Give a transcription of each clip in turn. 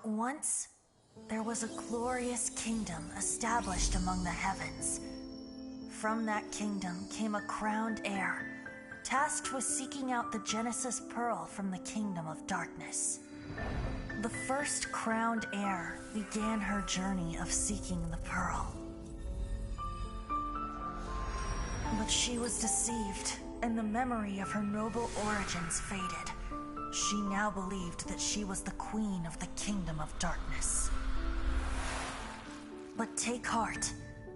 Once, there was a glorious kingdom established among the heavens. From that kingdom came a crowned heir, tasked with seeking out the Genesis Pearl from the kingdom of darkness. The first crowned heir began her journey of seeking the pearl. But she was deceived, and the memory of her noble origins faded. She now believed that she was the queen of the kingdom of darkness. But take heart.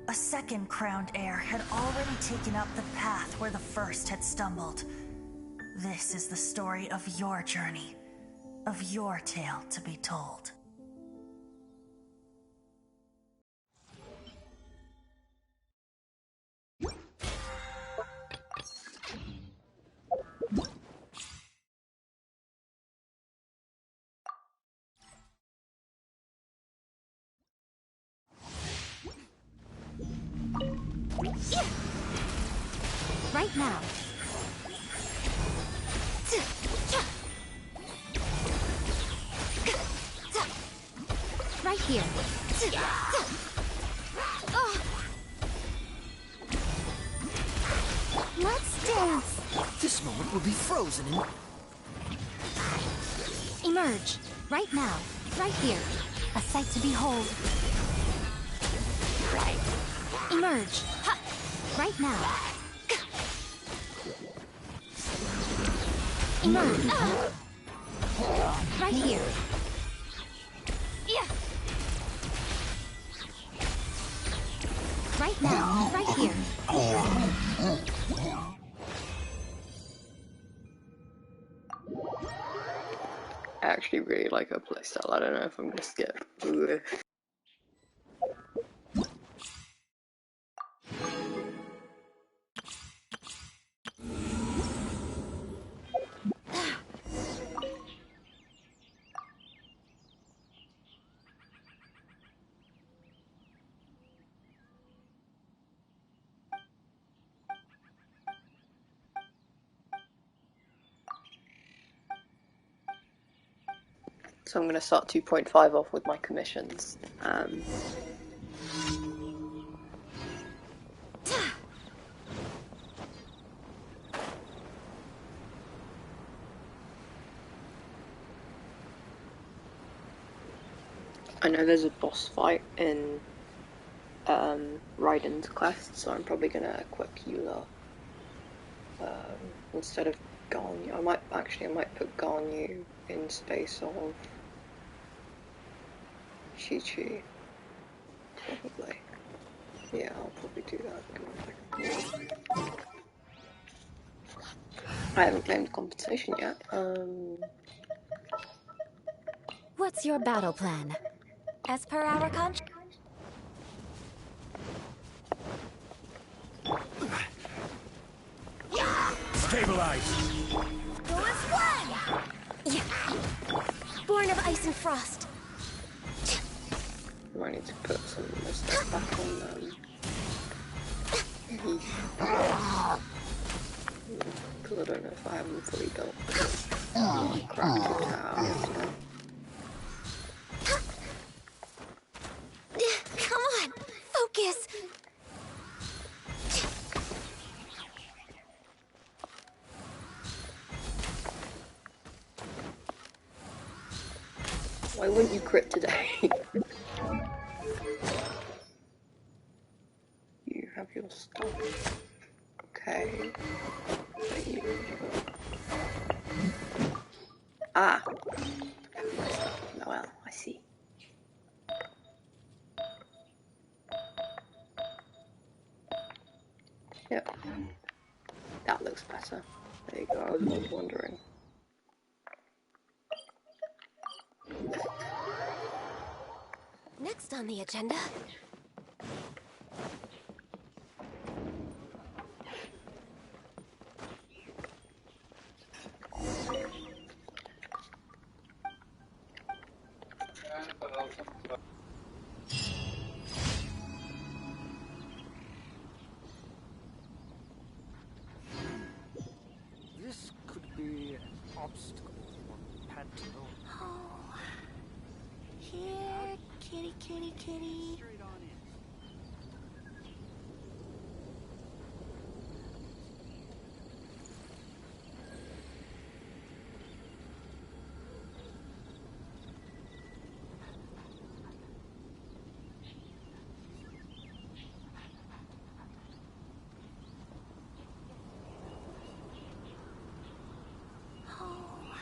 A second crowned heir had already taken up the path where the first had stumbled. This is the story of your journey, of your tale to be told. Right now. Right here. Let's dance. This moment will be frozen in... Emerge. Right now. Right here. A sight to behold. Emerge. Right now. Emerge. Right here. Right now. Right here. I actually really like her playstyle. I don't know if I'm gonna skip. Ugh. So I'm going to start 2.5 off with my commissions. I know there's a boss fight in Raiden's quest, so I'm probably going to equip Eula instead of Ganyu. I might put Ganyu in space of Chi-Chi, probably. Yeah, I'll probably do that. I haven't claimed compensation yet. What's your battle plan? As per our contract. Stabilize! Go as one! Yeah. Born of ice and frost. I might need to put some of this stuff back on because I don't know if I have them fully built. Crafted towers now. Come on, focus. Why wouldn't you crit today? You have your stuff. Okay. Ah. Oh, well, I see. Yep. That looks better. There you go, I was wondering. Next on the agenda. This could be an obstacle or pantaloon. Oh, here, kitty, kitty, kitty. Straight on in. Oh,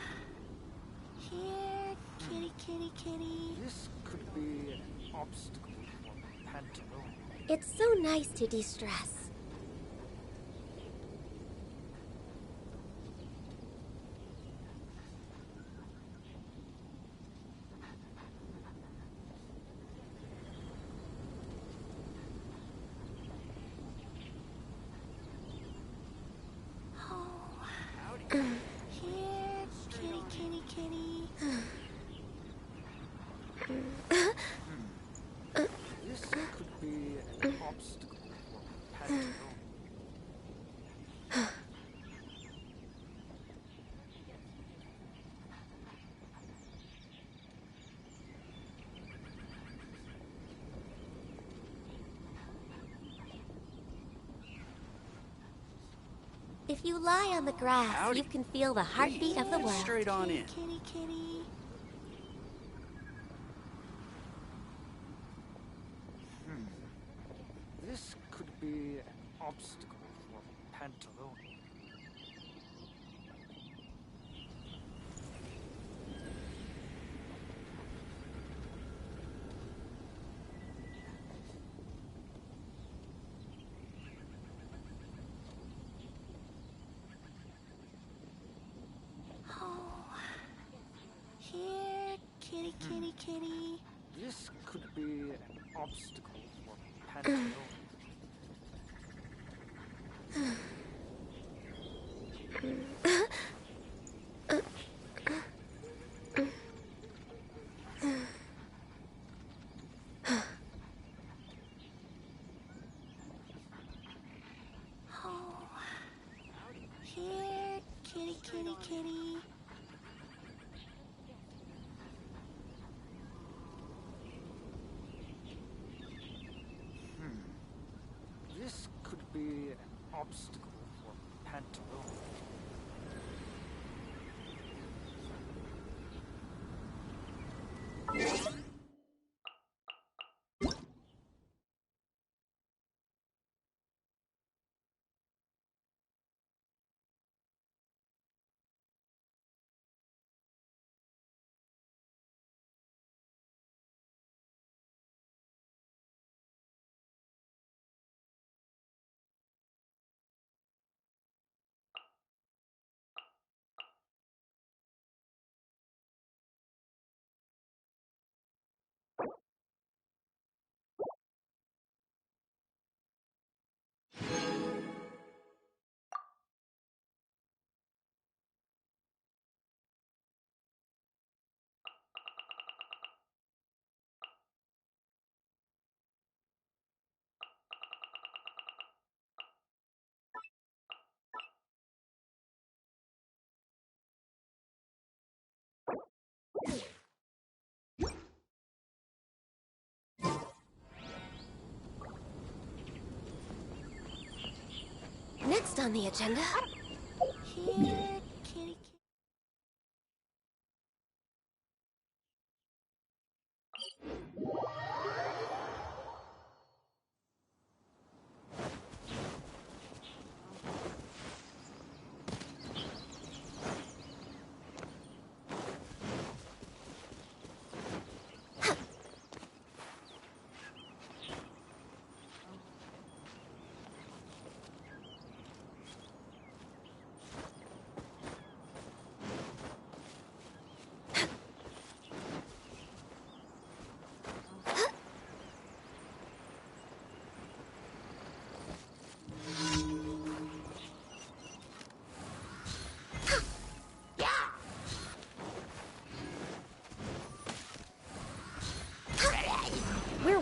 here, kitty, kitty, kitty. This could be an obstacle or pantaloon. It's so nice to de-stress. Here, kitty, kitty, kitty. This could be an obstacle or pantaloon. If you lie on the grass, Howdy. you can feel the heartbeat of the world. Straight on in. Kitty, kitty. This could be an obstacle or pantaloon. Oh, here, kitty, kitty, kitty. This could be an obstacle or pantaloon. Oh, here, kitty, kitty, kitty. This could be an obstacle or pantaloon. Next on the agenda. Here, kitty, kitty.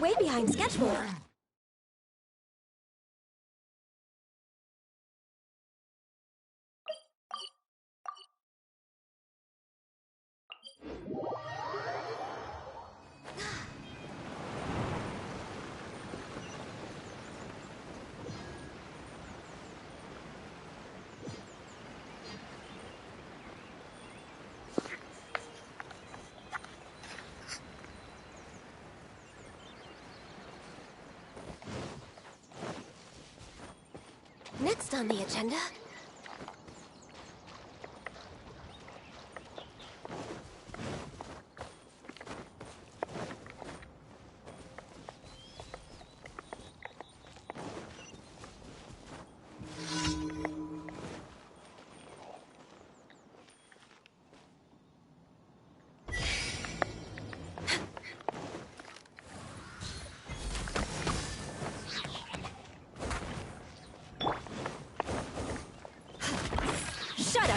way behind schedule. Next on the agenda... Shudder!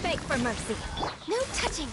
Beg for mercy. No touching.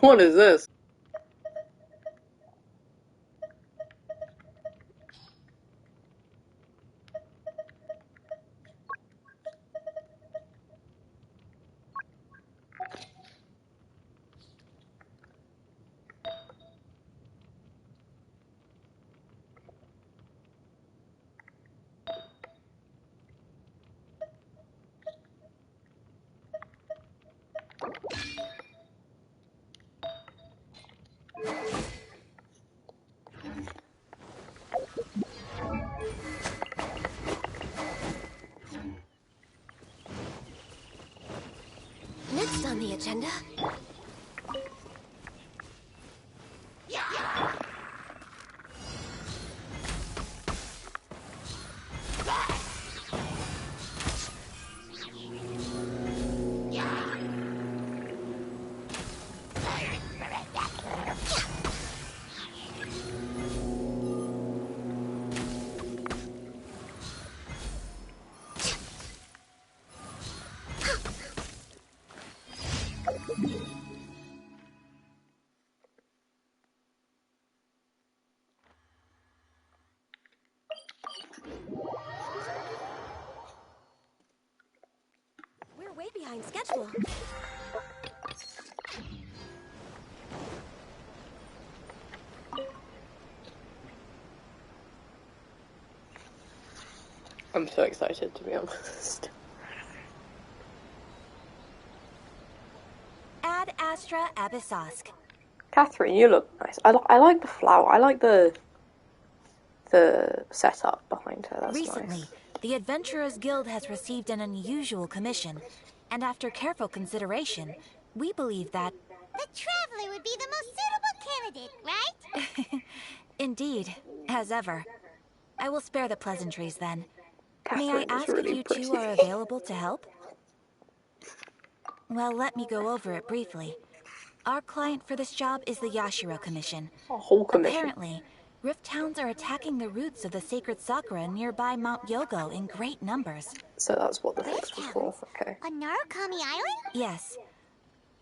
What is this? Next on the agenda... We're way behind schedule. I'm so excited, to be honest. Ad Astra Abyssosk. Catherine, you look nice. I like the flower. I like the setup behind her. That's Recently, nice. the Adventurers Guild has received an unusual commission, and after careful consideration, we believe that... The Traveler would be the most suitable candidate, right? Indeed, as ever. I will spare the pleasantries then. May I Catherine is ask if really you pretty. two are available to help? Well, let me go over it briefly. Our client for this job is the Yashiro Commission. A whole commission. Apparently, Rift Towns are attacking the roots of the sacred sakura nearby Mount Yogo in great numbers. So that's what the fix was for, okay. On Narukami Island? Yes.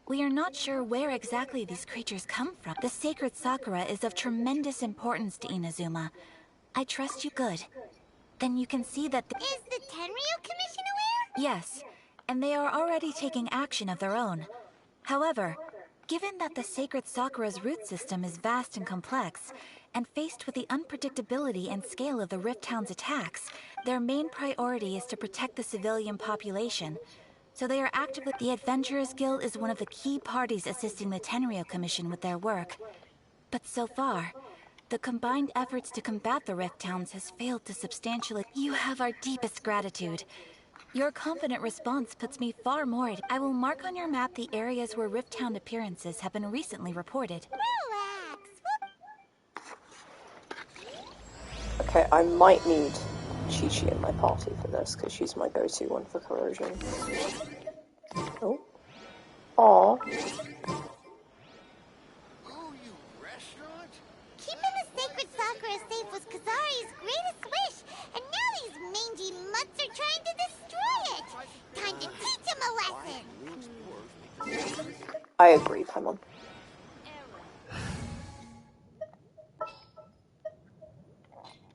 We are not sure where exactly these creatures come from. The sacred sakura is of tremendous importance to Inazuma. I trust you good. Then you can see that Is the Tenryu Commission aware? Yes, and they are already taking action of their own. However, given that the sacred sakura's root system is vast and complex, and faced with the unpredictability and scale of the Rift Town's attacks, their main priority is to protect the civilian population. So they are actively. The Adventurers Guild is one of the key parties assisting the Tenryu Commission with their work. But so far, the combined efforts to combat the Rift Towns has failed to substantially. You have our deepest gratitude. Your confident response puts me far more at. I will mark on your map the areas where Rift Town appearances have been recently reported. Relax. Okay, I might need Chi-Chi in my party for this, because she's my go-to one for corrosion. Oh. Aww. Keeping the sacred sakura safe was Kazari's greatest wish, and now these mangy mutts are trying to destroy it. Time to teach him a lesson. I agree, Paimon.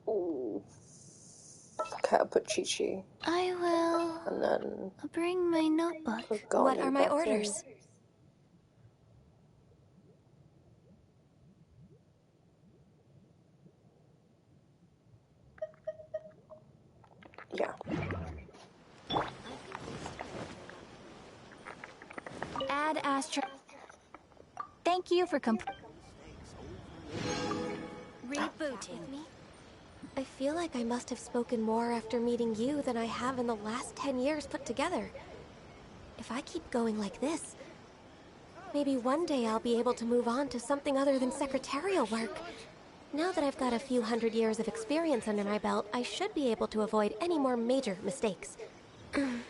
Ooh. Okay, I'll put Chi-Chi. I will And then bring my notebook. put What Garnet are my back in. orders? Yeah. Add Astra. Thank you for Rebooting. I feel like I must have spoken more after meeting you than I have in the last 10 years put together. If I keep going like this, maybe one day I'll be able to move on to something other than secretarial work. Now that I've got a few hundred years of experience under my belt, I should be able to avoid any more major mistakes. Can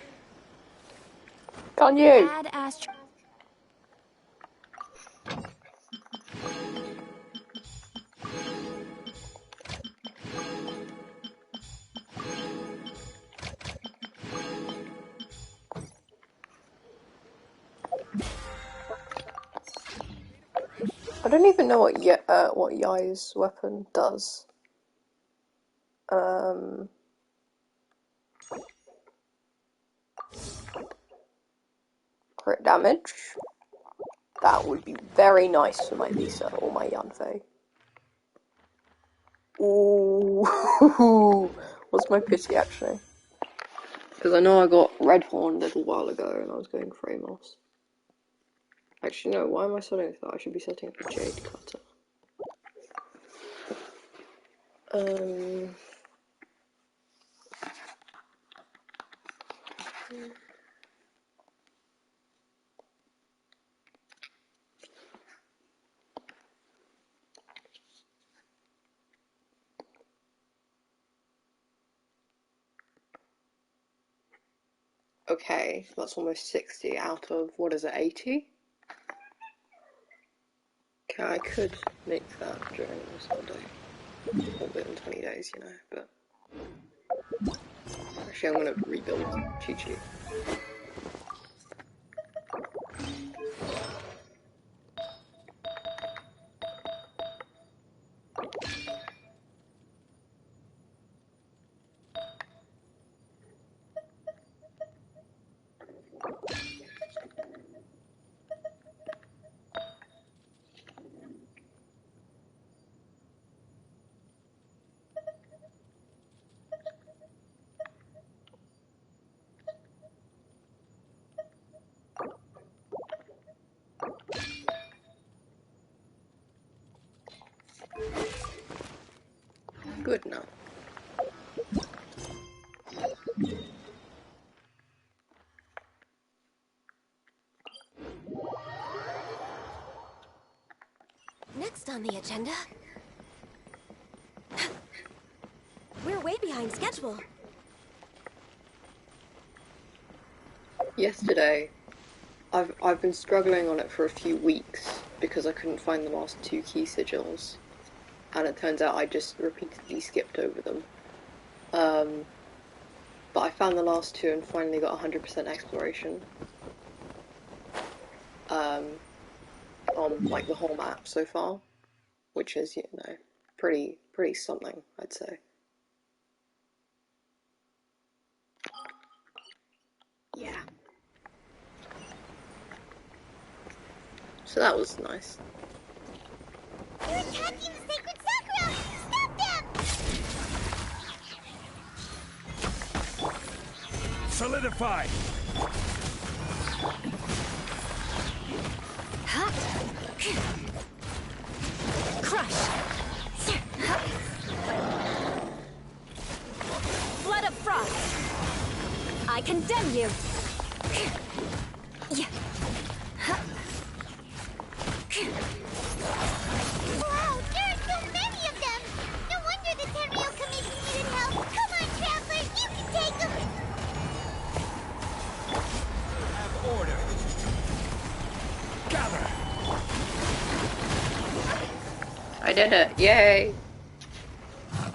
you? Add Astra. I don't even know what Yai's weapon does. Crit damage. That would be very nice for my Lisa or my Yanfei. Ooh, what's my pity actually? Because I know I got Red Horn a little while ago and I was going for Amos. Actually, no, why am I setting that? I should be setting up a Jade Cutter. Okay, that's almost 60 out of, what is it, 80? Okay, I could make that during this holiday. A bit in 20 days, you know, but... Actually, I'm gonna rebuild Chi-Chi. Good now. Next on the agenda... We're way behind schedule. Yesterday, I've been struggling on it for a few weeks because I couldn't find the last 2 key sigils. and it turns out I just repeatedly skipped over them. But I found the last two and finally got 100% exploration. On like the whole map so far, which is, you know, pretty something, I'd say. Yeah. So that was nice. They're attacking the sacred Sakura! Stop them! Solidify! Crush! Blood of frost! I condemn you! Wow, there are so many of them! No wonder the Tenryou Commission needed help! Come on, travelers, you can take them! Have order. Gather. I did it! Yay!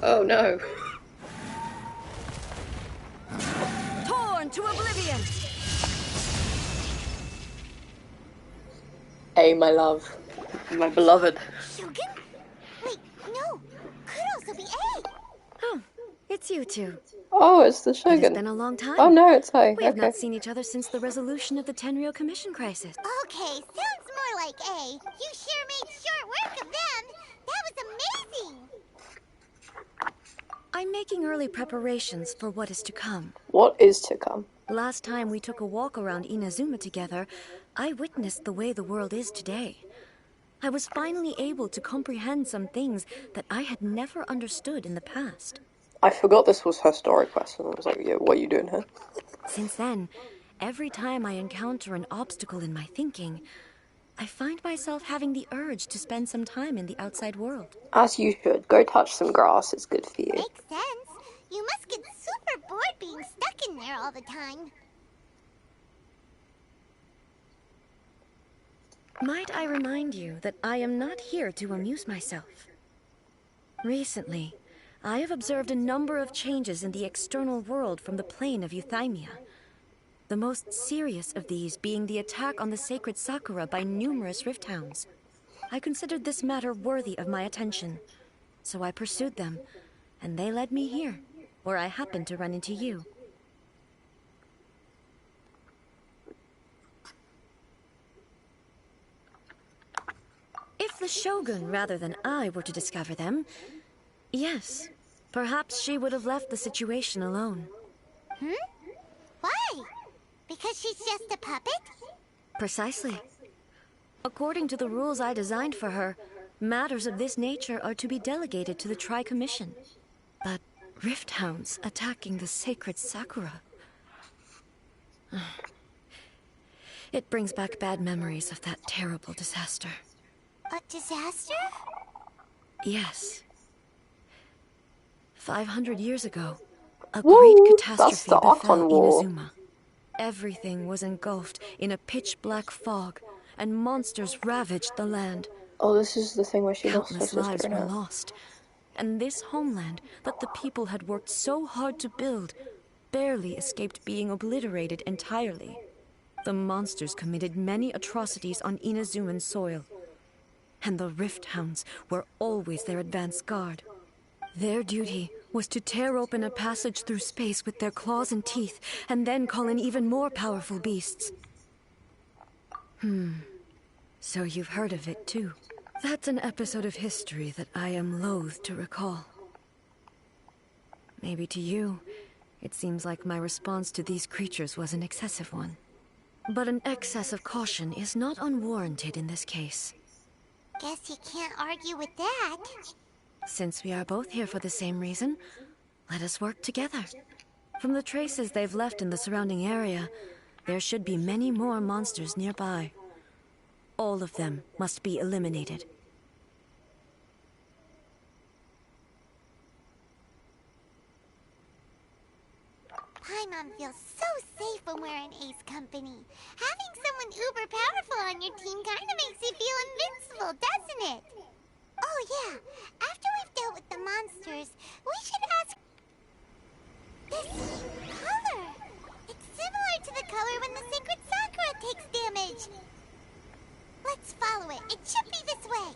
Oh no! Torn to oblivion! Hey, my love. My beloved. Shogun? Wait, no! Could also be A! Oh, it's you two. Oh, it's the It has Shogun. been a long time. Oh no, it's Hey. We have Okay. not seen each other since the resolution of the Tenryou Commission crisis. Okay, sounds more like A. You sure made short work of them! That was amazing! I'm making early preparations for what is to come. What is to come? Last time we took a walk around Inazuma together, I witnessed the way the world is today. I was finally able to comprehend some things that I had never understood in the past. I forgot this was her story quest, and I was like, yeah, what are you doing here? Since then, every time I encounter an obstacle in my thinking, I find myself having the urge to spend some time in the outside world. As you should. Go touch some grass, it's good for you. Makes sense. You must get super bored being stuck in there all the time. Might I remind you that I am not here to amuse myself? Recently, I have observed a number of changes in the external world from the plane of Euthymia. The most serious of these being the attack on the sacred Sakura by numerous rift hounds. I considered this matter worthy of my attention, so I pursued them, and they led me here, where I happened to run into you. If the Shogun rather than I were to discover them, yes, perhaps she would have left the situation alone. Why? Because she's just a puppet? Precisely. According to the rules I designed for her, matters of this nature are to be delegated to the Tri-Commission. But rift hounds attacking the sacred Sakura... It brings back bad memories of that terrible disaster. A disaster? Yes. 500 years ago, a Woo! great That's catastrophe the befell Archon War. Inazuma. Everything was engulfed in a pitch-black fog, and monsters ravaged the land. Oh, this is the thing where she lost her Countless sister lives in were it. lost, and this homeland that the people had worked so hard to build barely escaped being obliterated entirely. The monsters committed many atrocities on Inazuman soil, and the rift hounds were always their advance guard. Their duty was to tear open a passage through space with their claws and teeth, and then call in even more powerful beasts. So you've heard of it too. That's an episode of history that I am loath to recall. Maybe to you, it seems like my response to these creatures was an excessive one. But an excess of caution is not unwarranted in this case. Guess you can't argue with that. Since we are both here for the same reason, let us work together. From the traces they've left in the surrounding area, there should be many more monsters nearby. All of them must be eliminated. Paimon feels so safe when we're in Ace company. Having someone uber powerful on your team kinda makes you feel invincible, doesn't it? Oh yeah, after monsters, we should ask... This color! It's similar to the color when the sacred Sakura takes damage! Let's follow it. It should be this way.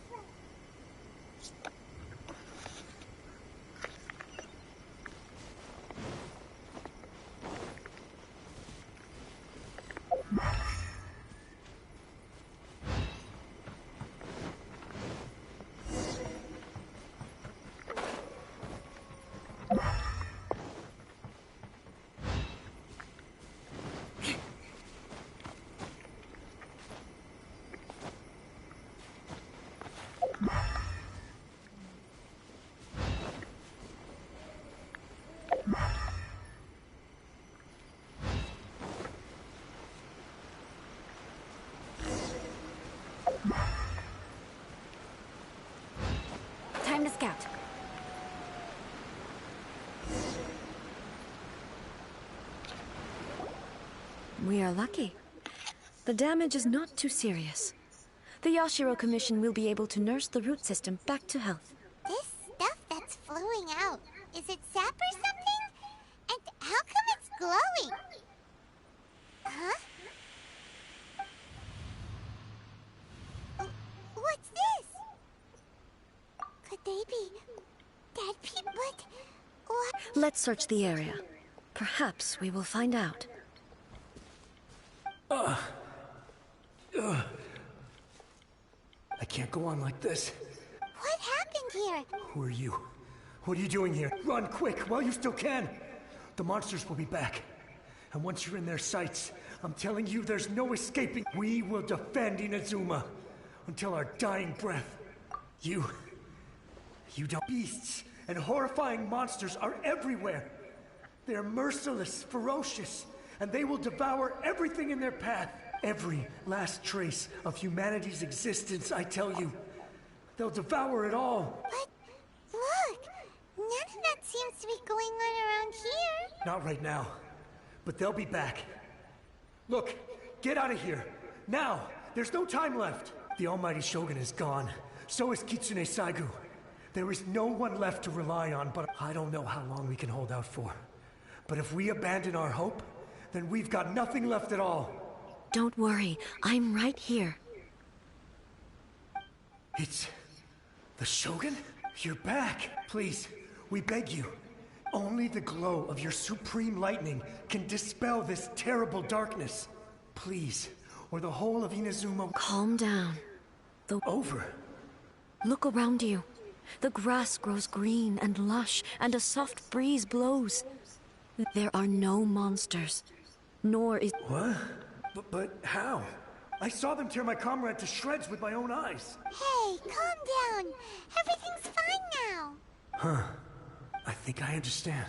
Time to scout. We are lucky. The damage is not too serious. The Yashiro Commission will be able to nurse the root system back to health. This stuff that's flowing out, is it sap or something? And how come it's glowing? Huh? What's this? Could they be dead people? But what? Let's search the area. Perhaps we will find out. I can't go on like this. What happened here? Who are you? What are you doing here? Run quick while you still can. The monsters will be back. And once you're in their sights, I'm telling you there's no escaping. We will defend Inazuma until our dying breath. You don't. Beasts and horrifying monsters are everywhere. They're merciless, ferocious, and they will devour everything in their path. Every last trace of humanity's existence, I tell you. They'll devour it all. But look, none of that seems to be going on around here. Not right now, but they'll be back. Look, get out of here. Now! There's no time left. The almighty Shogun is gone. So is Kitsune Saigu. There is no one left to rely on, but I don't know how long we can hold out for. But if we abandon our hope, then we've got nothing left at all. Don't worry, I'm right here. It's... the Shogun? You're back. Please, we beg you. Only the glow of your supreme lightning can dispel this terrible darkness. Please, or the whole of Inazuma... Calm down. Over. Look around you. The grass grows green and lush, and a soft breeze blows. There are no monsters, nor is... What? But how? I saw them tear my comrade to shreds with my own eyes. Hey, calm down. Everything's fine now. Huh. I think I understand.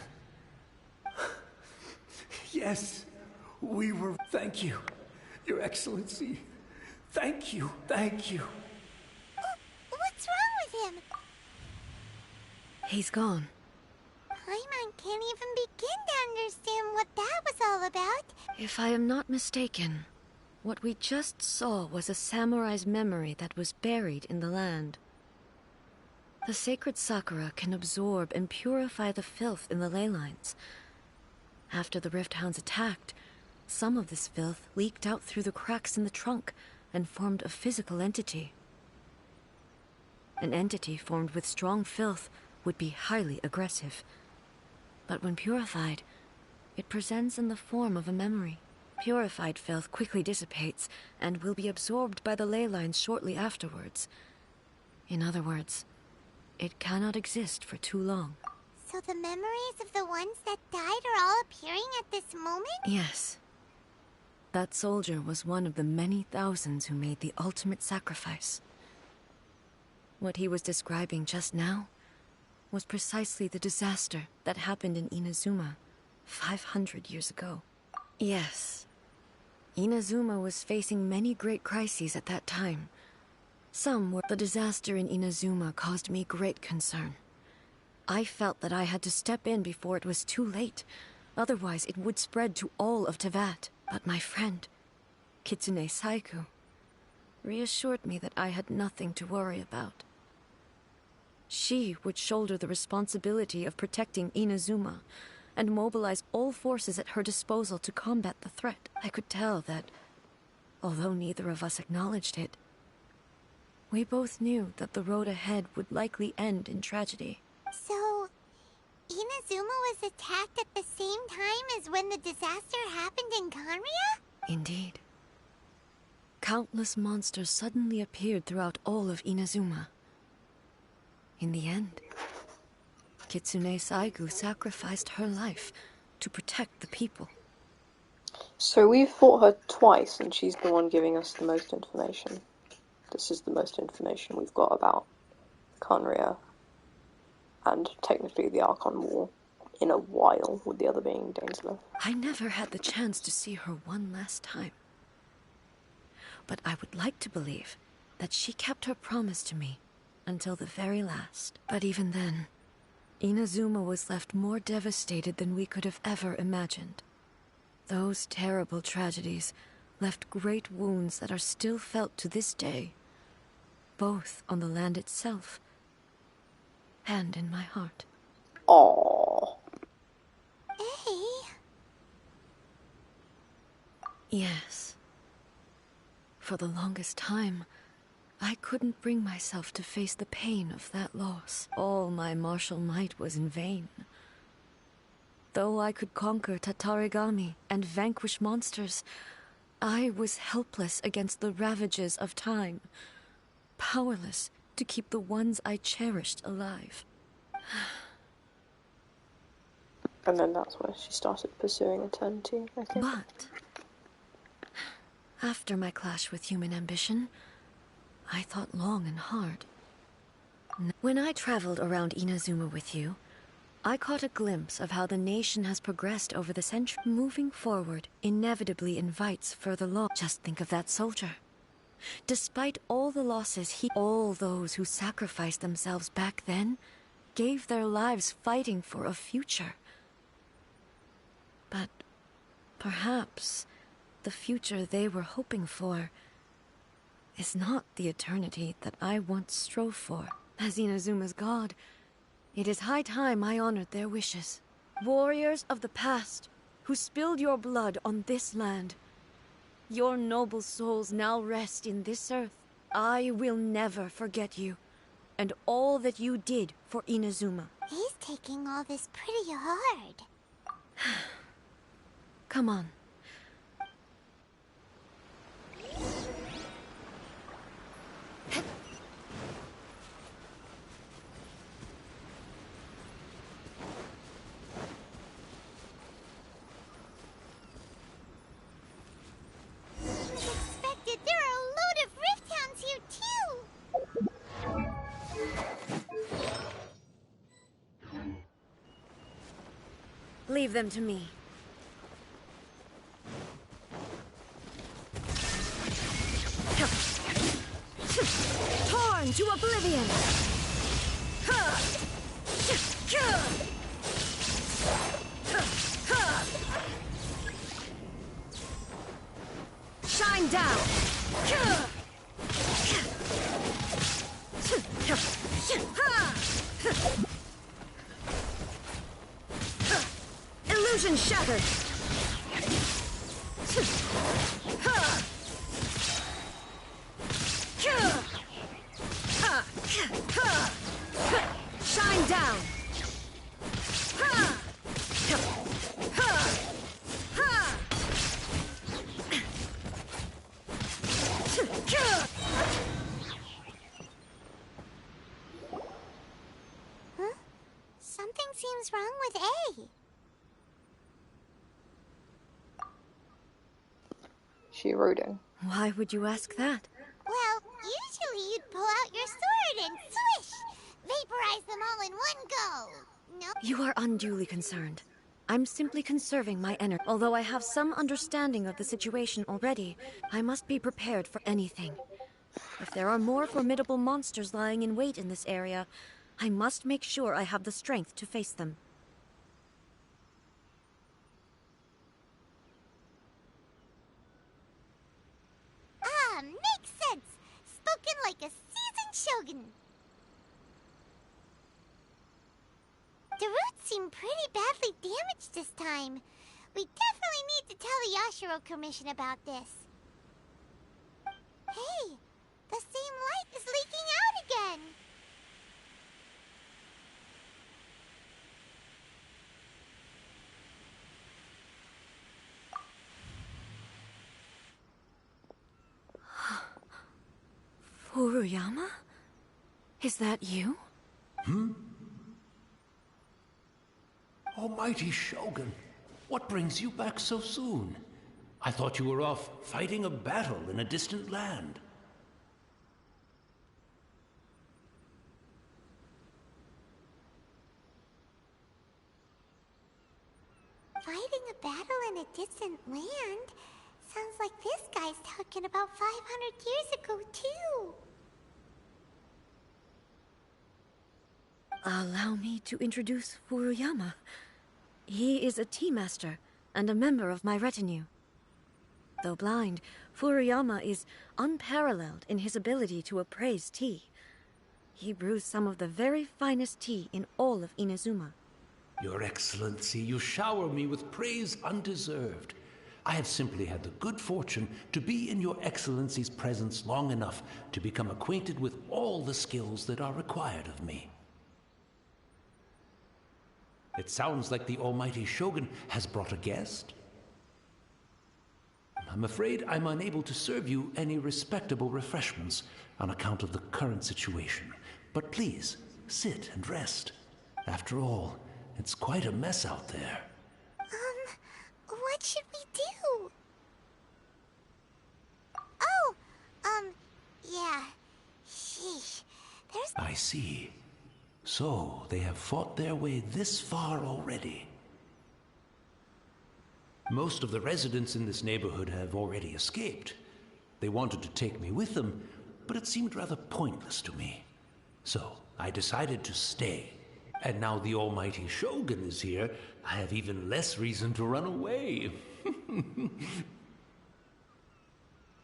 Yes, we were... Thank you, Your Excellency. Thank you, thank you. What's wrong with him? He's gone. Paimon can't even begin to understand what that was all about. If I am not mistaken, what we just saw was a samurai's memory that was buried in the land. The sacred Sakura can absorb and purify the filth in the ley lines. After the Rift Hounds attacked, some of this filth leaked out through the cracks in the trunk and formed a physical entity. An entity formed with strong filth would be highly aggressive. But when purified, it presents in the form of a memory. Purified filth quickly dissipates and will be absorbed by the ley lines shortly afterwards. In other words, it cannot exist for too long. So the memories of the ones that died are all appearing at this moment? Yes. That soldier was one of the many thousands who made the ultimate sacrifice. What he was describing just now was precisely the disaster that happened in Inazuma 500 years ago. Yes. Inazuma was facing many great crises at that time. Some were... The disaster in Inazuma caused me great concern. I felt that I had to step in before it was too late. Otherwise, it would spread to all of Teyvat. But my friend, Kitsune Saigu, reassured me that I had nothing to worry about. She would shoulder the responsibility of protecting Inazuma and mobilize all forces at her disposal to combat the threat. I could tell that, although neither of us acknowledged it, we both knew that the road ahead would likely end in tragedy. So, Inazuma was attacked at the same time as when the disaster happened in Conria? Indeed. Countless monsters suddenly appeared throughout all of Inazuma. In the end, Kitsune Saigu sacrificed her life to protect the people. So we've fought her twice, and she's the one giving us the most information. This is the most information we've got about Conria, and technically the Archon War, in a while, with the other being Dainsleif. I never had the chance to see her one last time. But I would like to believe that she kept her promise to me until the very last. But even then, Inazuma was left more devastated than we could have ever imagined. Those terrible tragedies left great wounds that are still felt to this day, both on the land itself and in my heart. Aww. Hey. Yes. For the longest time, I couldn't bring myself to face the pain of that loss. All my martial might was in vain. Though I could conquer Tatarigami and vanquish monsters, I was helpless against the ravages of time, powerless to keep the ones I cherished alive. And then that's where she started pursuing eternity, I think. But after my clash with human ambition, I thought long and hard. When I traveled around Inazuma with you, I caught a glimpse of how the nation has progressed over the century. Moving forward inevitably invites further loss. Just think of that soldier. Despite all the losses, all those who sacrificed themselves back then gave their lives fighting for a future. But perhaps the future they were hoping for is not the eternity that I once strove for. As Inazuma's god, it is high time I honored their wishes. Warriors of the past, who spilled your blood on this land, your noble souls now rest in this earth. I will never forget you, and all that you did for Inazuma. He's taking all this pretty hard. Come on. Unexpected, there are a load of Rift Hounds here too! Leave them to me. Torn to oblivion! Shine down! Illusion shattered! Shine down! Huh? Something seems wrong with A. She eroding. Why would you ask that? Well, usually you'd pull out your sword and swish! Vaporize them all in one go! No? You are unduly concerned. I'm simply conserving my energy. Although I have some understanding of the situation already, I must be prepared for anything. If there are more formidable monsters lying in wait in this area, I must make sure I have the strength to face them. Ah, makes sense! Spoken like a seasoned shogun! seem pretty badly damaged this time. We definitely need to tell the Yashiro Commission about this. Hey, the same light is leaking out again. Furuyama? Is that you? Almighty Shogun, what brings you back so soon? I thought you were off fighting a battle in a distant land. Fighting a battle in a distant land? Sounds like this guy's talking about 500 years ago, too. Allow me to introduce Furuyama. He is a tea master and a member of my retinue. Though blind, Furuyama is unparalleled in his ability to appraise tea. He brews some of the very finest tea in all of Inazuma. Your Excellency, you shower me with praise undeserved. I have simply had the good fortune to be in Your Excellency's presence long enough to become acquainted with all the skills that are required of me. It sounds like the Almighty Shogun has brought a guest. I'm afraid I'm unable to serve you any respectable refreshments on account of the current situation. But please, sit and rest. After all, it's quite a mess out there. What should we do? Oh, yeah. Sheesh. I see. So, they have fought their way this far already. Most of the residents in this neighborhood have already escaped. They wanted to take me with them, but it seemed rather pointless to me. So, I decided to stay. And now the Almighty Shogun is here, I have even less reason to run away.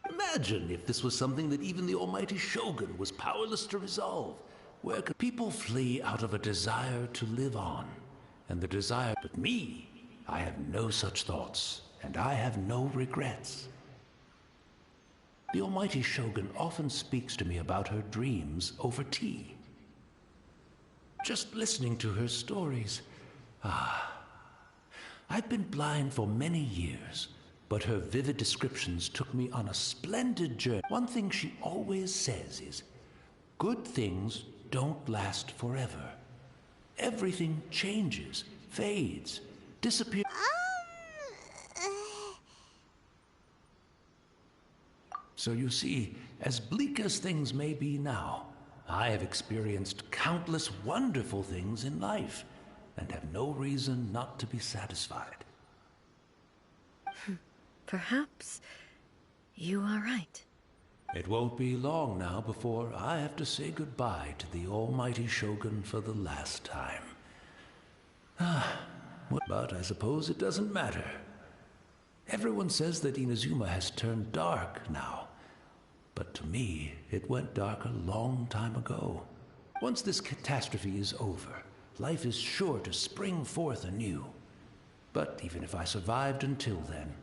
Imagine if this was something that even the Almighty Shogun was powerless to resolve. Where could people flee out of a desire to live on? And the desire, but me, I have no such thoughts, and I have no regrets. The Almighty Shogun often speaks to me about her dreams over tea. Just listening to her stories, I've been blind for many years, but her vivid descriptions took me on a splendid journey. One thing she always says is, good things don't last forever. Everything changes, fades, disappears. So you see, as bleak as things may be now, I have experienced countless wonderful things in life, and have no reason not to be satisfied. Perhaps you are right. It won't be long now before I have to say goodbye to the Almighty Shogun for the last time. But I suppose it doesn't matter. Everyone says that Inazuma has turned dark now. But to me, it went dark a long time ago. Once this catastrophe is over, life is sure to spring forth anew. But even if I survived until then,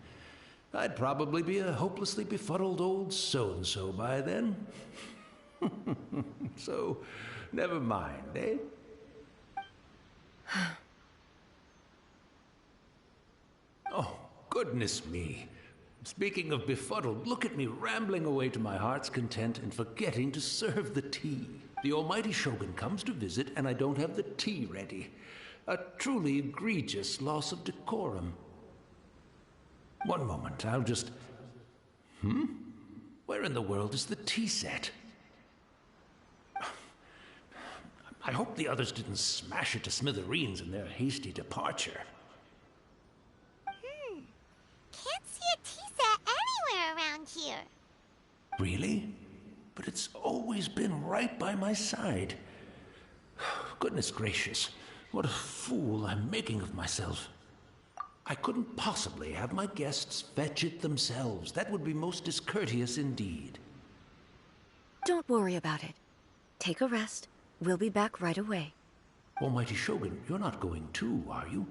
I'd probably be a hopelessly befuddled old so-and-so by then. So, never mind, eh? Oh, goodness me. Speaking of befuddled, look at me rambling away to my heart's content and forgetting to serve the tea. The Almighty Shogun comes to visit and I don't have the tea ready. A truly egregious loss of decorum. One moment, I'll just... Where in the world is the tea set? I hope the others didn't smash it to smithereens in their hasty departure. Can't see a tea set anywhere around here. Really? But it's always been right by my side. Goodness gracious, what a fool I'm making of myself. I couldn't possibly have my guests fetch it themselves. That would be most discourteous indeed. Don't worry about it. Take a rest. We'll be back right away. Almighty Shogun, you're not going too, are you?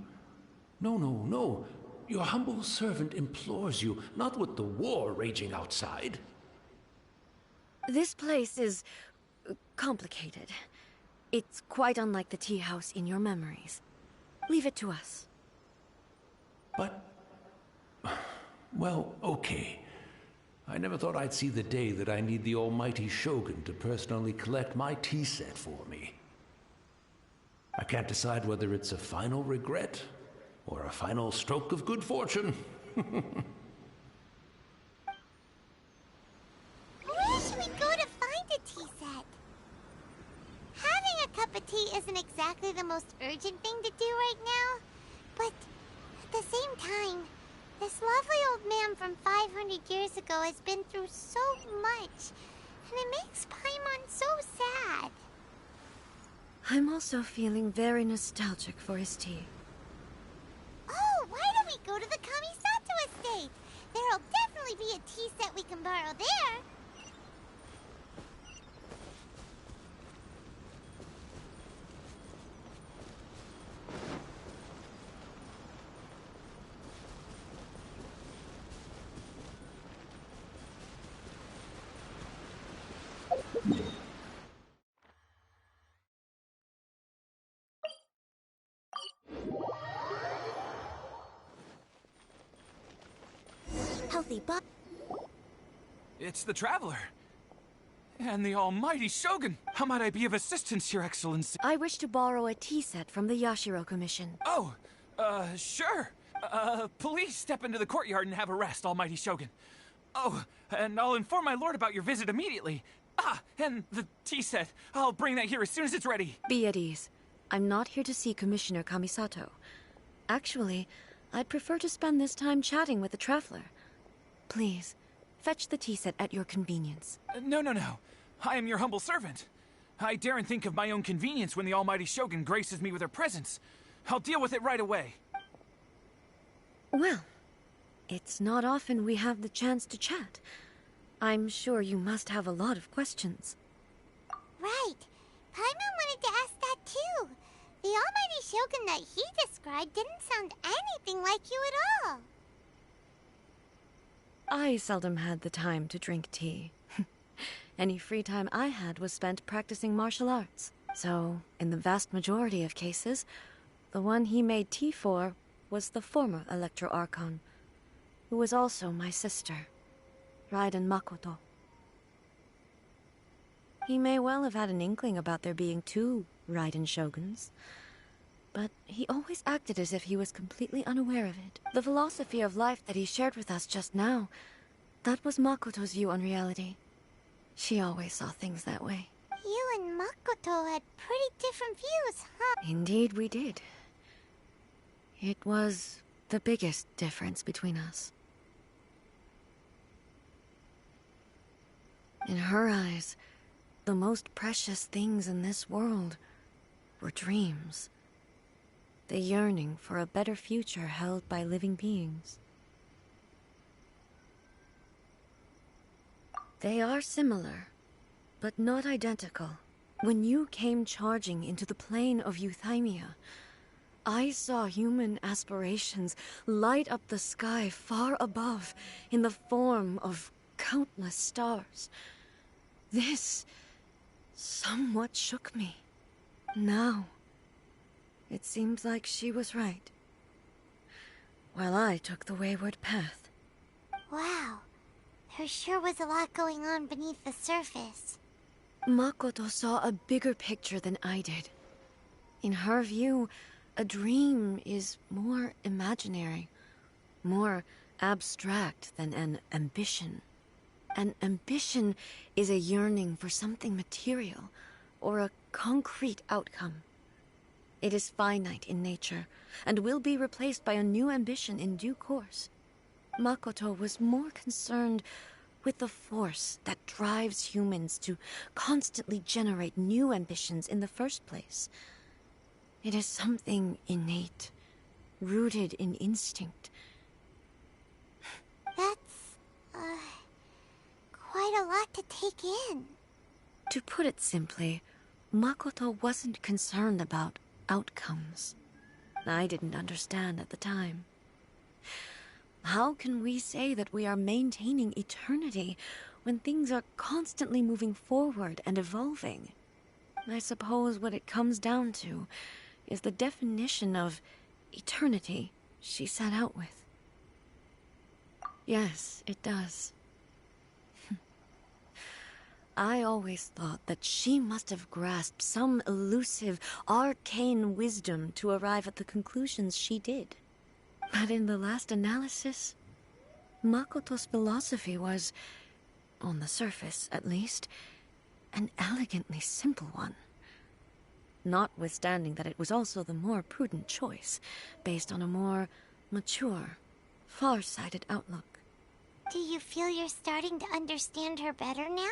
No, no, no. Your humble servant implores you, not with the war raging outside. This place is complicated. It's quite unlike the tea house in your memories. Leave it to us. But... well, okay. I never thought I'd see the day that I need the almighty Shogun to personally collect my tea set for me. I can't decide whether it's a final regret or a final stroke of good fortune. Where should we go to find a tea set? Having a cup of tea isn't exactly the most urgent thing to do right now, but at the same time, this lovely old man from 500 years ago has been through so much, and it makes Paimon so sad. I'm also feeling very nostalgic for his tea. Oh, why don't we go to the Kamisato estate? There'll definitely be a tea set we can borrow there. Healthy but It's the Traveler. And the almighty Shogun. How might I be of assistance, Your Excellency? I wish to borrow a tea set from the Yashiro Commission. Oh, sure. Please step into the courtyard and have a rest, almighty Shogun. Oh, and I'll inform my lord about your visit immediately. Ah, and the tea set. I'll bring that here as soon as it's ready. Be at ease. I'm not here to see Commissioner Kamisato. Actually, I'd prefer to spend this time chatting with the Traveler. Please, fetch the tea set at your convenience. No. I am your humble servant. I daren't think of my own convenience when the almighty Shogun graces me with her presence. I'll deal with it right away. Well, it's not often we have the chance to chat. I'm sure you must have a lot of questions. Right. Paimon wanted to ask that too. The almighty Shogun that he described didn't sound anything like you at all. I seldom had the time to drink tea. Any free time I had was spent practicing martial arts. So, in the vast majority of cases, the one he made tea for was the former Electro Archon, who was also my sister, Raiden Makoto. He may well have had an inkling about there being two Raiden Shoguns, but he always acted as if he was completely unaware of it. The philosophy of life that he shared with us just now, that was Makoto's view on reality. She always saw things that way. You and Makoto had pretty different views, huh? Indeed we did. It was the biggest difference between us. In her eyes, the most precious things in this world were dreams. The yearning for a better future held by living beings. They are similar, but not identical. When you came charging into the plane of Euthymia, I saw human aspirations light up the sky far above in the form of countless stars. This somewhat shook me. Now, it seems like she was right, while I took the wayward path. Wow. There sure was a lot going on beneath the surface. Makoto saw a bigger picture than I did. In her view, a dream is more imaginary, more abstract than an ambition. An ambition is a yearning for something material, or a concrete outcome. It is finite in nature, and will be replaced by a new ambition in due course. Makoto was more concerned with the force that drives humans to constantly generate new ambitions in the first place. It is something innate, rooted in instinct. That's, quite a lot to take in. To put it simply, Makoto wasn't concerned about outcomes. I didn't understand at the time. How can we say that we are maintaining eternity when things are constantly moving forward and evolving? I suppose what it comes down to is the definition of eternity she set out with. Yes, it does. I always thought that she must have grasped some elusive, arcane wisdom to arrive at the conclusions she did. But in the last analysis, Makoto's philosophy was, on the surface at least, an elegantly simple one. Notwithstanding that it was also the more prudent choice, based on a more mature, far-sighted outlook. Do you feel you're starting to understand her better now?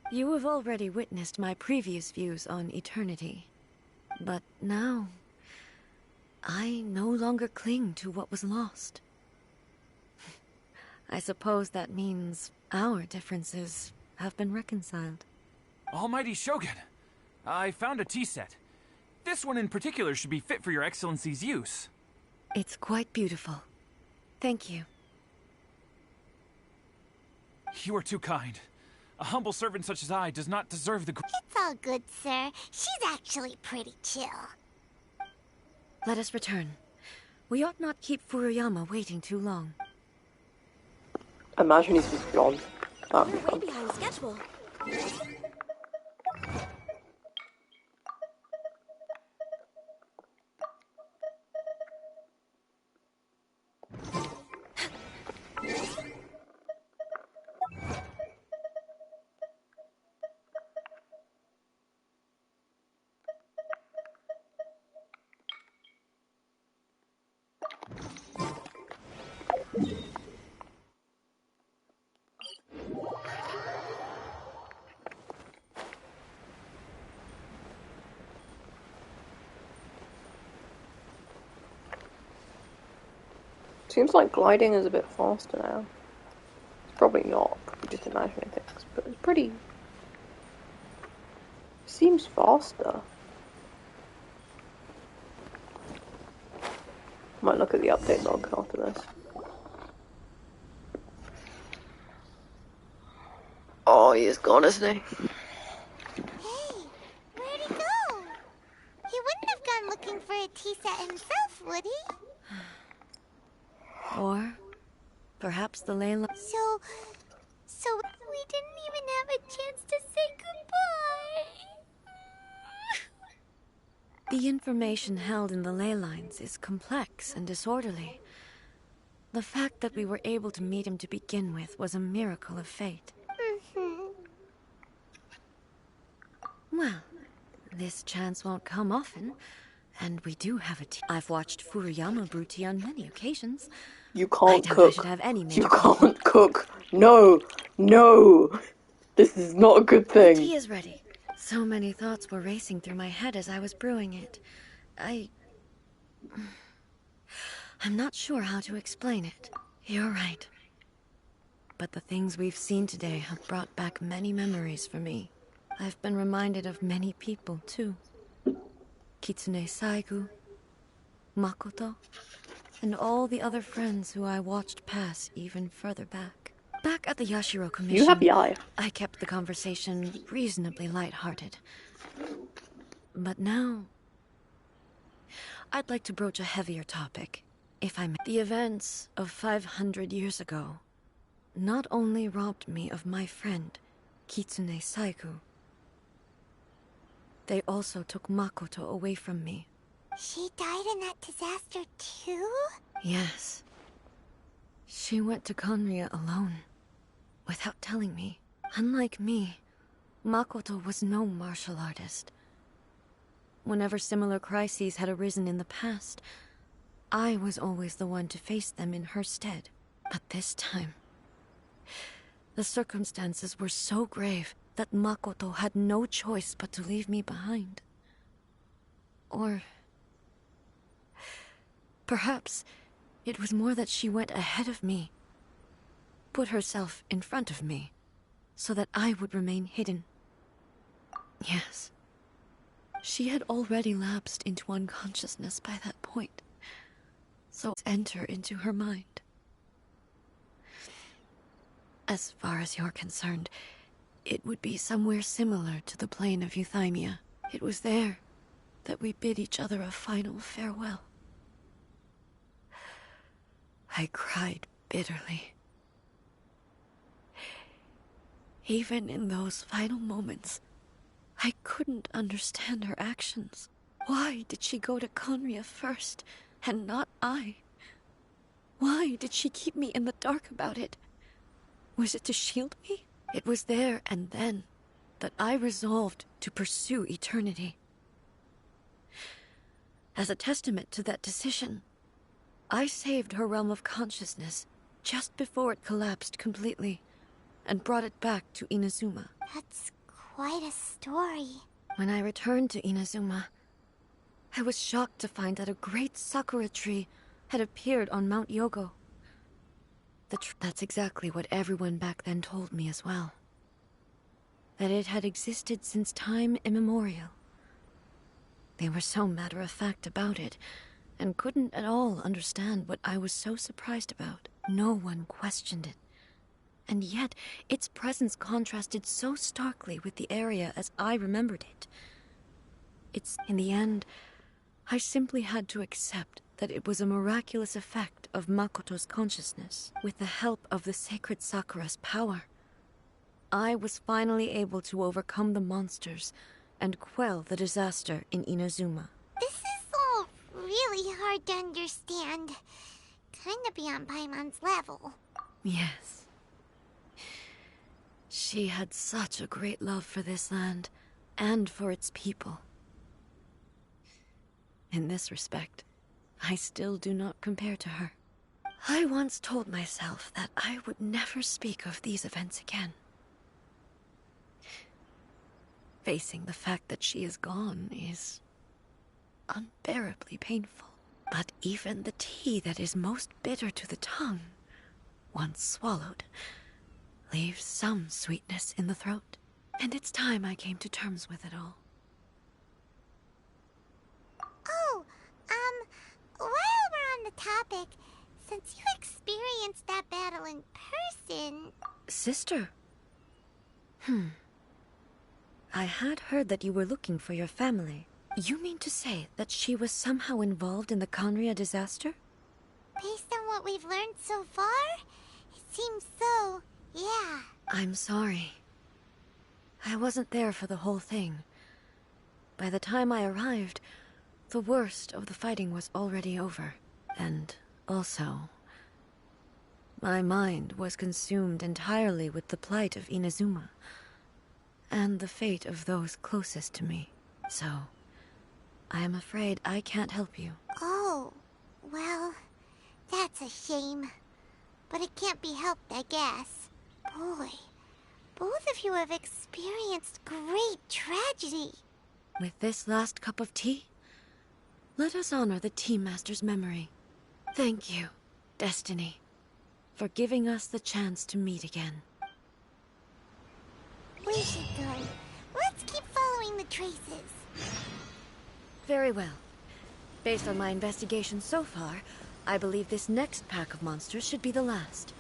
You have already witnessed my previous views on eternity. But now, I no longer cling to what was lost. I suppose that means our differences have been reconciled. Almighty Shogun, I found a tea set. This one in particular should be fit for your Excellency's use. It's quite beautiful. Thank you. You are too kind. A humble servant such as I does not deserve the... It's all good, sir. She's actually pretty chill. Let us return. We ought not keep Furuyama waiting too long. Imagine he's just gone. That'd be We're way fun. behind schedule. Seems like gliding is a bit faster now. It's probably not, probably just imagining things, but it's pretty... seems faster. Might look at the update log after this. Oh, he is gone, isn't he? Hey, where'd he go? He wouldn't have gone looking for a tea set himself, would he? Or perhaps the Layla... So we didn't even have a chance to say goodbye. The information held in the ley lines is complex and disorderly. The fact that we were able to meet him to begin with was a miracle of fate. Well, this chance won't come often, and we do have a tea. I've watched Furuyama brew tea on many occasions. You can't I doubt cook. I should have any You major can't cook. No, no. This is not a good The tea thing. is ready. So many thoughts were racing through my head as I was brewing it. I'm not sure how to explain it. You're right. But the things we've seen today have brought back many memories for me. I've been reminded of many people, too. Kitsune Saigu, Makoto, and all the other friends who I watched pass even further back. Back at the Yashiro Commission, You have the eye. I kept the conversation reasonably lighthearted. But now, I'd like to broach a heavier topic, if I may. The events of 500 years ago not only robbed me of my friend, Kitsune Saigu, they also took Makoto away from me. She died in that disaster too? Yes. She went to Conria alone, without telling me. Unlike me, Makoto was no martial artist. Whenever similar crises had arisen in the past, I was always the one to face them in her stead. But this time, the circumstances were so grave that Makoto had no choice but to leave me behind. Or perhaps it was more that she went ahead of me, put herself in front of me, so that I would remain hidden. Yes, She had already lapsed into unconsciousness by that point, so enter into her mind. As far as you're concerned, it would be somewhere similar to the plane of Euthymia. It was there that we bid each other a final farewell. I cried bitterly. Even in those final moments, I couldn't understand her actions. Why did she go to Conria first, and not I? Why did she keep me in the dark about it? Was it to shield me? It was there and then that I resolved to pursue eternity. As a testament to that decision, I saved her realm of consciousness just before it collapsed completely, and brought it back to Inazuma. That's quite a story. When I returned to Inazuma, I was shocked to find that a great sakura tree had appeared on Mount Yogo. That's exactly what everyone back then told me as well. That it had existed since time immemorial. They were so matter-of-fact about it, and couldn't at all understand what I was so surprised about. No one questioned it. And yet, its presence contrasted so starkly with the area as I remembered it. In the end, I simply had to accept that it was a miraculous effect of Makoto's consciousness. With the help of the sacred Sakura's power, I was finally able to overcome the monsters and quell the disaster in Inazuma. This is all really hard to understand. Kinda beyond Paimon's level. Yes. She had such a great love for this land, and for its people. In this respect, I still do not compare to her. I once told myself that I would never speak of these events again. Facing the fact that she is gone is unbearably painful. But even the tea that is most bitter to the tongue, once swallowed, leaves some sweetness in the throat. And it's time I came to terms with it all. Oh, while we're on the topic, since you experienced that battle in person... Sister? I had heard that you were looking for your family. You mean to say that she was somehow involved in the Conria disaster? Based on what we've learned so far, it seems so, yeah. I'm sorry. I wasn't there for the whole thing. By the time I arrived, the worst of the fighting was already over. And also, my mind was consumed entirely with the plight of Inazuma, and the fate of those closest to me. So, I am afraid I can't help you. Oh, well, that's a shame. But it can't be helped, I guess. Boy, both of you have experienced great tragedy. With this last cup of tea, let us honor the Tea Master's memory. Thank you, Destiny, for giving us the chance to meet again. We should go. Let's keep following the traces. Very well. Based on my investigation so far, I believe this next pack of monsters should be the last.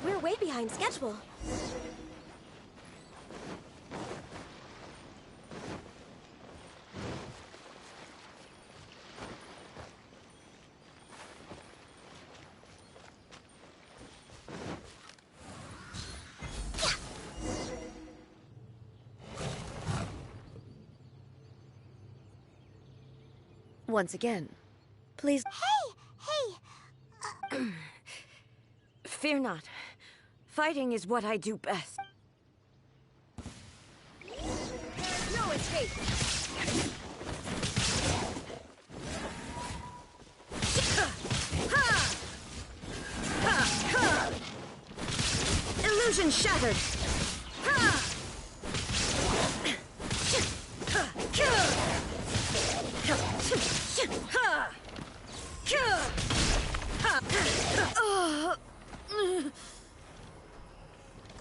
We're way behind schedule. Once again, please... Hey! Fear not. Fighting is what I do best. No escape! Illusion shattered!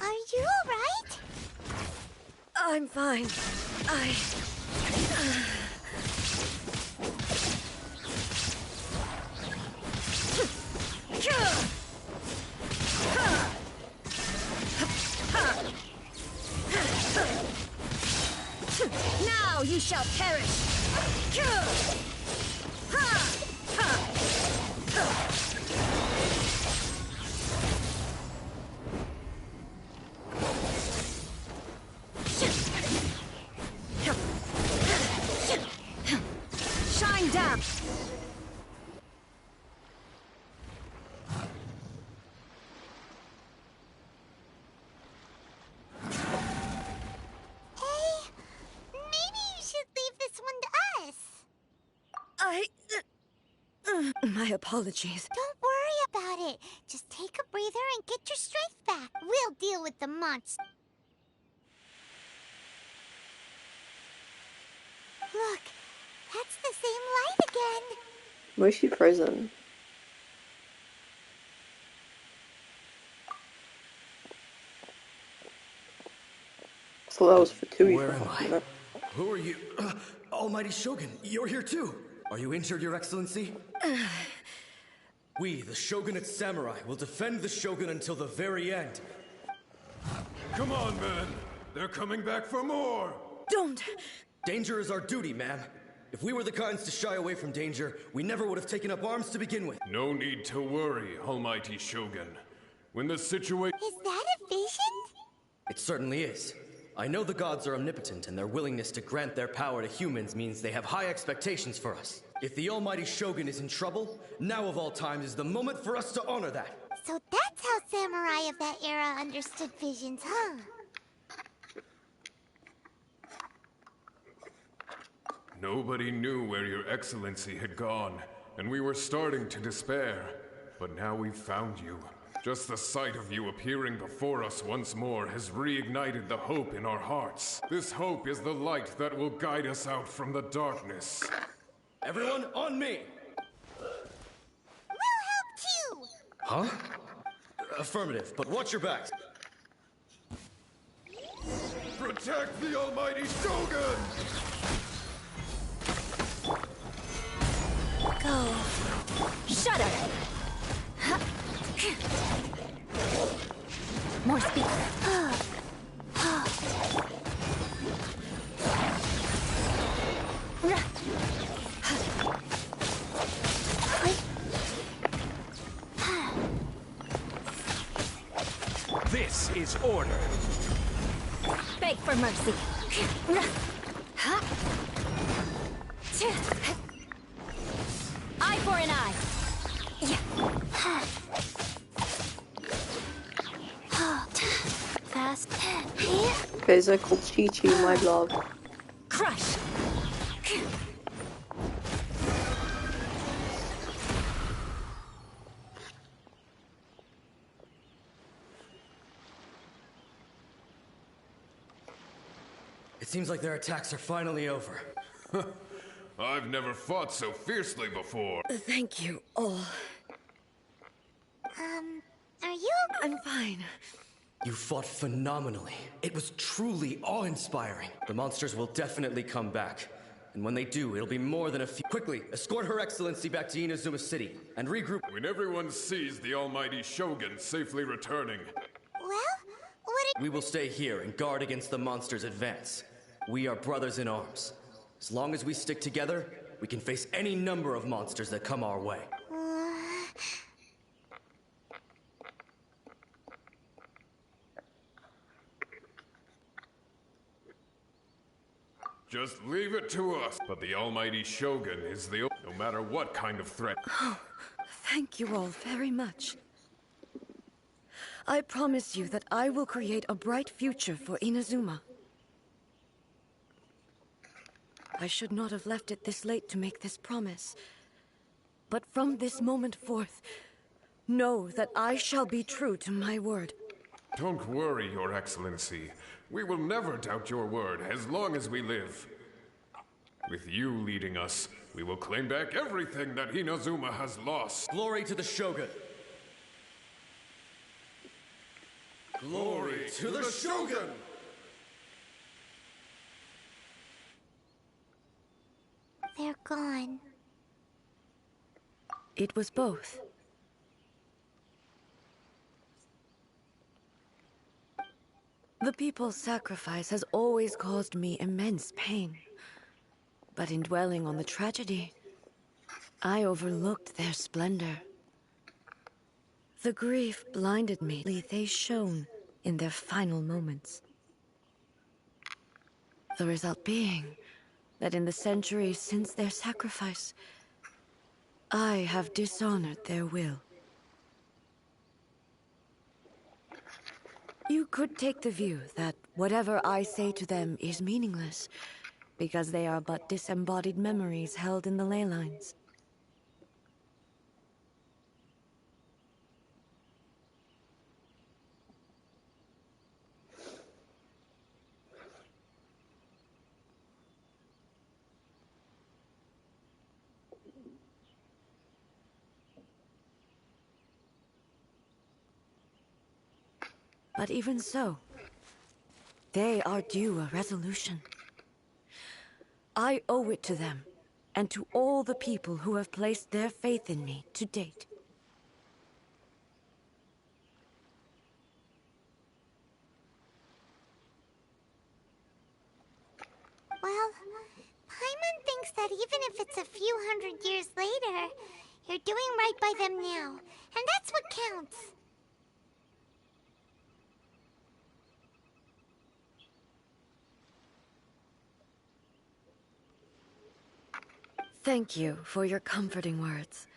Are you alright? I'm fine. Now you shall perish! Shine down! My apologies. Don't worry about it. Just take a breather and get your strength back. We'll deal with the monster. Look, that's the same light again. Where's she frozen? So that was for Tui. Where am I? Who are you? Almighty Shogun, you're here too. Are you injured, Your Excellency? We, the Shogunate Samurai, will defend the Shogun until the very end. Come on, men. They're coming back for more. Don't! Danger is our duty, ma'am. If we were the kinds to shy away from danger, we never would have taken up arms to begin with. No need to worry, Almighty Shogun. When the situation... Is that a vision? It certainly is. I know the gods are omnipotent, and their willingness to grant their power to humans means they have high expectations for us. If the Almighty Shogun is in trouble, now of all times is the moment for us to honor that. So that's how samurai of that era understood visions, huh? Nobody knew where Your Excellency had gone, and we were starting to despair. But now we've found you. Just the sight of you appearing before us once more has reignited the hope in our hearts. This hope is the light that will guide us out from the darkness. Everyone, on me! We'll help too! Huh? Affirmative, but watch your backs. Protect the Almighty Shogun! Go. Shudder! More speed. This is order. Beg for mercy. Eye for an eye. Fast. Okay, they're called Chi-Chi, my love. Crush. It seems like their attacks are finally over. I've never fought so fiercely before. Thank you all. Are you... I'm fine. You fought phenomenally. It was truly awe-inspiring. The monsters will definitely come back. And when they do, it'll be more than a few... Quickly, escort Her Excellency back to Inazuma City, and regroup... When everyone sees the Almighty Shogun safely returning... Well, what We will stay here and guard against the monsters' advance. We are brothers in arms. As long as we stick together, we can face any number of monsters that come our way. Just leave it to us. But the Almighty Shogun is the... No matter what kind of threat... Oh, thank you all very much. I promise you that I will create a bright future for Inazuma. I should not have left it this late to make this promise. But from this moment forth, know that I shall be true to my word. Don't worry, Your Excellency. We will never doubt your word as long as we live. With you leading us, we will claim back everything that Inazuma has lost. Glory to the Shogun! Glory to the Shogun! They're gone. It was both. The people's sacrifice has always caused me immense pain. But in dwelling on the tragedy, I overlooked their splendor. The grief blinded me. They shone in their final moments. The result being that in the centuries since their sacrifice, I have dishonored their will. You could take the view that whatever I say to them is meaningless, because they are but disembodied memories held in the ley lines. But even so, they are due a resolution. I owe it to them, and to all the people who have placed their faith in me to date. Well, Paimon thinks that even if it's a few hundred years later, you're doing right by them now, and that's what counts. Thank you for your comforting words.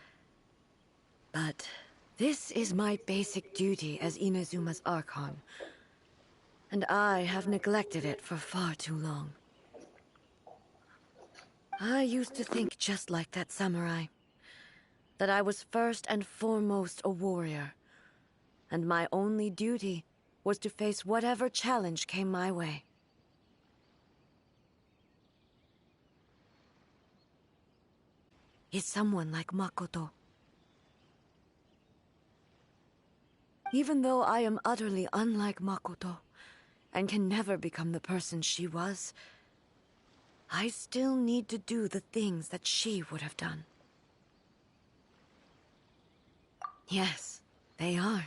But this is my basic duty as Inazuma's Archon, and I have neglected it for far too long. I used to think just like that samurai, that I was first and foremost a warrior, and my only duty was to face whatever challenge came my way. Is someone like Makoto. Even though I am utterly unlike Makoto, and can never become the person she was, I still need to do the things that she would have done. Yes, they are.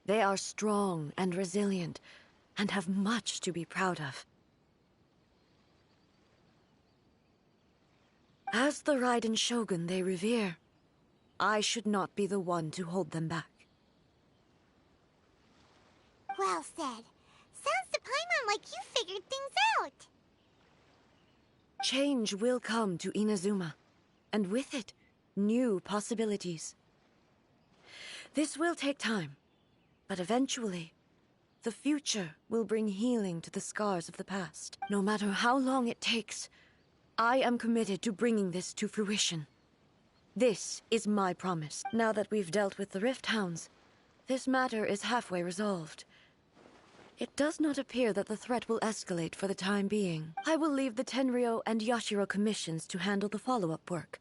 They are strong and resilient, and have much to be proud of. As the Raiden Shogun they revere, I should not be the one to hold them back. Well said. Sounds to Paimon like you figured things out. Change will come to Inazuma, and with it, new possibilities. This will take time, but eventually, the future will bring healing to the scars of the past. No matter how long it takes, I am committed to bringing this to fruition. This is my promise. Now that we've dealt with the Rift Hounds, this matter is halfway resolved. It does not appear that the threat will escalate for the time being. I will leave the Tenryo and Yashiro commissions to handle the follow-up work,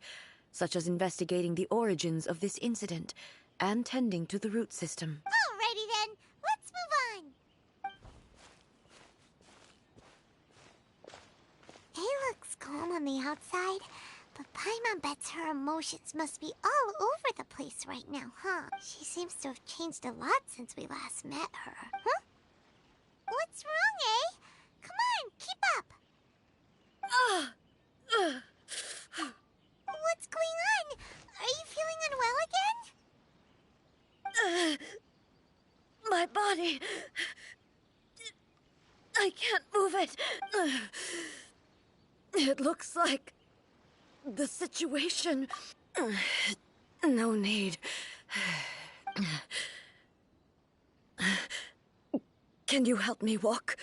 such as investigating the origins of this incident and tending to the root system. Alrighty then, let's move on. It looks calm on the outside, but Paimon bets her emotions must be all over the place right now, huh? She seems to have changed a lot since we last met her. Huh? What's wrong, eh? Come on, keep up! What's going on? Are you feeling unwell again? My body... I can't move it. It looks like... the situation... No need. Can you help me walk?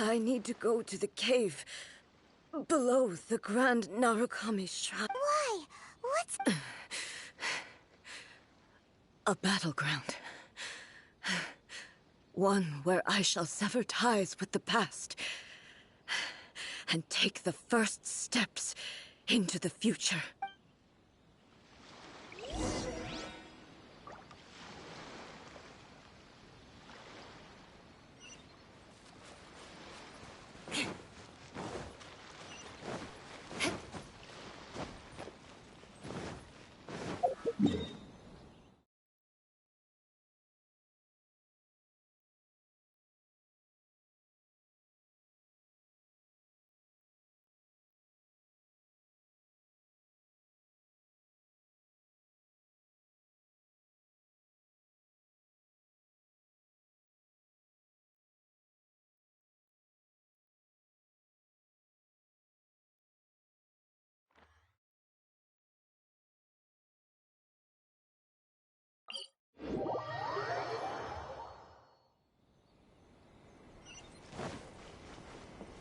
I need to go to the cave below the Grand Narukami Shrine. Why? What's... A battleground. One where I shall sever ties with the past and take the first steps into the future.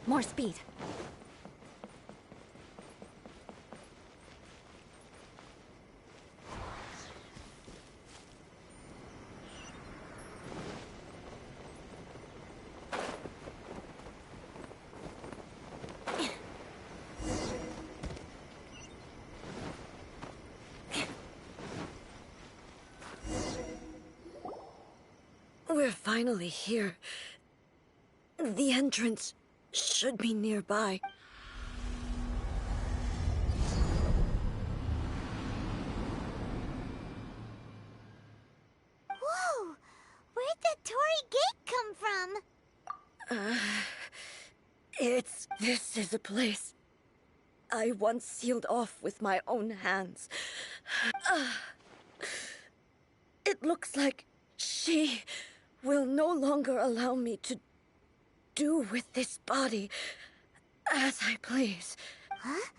More speed. We're finally here. The entrance should be nearby. Whoa! Where'd the Torii Gate come from? This is a place I once sealed off with my own hands. It looks like she will no longer allow me to do with this body as I please. Huh?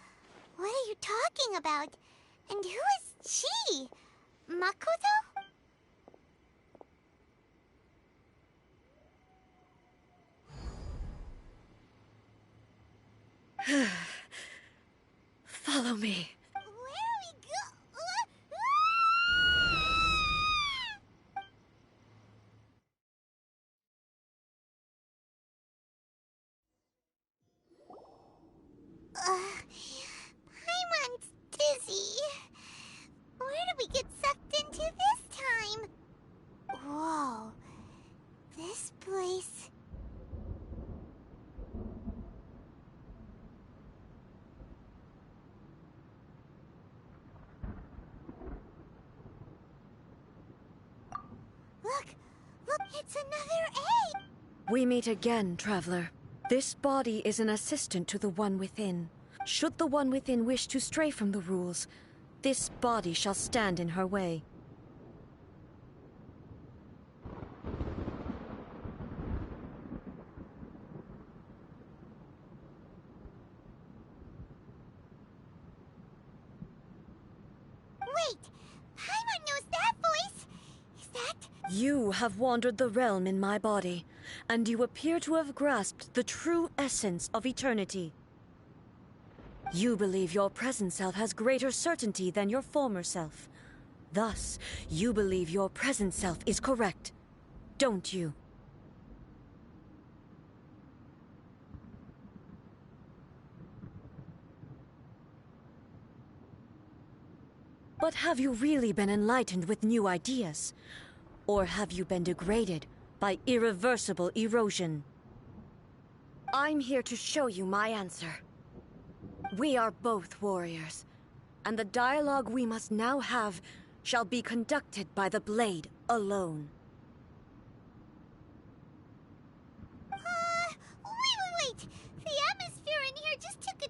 What are you talking about? And who is she? Makoto? Follow me. Where are we go? Paimon's dizzy. Where did we get sucked into this time? Whoa. This place... Look, it's another egg! We meet again, traveler. This body is an assistant to the One Within. Should the One Within wish to stray from the rules, this body shall stand in her way. Wait! Paimon knows that voice! Is that... You have wandered the realm in my body, and you appear to have grasped the true essence of eternity. You believe your present self has greater certainty than your former self. Thus, you believe your present self is correct, don't you? But have you really been enlightened with new ideas? Or have you been degraded by irreversible erosion? I'm here to show you my answer. We are both warriors, and the dialogue we must now have shall be conducted by the blade alone. Wait! The atmosphere in here just took a...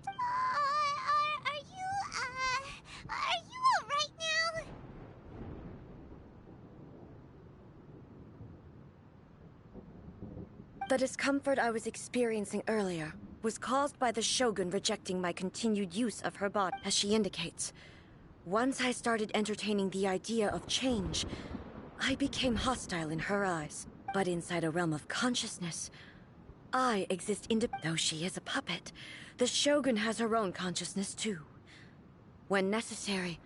Are you alright now? The discomfort I was experiencing earlier was caused by the Shogun rejecting my continued use of her body, as she indicates. Once I started entertaining the idea of change, I became hostile in her eyes. But inside a realm of consciousness, I exist though she is a puppet. The Shogun has her own consciousness too. When necessary,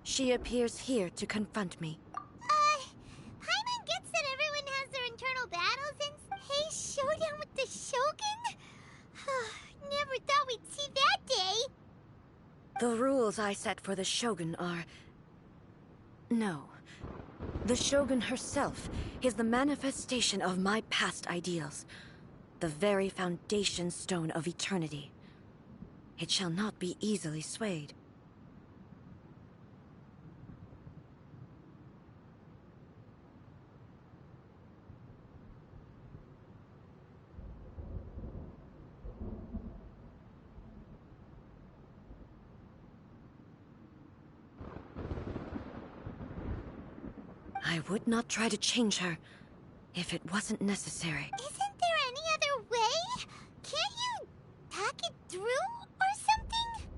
she appears here to confront me. Paimon gets that everyone has their internal battles and hey, showdown with the Shogun? Never thought we'd see that day. The rules I set for the Shogun are... No. The Shogun herself is the manifestation of my past ideals. The very foundation stone of eternity. It shall not be easily swayed. I would not try to change her if it wasn't necessary. Isn't there any other way? Can't you talk it through or something?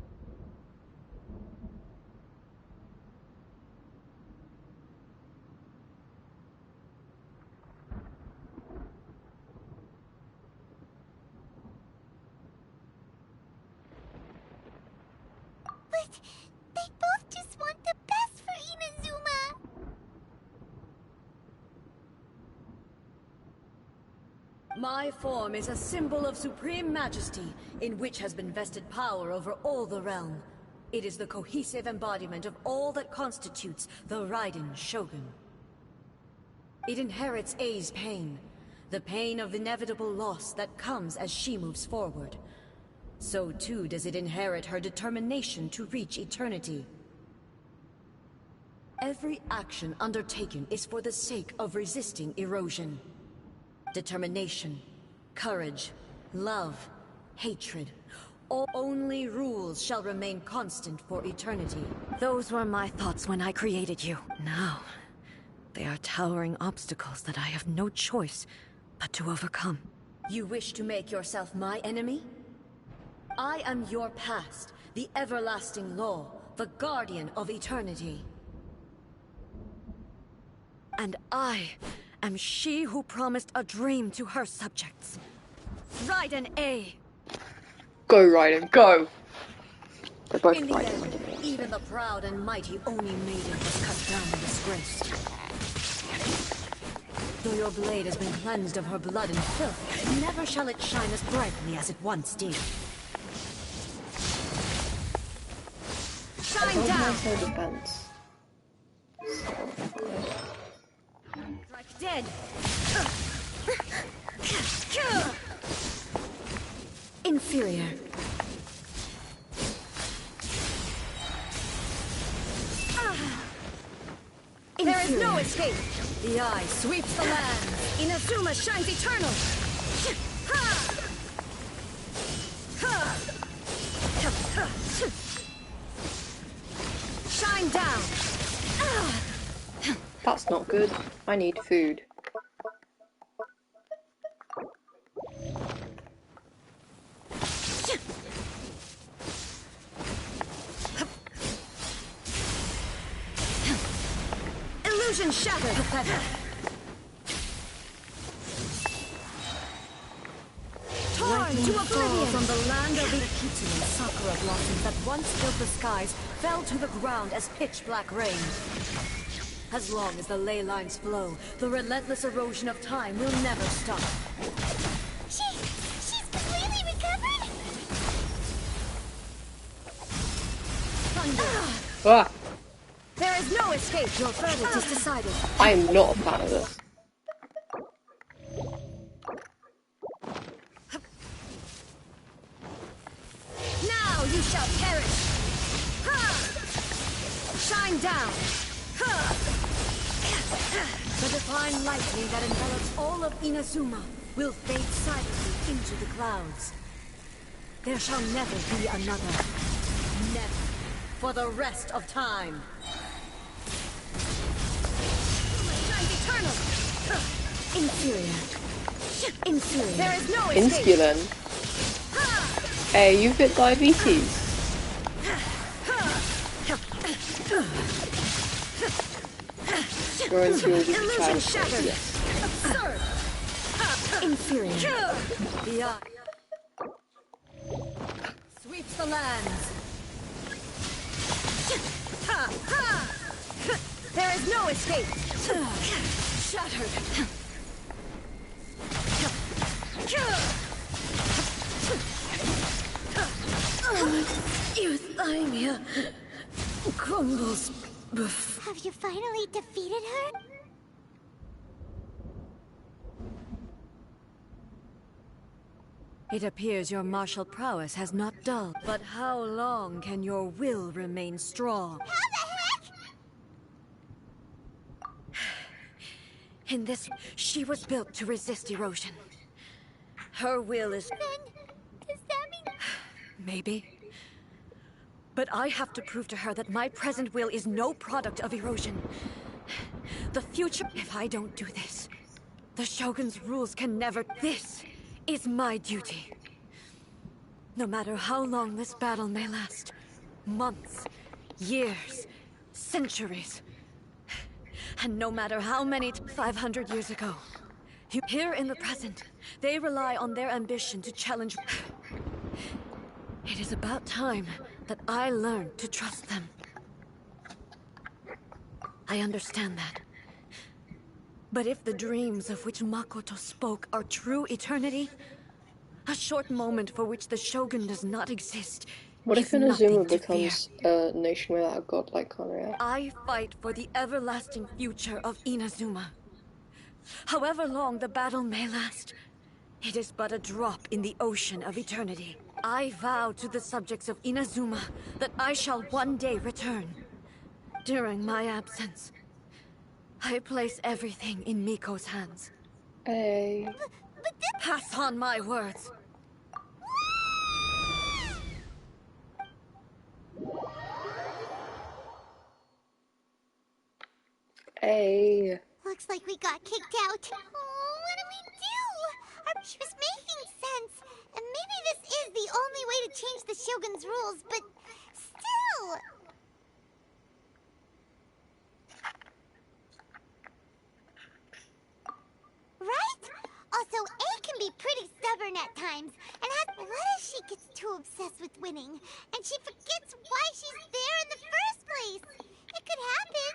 But they both just want the best for Inazuma. My form is a symbol of supreme majesty, in which has been vested power over all the realm. It is the cohesive embodiment of all that constitutes the Raiden Shogun. It inherits Ei's pain, the pain of inevitable loss that comes as she moves forward. So too does it inherit her determination to reach eternity. Every action undertaken is for the sake of resisting erosion. Determination, courage, love, hatred. Only rules shall remain constant for eternity. Those were my thoughts when I created you. Now, they are towering obstacles that I have no choice but to overcome. You wish to make yourself my enemy? I am your past, the everlasting law, the guardian of eternity. And I am she who promised a dream to her subjects. Raiden A. Go, Raiden, go! They're both In the right. end, even the proud and mighty Oni maiden was cut down and disgraced. Though your blade has been cleansed of her blood and filth, never shall it shine as brightly as it once did. Shine down! No defense. Strike dead! Inferior. There is no escape! The eye sweeps the land! Inazuma shines eternal! Shine down! That's not good. I need food. Illusion shattered! Pathetic! Torn to oblivion! From the land of the Kitsune, sakura blossoms that once filled the skies fell to the ground as pitch-black rain. As long as the ley lines flow, the relentless erosion of time will never stop. She's completely recovered? Thunder! Ah! There is no escape. Your verdict is decided. I am not a fan of this. Now you shall perish! Shine down! The divine lightning that envelops all of Inazuma will fade silently into the clouds. There shall never be another. Never. For the rest of time. Shines eternal! Inferior. Inferior. There is no escape. Insculin. Hey, you've hit diabetes. You're into your Illusion child. shattered. Yes. Absurd. inferior. The eye sweeps the lands. There is no escape. Shattered. Euthymia crumbles Have you finally defeated her? It appears your martial prowess has not dulled. But how long can your will remain strong? How the heck? In this, she was built to resist erosion. Her will is... Then, does that mean... Maybe. But I have to prove to her that my present will is no product of erosion. The future... If I don't do this, the Shogun's rules can never... This is my duty. No matter how long this battle may last. Months, years, centuries. And no matter how many... 500 years ago. Here in the present, they rely on their ambition to challenge... It is about time that I learn to trust them. I understand that. But if the dreams of which Makoto spoke are true eternity, a short moment for which the Shogun does not exist, what if is nothing Inazuma to becomes fear. a nation without a god like Conria? I fight for the everlasting future of Inazuma. However long the battle may last, it is but a drop in the ocean of eternity. I vow to the subjects of Inazuma that I shall one day return. During my absence, I place everything in Miko's hands. Hey. Pass on my words. Hey. Looks like we got kicked out. Oh, what do we do? She was making sense. And maybe this is the only way to change the Shogun's rules, but still... Right? Also, A can be pretty stubborn at times, and what if she gets too obsessed with winning, and she forgets why she's there in the first place? It could happen,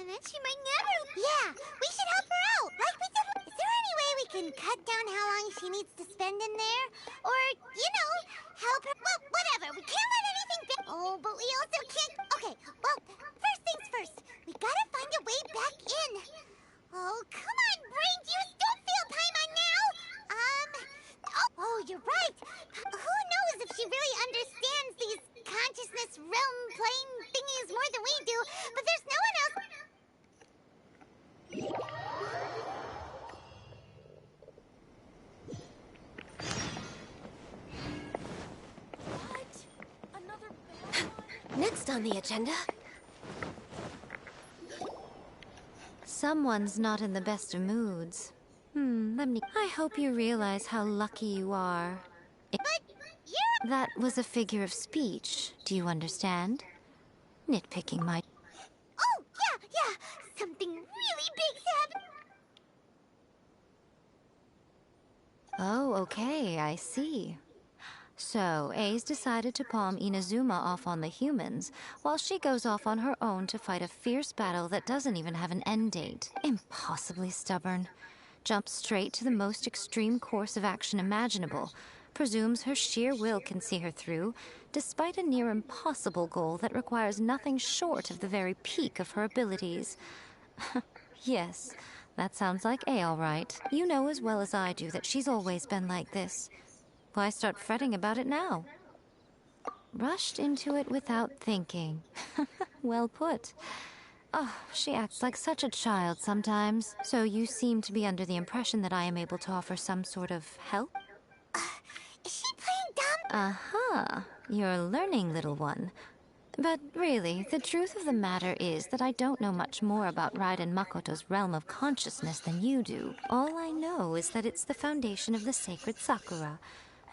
and then she might never... Yeah, we should help her out, like we did... Is there any way we can cut down how long she needs to spend in there? Or, you know, help her... Well, whatever, we can't let anything... Oh, but we also can't... Okay, well, first things first, we gotta find a way back in. Oh, come on, brain juice, don't feel paimon now! Oh, you're right! Who knows if she really understands these consciousness realm plane thingies more than we do, but there's no one else... What? Another Next on the agenda... Someone's not in the best of moods. I hope you realize how lucky you are. But you're... That was a figure of speech. Do you understand? Nitpicking my... Oh, yeah! Something really big's happening! Oh, okay, I see. So, A's decided to palm Inazuma off on the humans, while she goes off on her own to fight a fierce battle that doesn't even have an end date. Impossibly stubborn. Jumps straight to the most extreme course of action imaginable, presumes her sheer will can see her through, despite a near impossible goal that requires nothing short of the very peak of her abilities. Yes, that sounds like A all right. You know as well as I do that she's always been like this. Why start fretting about it now? Rushed into it without thinking. Well put. Oh, she acts like such a child sometimes. So you seem to be under the impression that I am able to offer some sort of help? Is she playing dumb? Aha, you're learning, little one. But really, the truth of the matter is that I don't know much more about Raiden Makoto's realm of consciousness than you do. All I know is that it's the foundation of the sacred Sakura.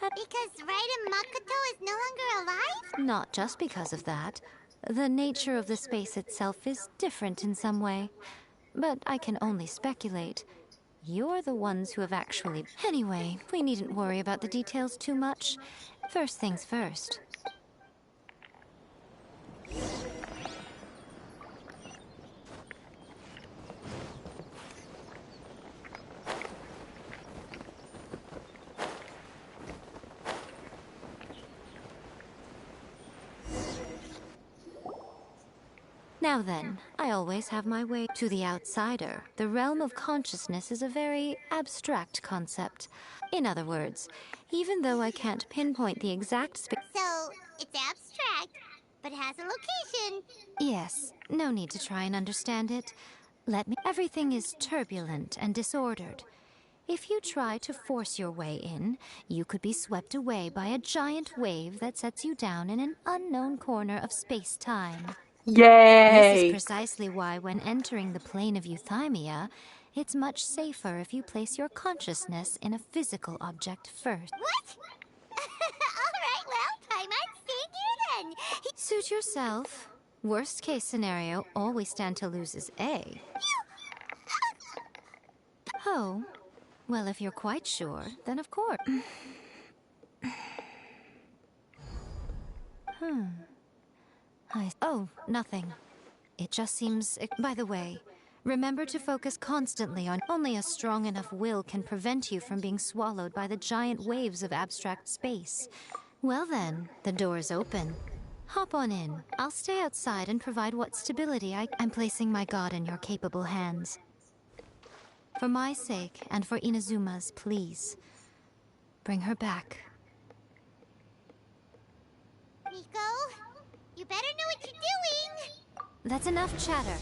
Because Raiden Makoto is no longer alive? Not just because of that. The nature of the space itself is different in some way. But I can only speculate. You're the ones who have actually... Anyway, we needn't worry about the details too much. First things first. Now then, I always have my way. To the outsider, the realm of consciousness is a very abstract concept. In other words, even though I can't pinpoint the exact space... So, it's abstract, but has a location. Yes, no need to try and understand it. Let me... Everything is turbulent and disordered. If you try to force your way in, you could be swept away by a giant wave that sets you down in an unknown corner of space-time. Yay! This is precisely why when entering the plane of euthymia, it's much safer if you place your consciousness in a physical object first. What? Alright, well, time on figure then. Suit yourself. Worst case scenario, all we stand to lose is A. Oh, well, if you're quite sure, then of course. Oh, nothing. It just seems... By the way, remember to focus constantly on... Only a strong enough will can prevent you from being swallowed by the giant waves of abstract space. Well then, the door's open. Hop on in. I'll stay outside and provide what stability I'm placing my god in your capable hands. For my sake, and for Inazuma's, please. Bring her back. Nico, you better know what you're doing. That's enough chatter.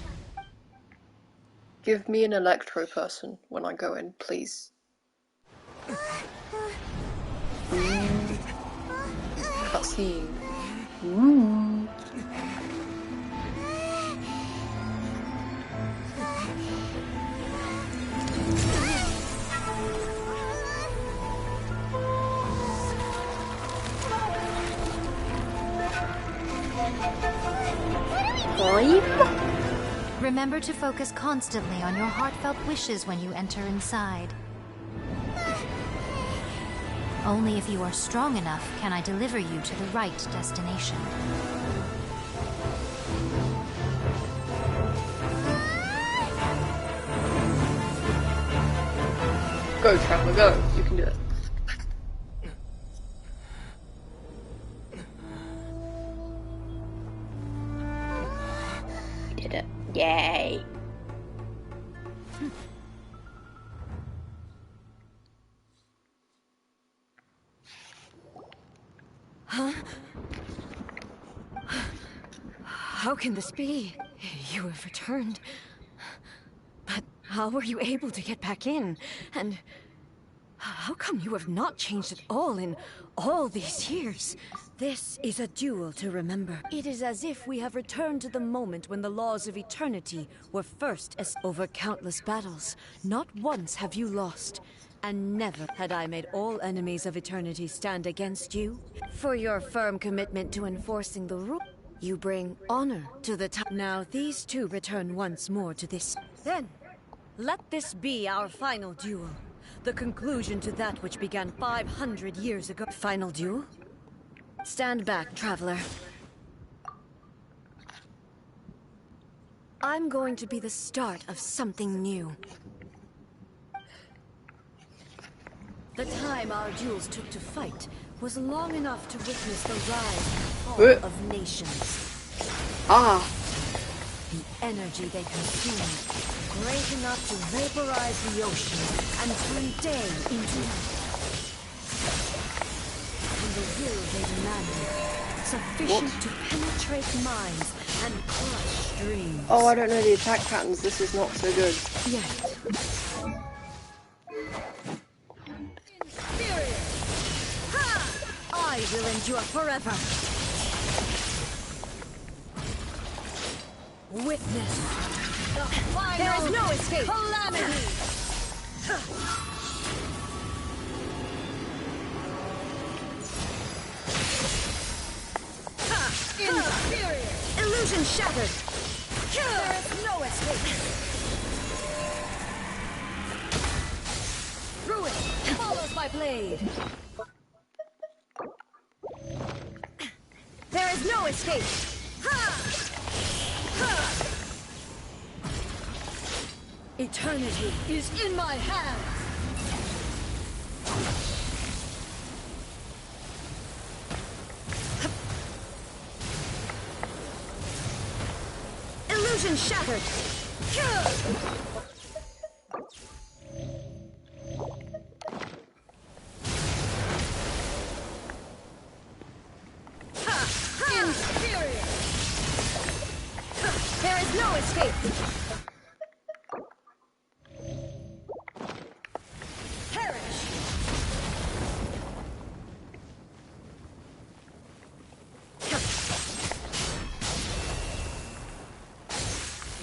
Give me an electro person when I go in, please. Cutscene. Ooh. Remember to focus constantly on your heartfelt wishes when you enter inside. Only if you are strong enough can I deliver you to the right destination. Go, Traveler, go. You can do it. You did it. Yay. Huh? How can this be? You have returned. But how were you able to get back in? And how come you have not changed at all in all these years? This is a duel to remember. It is as if we have returned to the moment when the laws of eternity were first over countless battles. Not once have you lost. And never had I made all enemies of eternity stand against you. For your firm commitment to enforcing the rule, you bring honor to the time. Now these two return once more to this. Then, let this be our final duel. The conclusion to that which began 500 years ago. Final duel? Stand back, traveler. I'm going to be the start of something new. The time our duels took to fight was long enough to witness the rise and fall of nations. The energy they consumed, great enough to vaporize the ocean and turn day into night. And the will they demanded, sufficient to penetrate minds and crush streams. Oh, I don't know the attack patterns. This is not so good. Yet, I will endure forever. Witness the final. There is no escape. Calamity. Inferior. Illusion shattered. There is no escape. Ruin follows my blade. There is no escape. Ha! Ha! Eternity is in my hands. Illusion shattered. Inferior. There is no escape. Perish.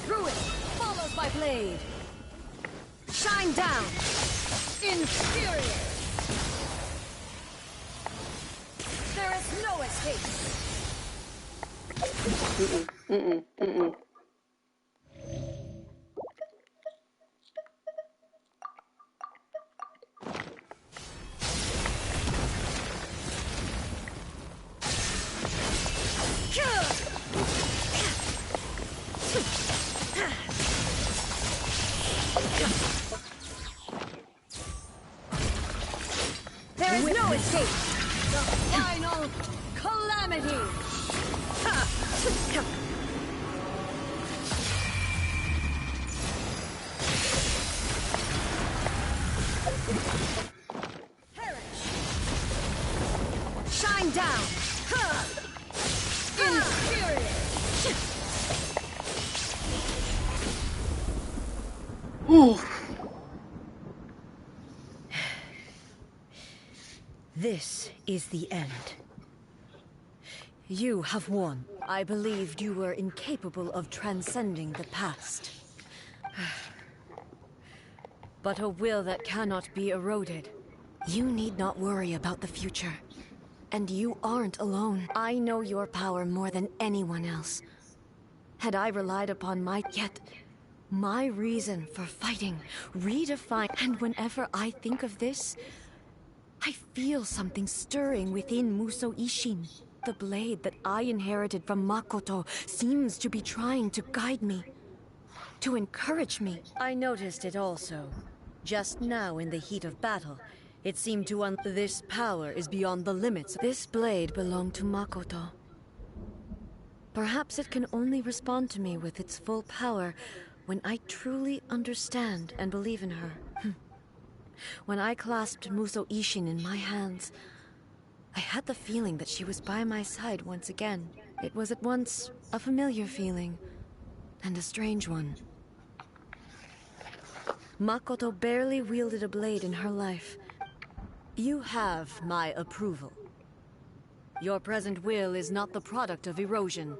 Ruin follows my blade. Shine down. Inferior. There is no escape. There is no escape. The final calamity. Perish. Shine down. Inferior. This is the end. You have won. I believed you were incapable of transcending the past. But a will that cannot be eroded. You need not worry about the future. And you aren't alone. I know your power more than anyone else. Had I relied upon my reason for fighting, redefined. And whenever I think of this, I feel something stirring within Muso Ishin. The blade that I inherited from Makoto seems to be trying to guide me, to encourage me. I noticed it also. Just now in the heat of battle, it seemed to this power is beyond the limits. This blade belonged to Makoto. Perhaps it can only respond to me with its full power when I truly understand and believe in her. When I clasped Muso Ishin in my hands, I had the feeling that she was by my side once again. It was at once a familiar feeling and a strange one. Makoto barely wielded a blade in her life. You have my approval. Your present will is not the product of erosion.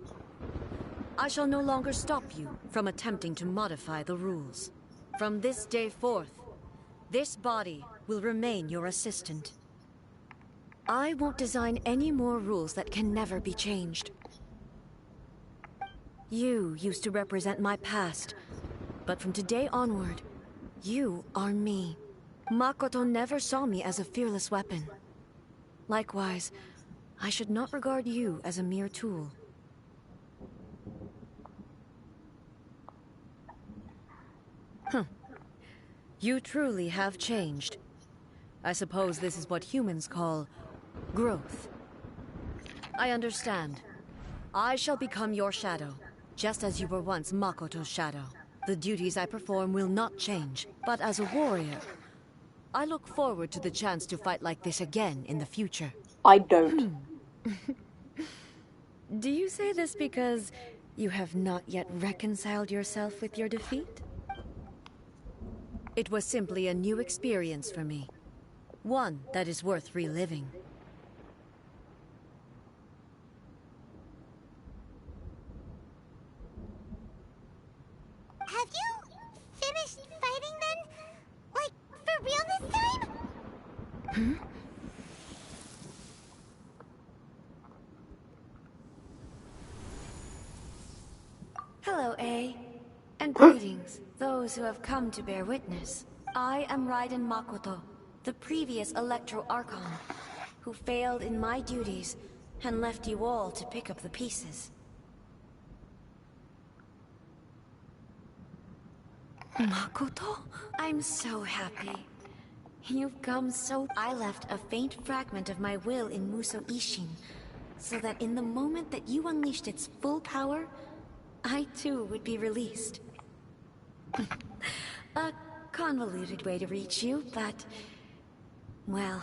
I shall no longer stop you from attempting to modify the rules. From this day forth, this body will remain your assistant. I won't design any more rules that can never be changed. You used to represent my past, but from today onward, you are me. Makoto never saw me as a fearless weapon. Likewise, I should not regard you as a mere tool. You truly have changed. I suppose this is what humans call growth. I understand. I shall become your shadow, just as you were once Makoto's shadow. The duties I perform will not change, but as a warrior, I look forward to the chance to fight like this again in the future. I don't. Do you say this because you have not yet reconciled yourself with your defeat? It was simply a new experience for me. One that is worth reliving. Have you finished fighting then? Like, for real this time? Hello, A. And greetings, those who have come to bear witness. I am Raiden Makoto, the previous Electro Archon, who failed in my duties and left you all to pick up the pieces. Makoto? I'm so happy. You've come so... I left a faint fragment of my will in Muso Ishin, so that in the moment that you unleashed its full power, I too would be released. A convoluted way to reach you, but... well,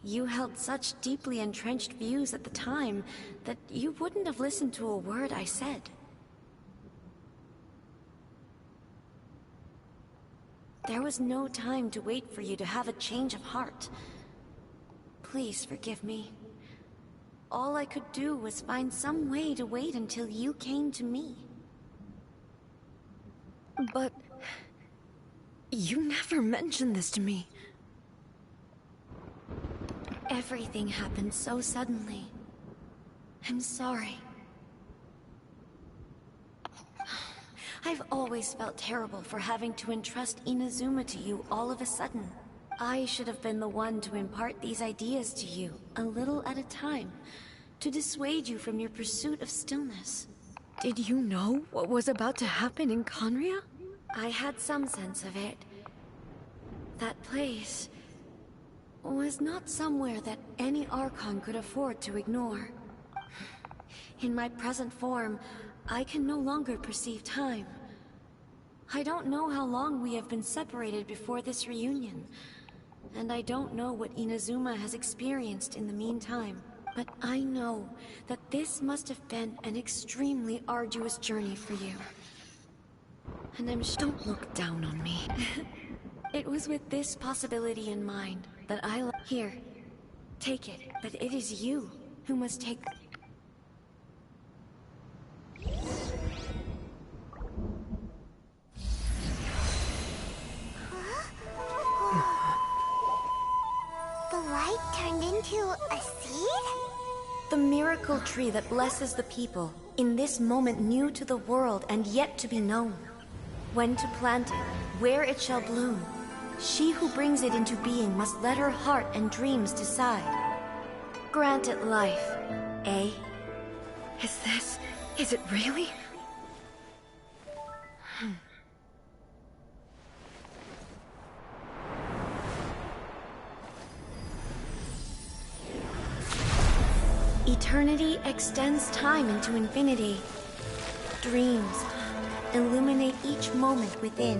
you held such deeply entrenched views at the time that you wouldn't have listened to a word I said. There was no time to wait for you to have a change of heart. Please forgive me. All I could do was find some way to wait until you came to me. But... you never mentioned this to me. Everything happened so suddenly. I'm sorry. I've always felt terrible for having to entrust Inazuma to you all of a sudden. I should have been the one to impart these ideas to you, a little at a time, to dissuade you from your pursuit of stillness. Did you know what was about to happen in Conria? I had some sense of it. That place was not somewhere that any Archon could afford to ignore. In my present form, I can no longer perceive time. I don't know how long we have been separated before this reunion, and I don't know what Inazuma has experienced in the meantime, but I know that this must have been an extremely arduous journey for you. And don't look down on me. It was with this possibility in mind that Here, take it, but it is you who must take... The light turned into a seed? The miracle tree that blesses the people, in this moment new to the world and yet to be known. When to plant it, where it shall bloom. She who brings it into being must let her heart and dreams decide. Grant it life, eh? Is it really? Eternity extends time into infinity. Dreams illuminate each moment within.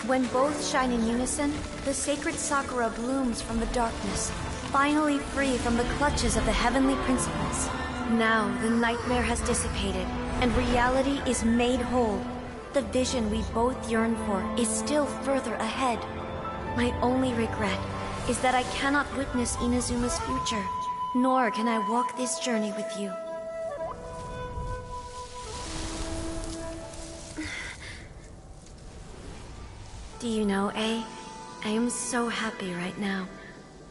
When both shine in unison, the sacred Sakura blooms from the darkness, finally free from the clutches of the heavenly principles. Now the nightmare has dissipated, and reality is made whole. The vision we both yearn for is still further ahead. My only regret is that I cannot witness Inazuma's future, nor can I walk this journey with you. Do you know, I am so happy right now,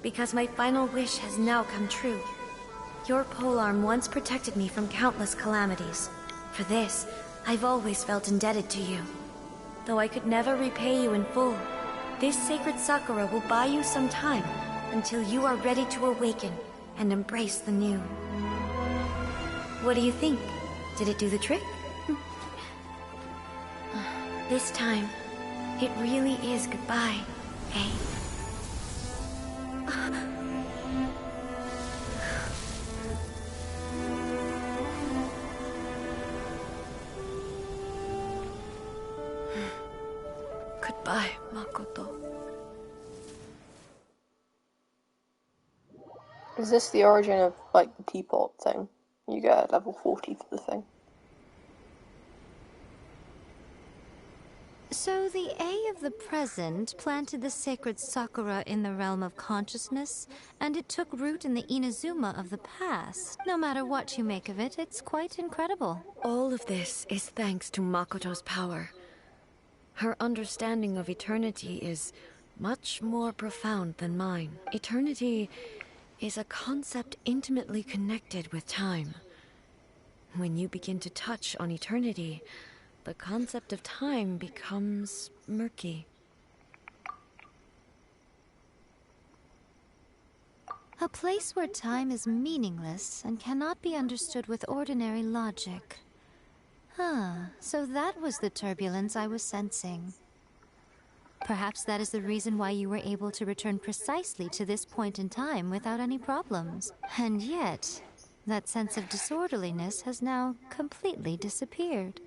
because my final wish has now come true. Your polearm once protected me from countless calamities. For this, I've always felt indebted to you. Though I could never repay you in full, this sacred Sakura will buy you some time until you are ready to awaken and embrace the new. What do you think? Did it do the trick? This time, it really is goodbye, eh? Goodbye, Makoto. Is this the origin of, like, the teapot thing? You get level 40 for the thing. So the A of the present planted the sacred Sakura in the realm of consciousness, and it took root in the Inazuma of the past. No matter what you make of it, it's quite incredible. All of this is thanks to Makoto's power. Her understanding of eternity is much more profound than mine. Eternity is a concept intimately connected with time. When you begin to touch on eternity, the concept of time becomes murky. A place where time is meaningless and cannot be understood with ordinary logic. So that was the turbulence I was sensing. Perhaps that is the reason why you were able to return precisely to this point in time without any problems. And yet, that sense of disorderliness has now completely disappeared.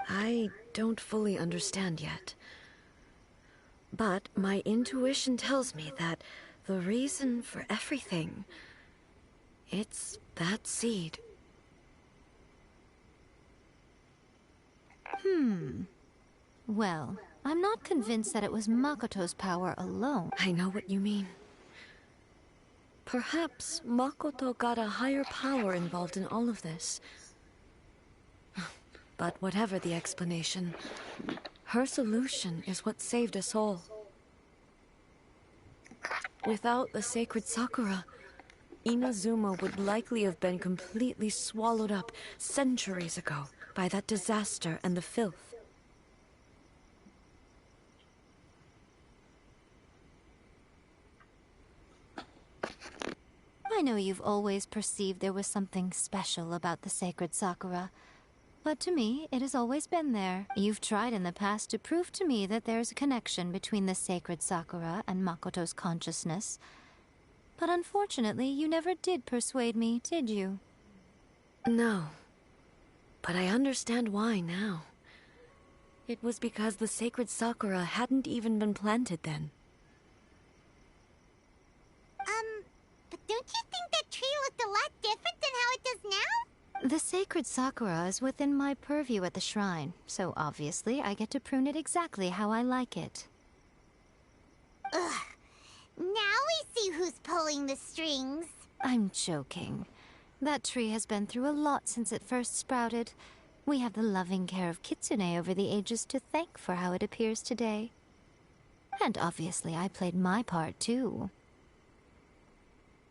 I don't fully understand yet. But my intuition tells me that the reason for everything, it's that seed. Well, I'm not convinced that it was Makoto's power alone. I know what you mean. Perhaps Makoto got a higher power involved in all of this. But whatever the explanation, her solution is what saved us all. Without the sacred Sakura, Inazuma would likely have been completely swallowed up centuries ago by that disaster and the filth. I know you've always perceived there was something special about the sacred Sakura, but to me, it has always been there. You've tried in the past to prove to me that there's a connection between the sacred Sakura and Makoto's consciousness, but unfortunately, you never did persuade me, did you? No, but I understand why now. It was because the sacred Sakura hadn't even been planted then. But don't you think that tree looked a lot different than how it does now? The sacred Sakura is within my purview at the shrine, so obviously I get to prune it exactly how I like it. Ugh. Now we see who's pulling the strings. I'm joking. That tree has been through a lot since it first sprouted. We have the loving care of Kitsune over the ages to thank for how it appears today. And obviously I played my part too.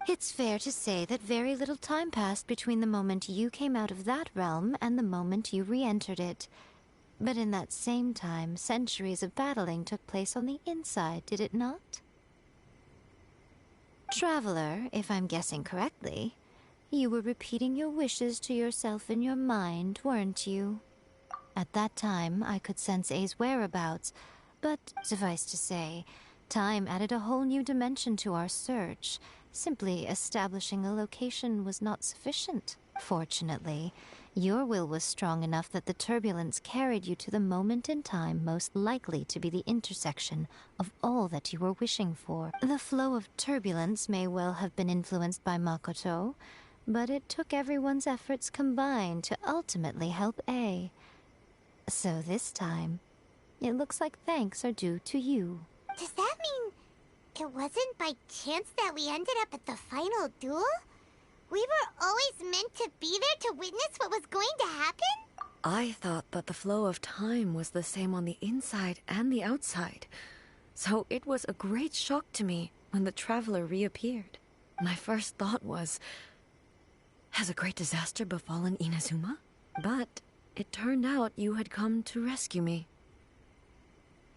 It's fair to say that very little time passed between the moment you came out of that realm and the moment you re-entered it. But in that same time, centuries of battling took place on the inside, did it not? Traveler, if I'm guessing correctly, you were repeating your wishes to yourself in your mind, weren't you? At that time, I could sense A's whereabouts, but suffice to say, time added a whole new dimension to our search. Simply establishing a location was not sufficient. Fortunately, your will was strong enough that the turbulence carried you to the moment in time most likely to be the intersection of all that you were wishing for. The flow of turbulence may well have been influenced by Makoto, but it took everyone's efforts combined to ultimately help A. So this time, it looks like thanks are due to you. Does that mean it wasn't by chance that we ended up at the final duel? We were always meant to be there to witness what was going to happen? I thought that the flow of time was the same on the inside and the outside. So it was a great shock to me when the traveler reappeared. My first thought was, has a great disaster befallen Inazuma? But it turned out you had come to rescue me.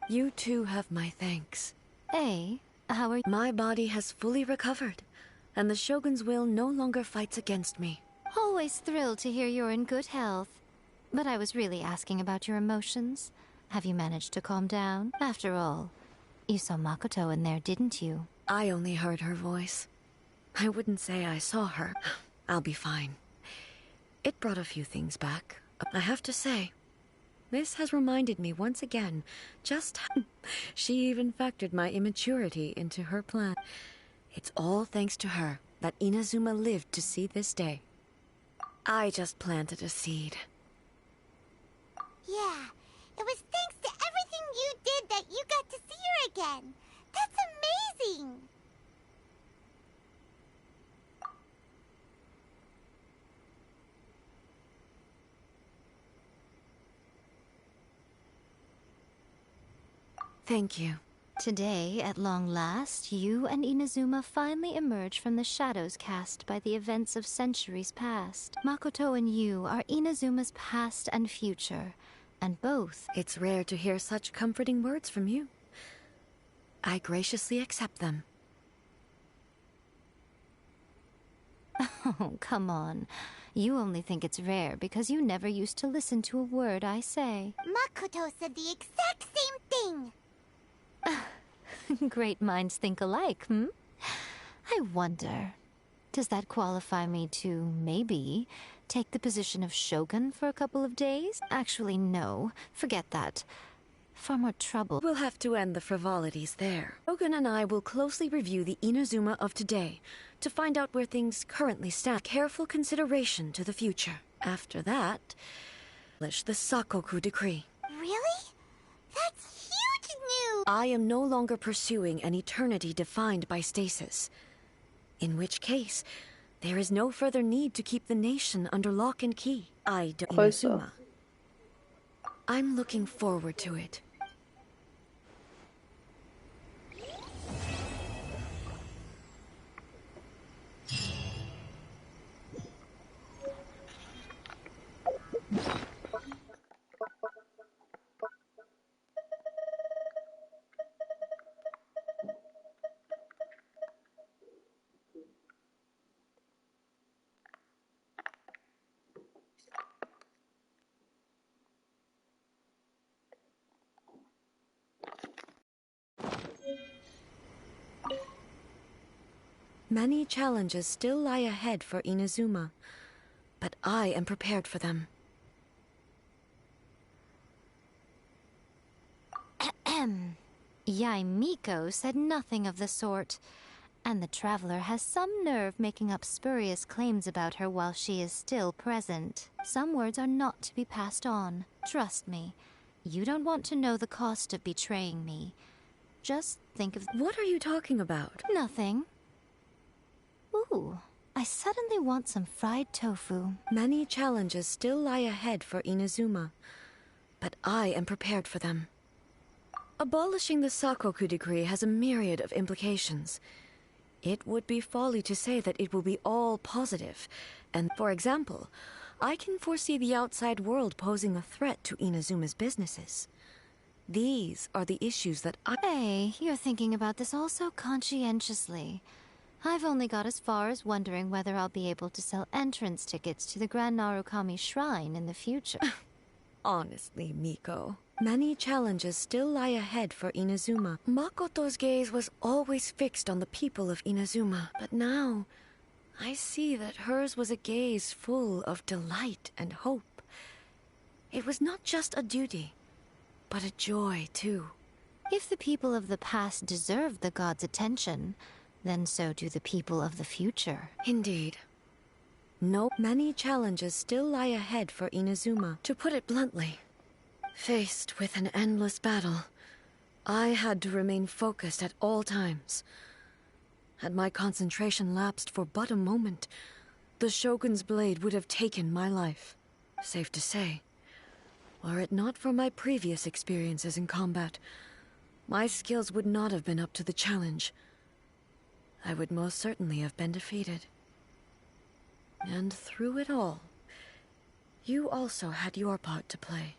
You too have my thanks. A, how are you? My body has fully recovered, and the Shogun's will no longer fights against me. Always thrilled to hear you're in good health. But I was really asking about your emotions. Have you managed to calm down? After all, you saw Makoto in there, didn't you? I only heard her voice. I wouldn't say I saw her. I'll be fine. It brought a few things back. I have to say, this has reminded me once again just how she even factored my immaturity into her plan. It's all thanks to her that Inazuma lived to see this day. I just planted a seed. Yeah, it was thanks to everything you did that you got to see her again. That's amazing! Thank you. Today, at long last, you and Inazuma finally emerge from the shadows cast by the events of centuries past. Makoto and you are Inazuma's past and future, and both... It's rare to hear such comforting words from you. I graciously accept them. Oh, come on. You only think it's rare because you never used to listen to a word I say. Makoto said the exact same thing! Great minds think alike, hmm? I wonder, does that qualify me to, maybe, take the position of Shogun for a couple of days? Actually, no. Forget that. Far more trouble. We'll have to end the frivolities there. Shogun and I will closely review the Inazuma of today to find out where things currently stand. Careful consideration to the future. After that, publish the Sakoku decree. Really? That's huge news! I am no longer pursuing an eternity defined by stasis. In which case, there is no further need to keep the nation under lock and key. Inazuma. I'm looking forward to it. Many challenges still lie ahead for Inazuma, but I am prepared for them. Yaimiko said nothing of the sort, and the traveler has some nerve making up spurious claims about her while she is still present. Some words are not to be passed on. Trust me, you don't want to know the cost of betraying me. Just think of— What are you talking about? Nothing. Ooh, I suddenly want some fried tofu. Many challenges still lie ahead for Inazuma, but I am prepared for them. Abolishing the Sakoku decree has a myriad of implications. It would be folly to say that it will be all positive, and for example, I can foresee the outside world posing a threat to Inazuma's businesses. These are the issues that Hey, you're thinking about this all so conscientiously. I've only got as far as wondering whether I'll be able to sell entrance tickets to the Grand Narukami Shrine in the future. Honestly, Miko, many challenges still lie ahead for Inazuma. Makoto's gaze was always fixed on the people of Inazuma, but now I see that hers was a gaze full of delight and hope. It was not just a duty, but a joy, too. If the people of the past deserve the god's attention, then so do the people of the future. Indeed. Many challenges still lie ahead for Inazuma. To put it bluntly, faced with an endless battle, I had to remain focused at all times. Had my concentration lapsed for but a moment, the Shogun's blade would have taken my life. Safe to say, were it not for my previous experiences in combat, my skills would not have been up to the challenge. I would most certainly have been defeated. And through it all, you also had your part to play.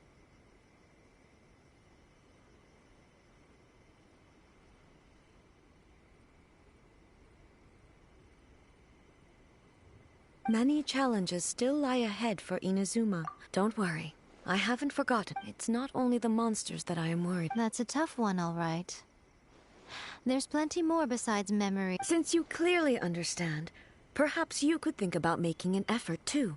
Many challenges still lie ahead for Inazuma. Don't worry, I haven't forgotten. It's not only the monsters that I am worried. That's a tough one, all right. There's plenty more besides memory. Since you clearly understand, perhaps you could think about making an effort, too.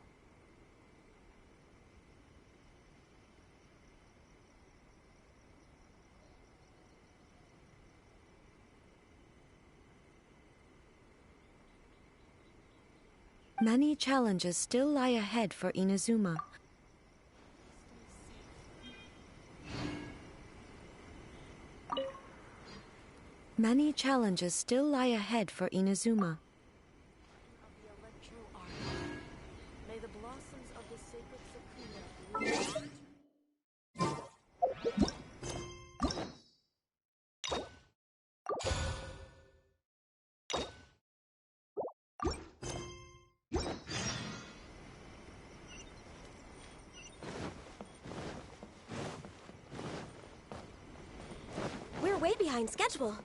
Many challenges still lie ahead for Inazuma. Many challenges still lie ahead for Inazuma. May the blossoms of the sacred sakura bloom. We're way behind schedule.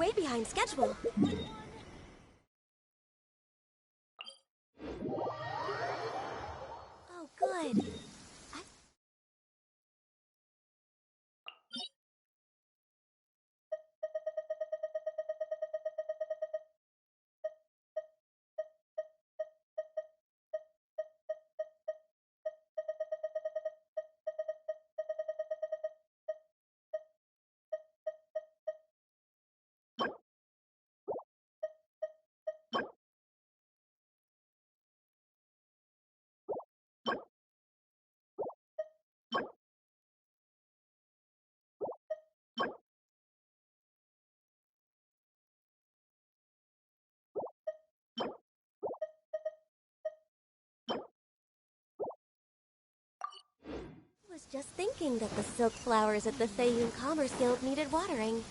way behind schedule. Oh, good. I was just thinking that the silk flowers at the Feiyun Commerce Guild needed watering.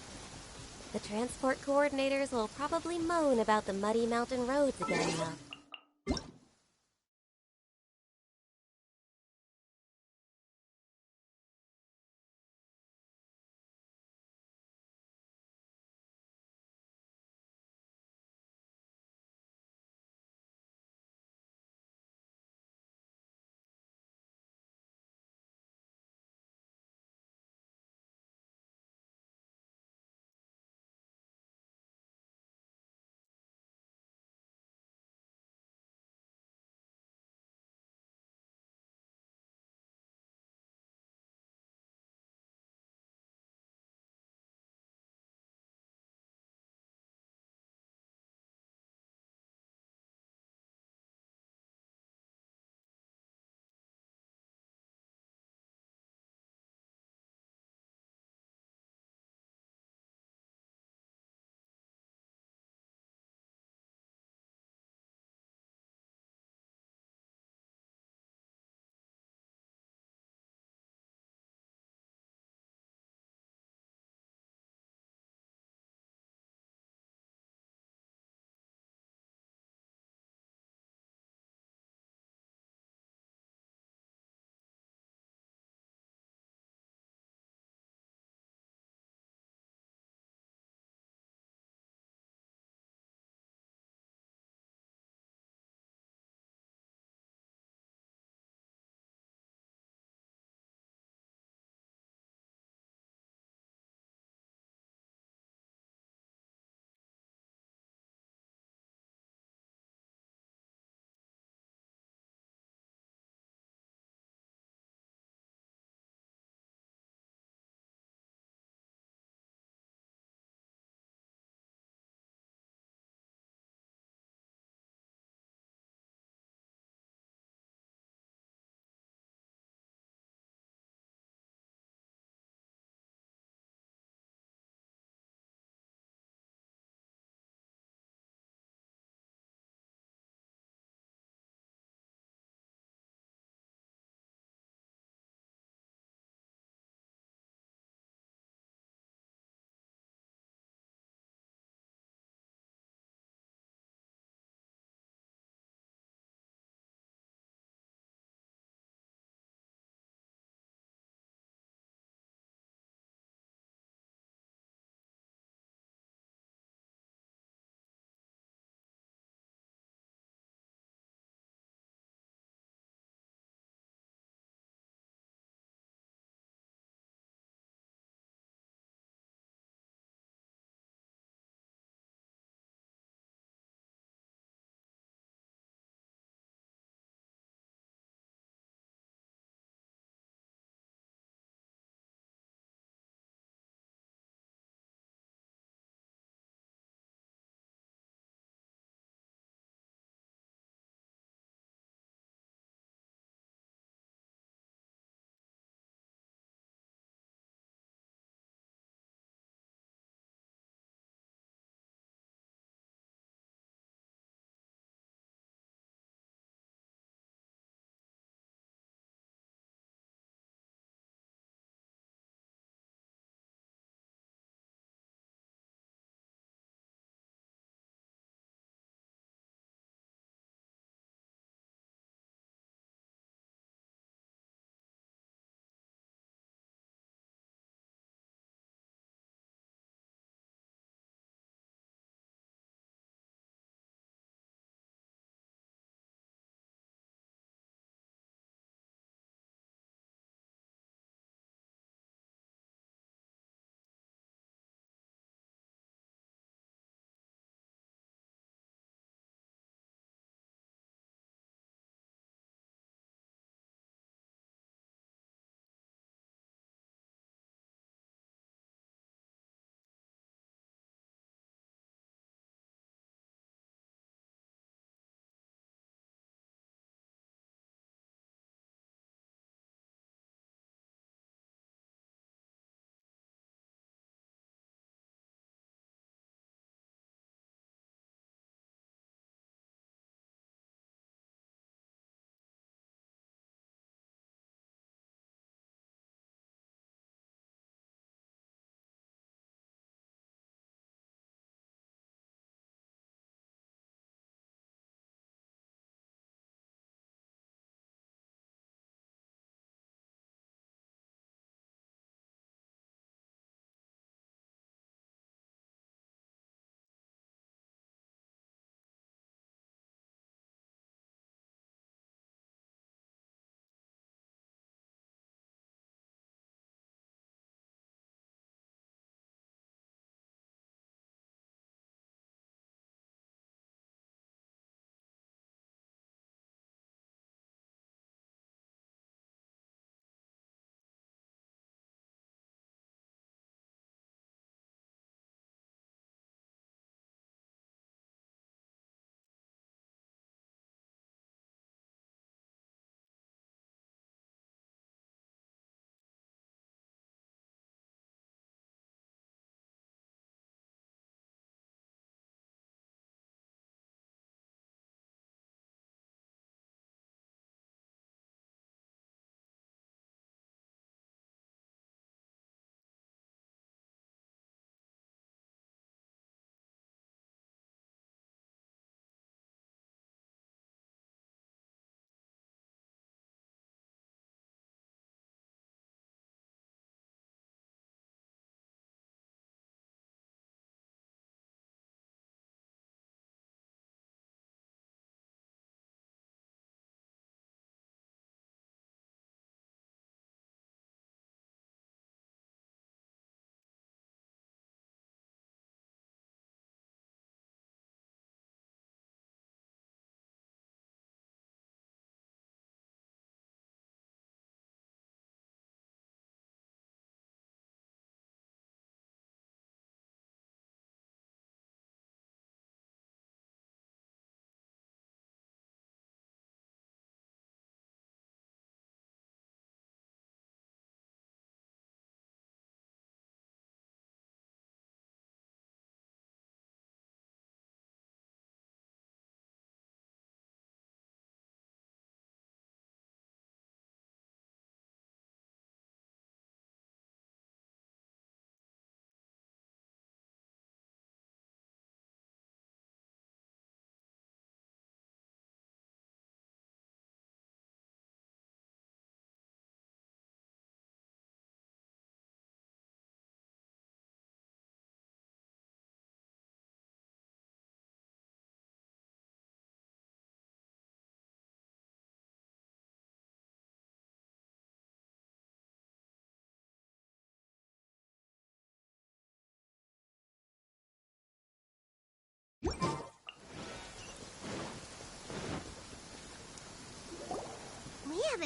The transport coordinators will probably moan about the muddy mountain roads again, though.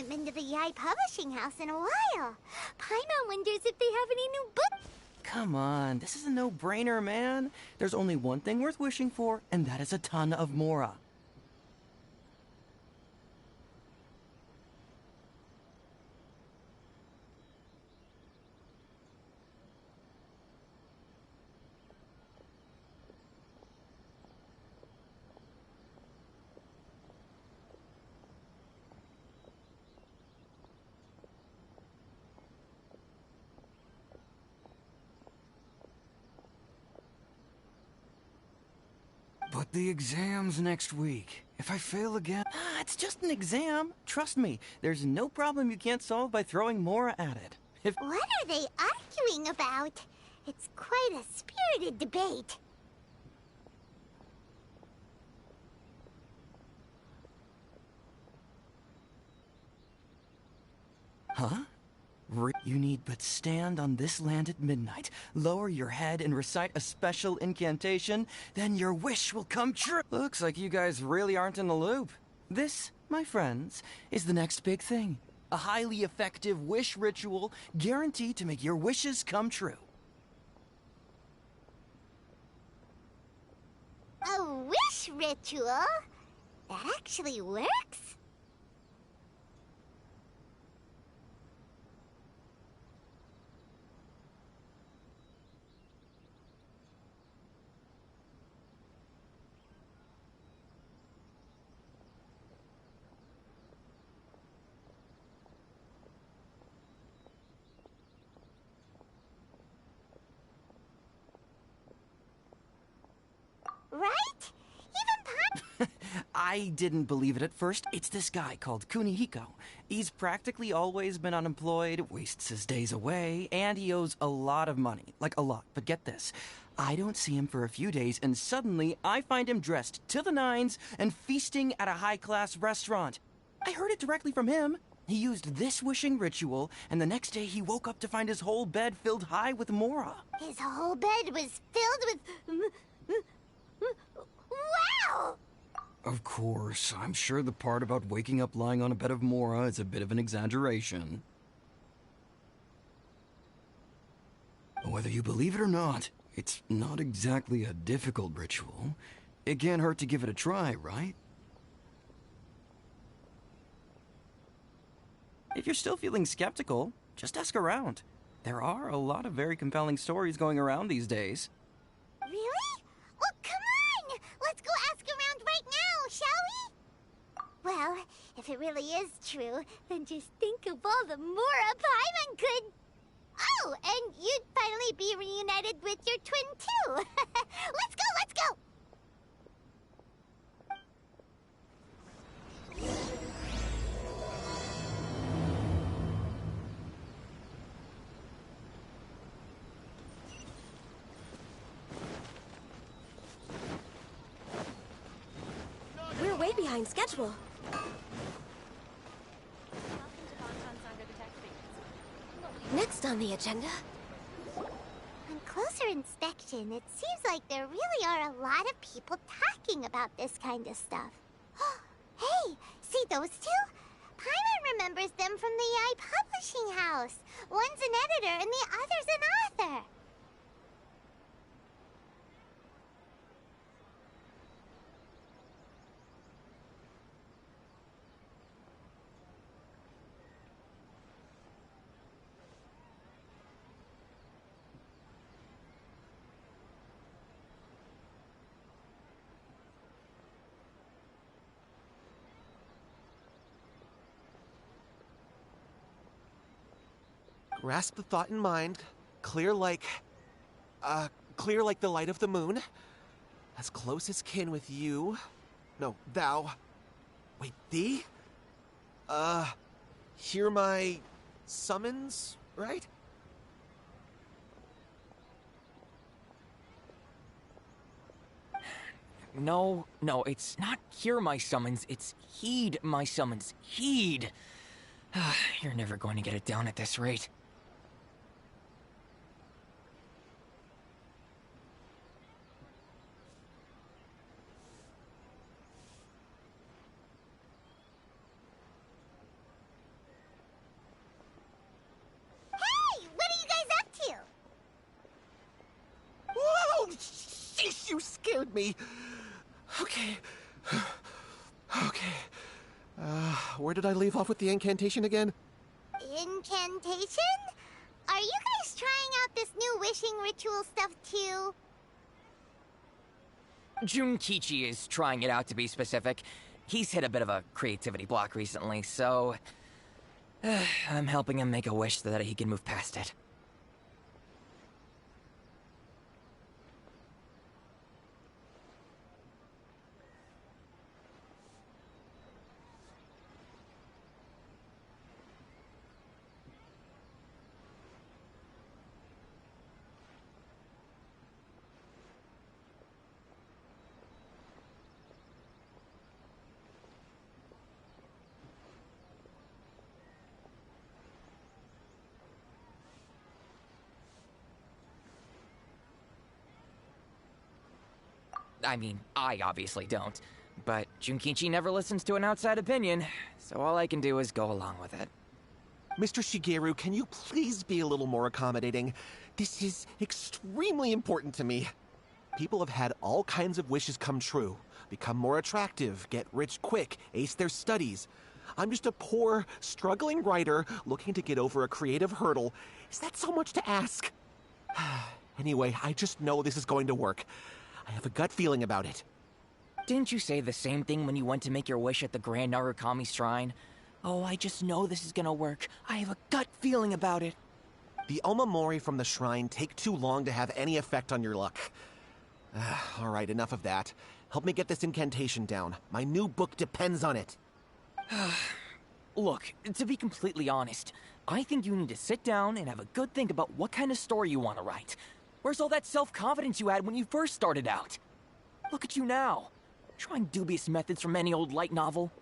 haven't been to the Yai Publishing House in a while. Paimon wonders if they have any new books. Come on, this is a no-brainer, man. There's only one thing worth wishing for, and that is a ton of Mora. But the exam's next week. If I fail again... It's just an exam. Trust me, there's no problem you can't solve by throwing Mora at it. What are they arguing about? It's quite a spirited debate. Huh? You need but stand on this land at midnight, lower your head and recite a special incantation, then your wish will come true. Looks like you guys really aren't in the loop. This, my friends, is the next big thing. A highly effective wish ritual guaranteed to make your wishes come true. A wish ritual? That actually works? Right? I didn't believe it at first. It's this guy called Kunihiko. He's practically always been unemployed, wastes his days away, and he owes a lot of money. Like, a lot. But get this. I don't see him for a few days, and suddenly I find him dressed to the nines and feasting at a high-class restaurant. I heard it directly from him. He used this wishing ritual, and the next day he woke up to find his whole bed filled high with Mora. His whole bed was filled with... Wow! Of course, I'm sure the part about waking up lying on a bed of Mora is a bit of an exaggeration. Whether you believe it or not, it's not exactly a difficult ritual. It can't hurt to give it a try, right? If you're still feeling skeptical, just ask around. There are a lot of very compelling stories going around these days. Really? Well, come on! Let's go ask around right now, shall we? Well, if it really is true, then just think of all the Mora Paimon could... Oh, and you'd finally be reunited with your twin, too! Let's go, let's go! We're way behind schedule. Next on the agenda. On closer inspection, it seems like there really are a lot of people talking about this kind of stuff. Hey, see those two? Paimon remembers them from the Yai Publishing House. One's an editor and the other's an author. Grasp the thought in mind, clear like the light of the moon. As close as kin with you. No, thou. Wait, thee? Hear my summons, right? No, it's not hear my summons, it's heed my summons. Heed! You're never going to get it down at this rate. distracted me. Okay. Okay. Where did I leave off with the incantation again? Incantation? Are you guys trying out this new wishing ritual stuff too? Junkichi is trying it out, to be specific. He's hit a bit of a creativity block recently, so... I'm helping him make a wish so that he can move past it. I mean, I obviously don't. But Junkichi never listens to an outside opinion, so all I can do is go along with it. Mr. Shigeru, can you please be a little more accommodating? This is extremely important to me. People have had all kinds of wishes come true. Become more attractive, get rich quick, ace their studies. I'm just a poor, struggling writer looking to get over a creative hurdle. Is that so much to ask? Anyway, I just know this is going to work. I have a gut feeling about it. Didn't you say the same thing when you went to make your wish at the Grand Narukami Shrine? Oh, I just know this is gonna work. I have a gut feeling about it. The Omamori from the shrine take too long to have any effect on your luck. Alright, enough of that. Help me get this incantation down. My new book depends on it. Look, to be completely honest, I think you need to sit down and have a good think about what kind of story you want to write. Where's all that self-confidence you had when you first started out? Look at you now, trying dubious methods from any old light novel.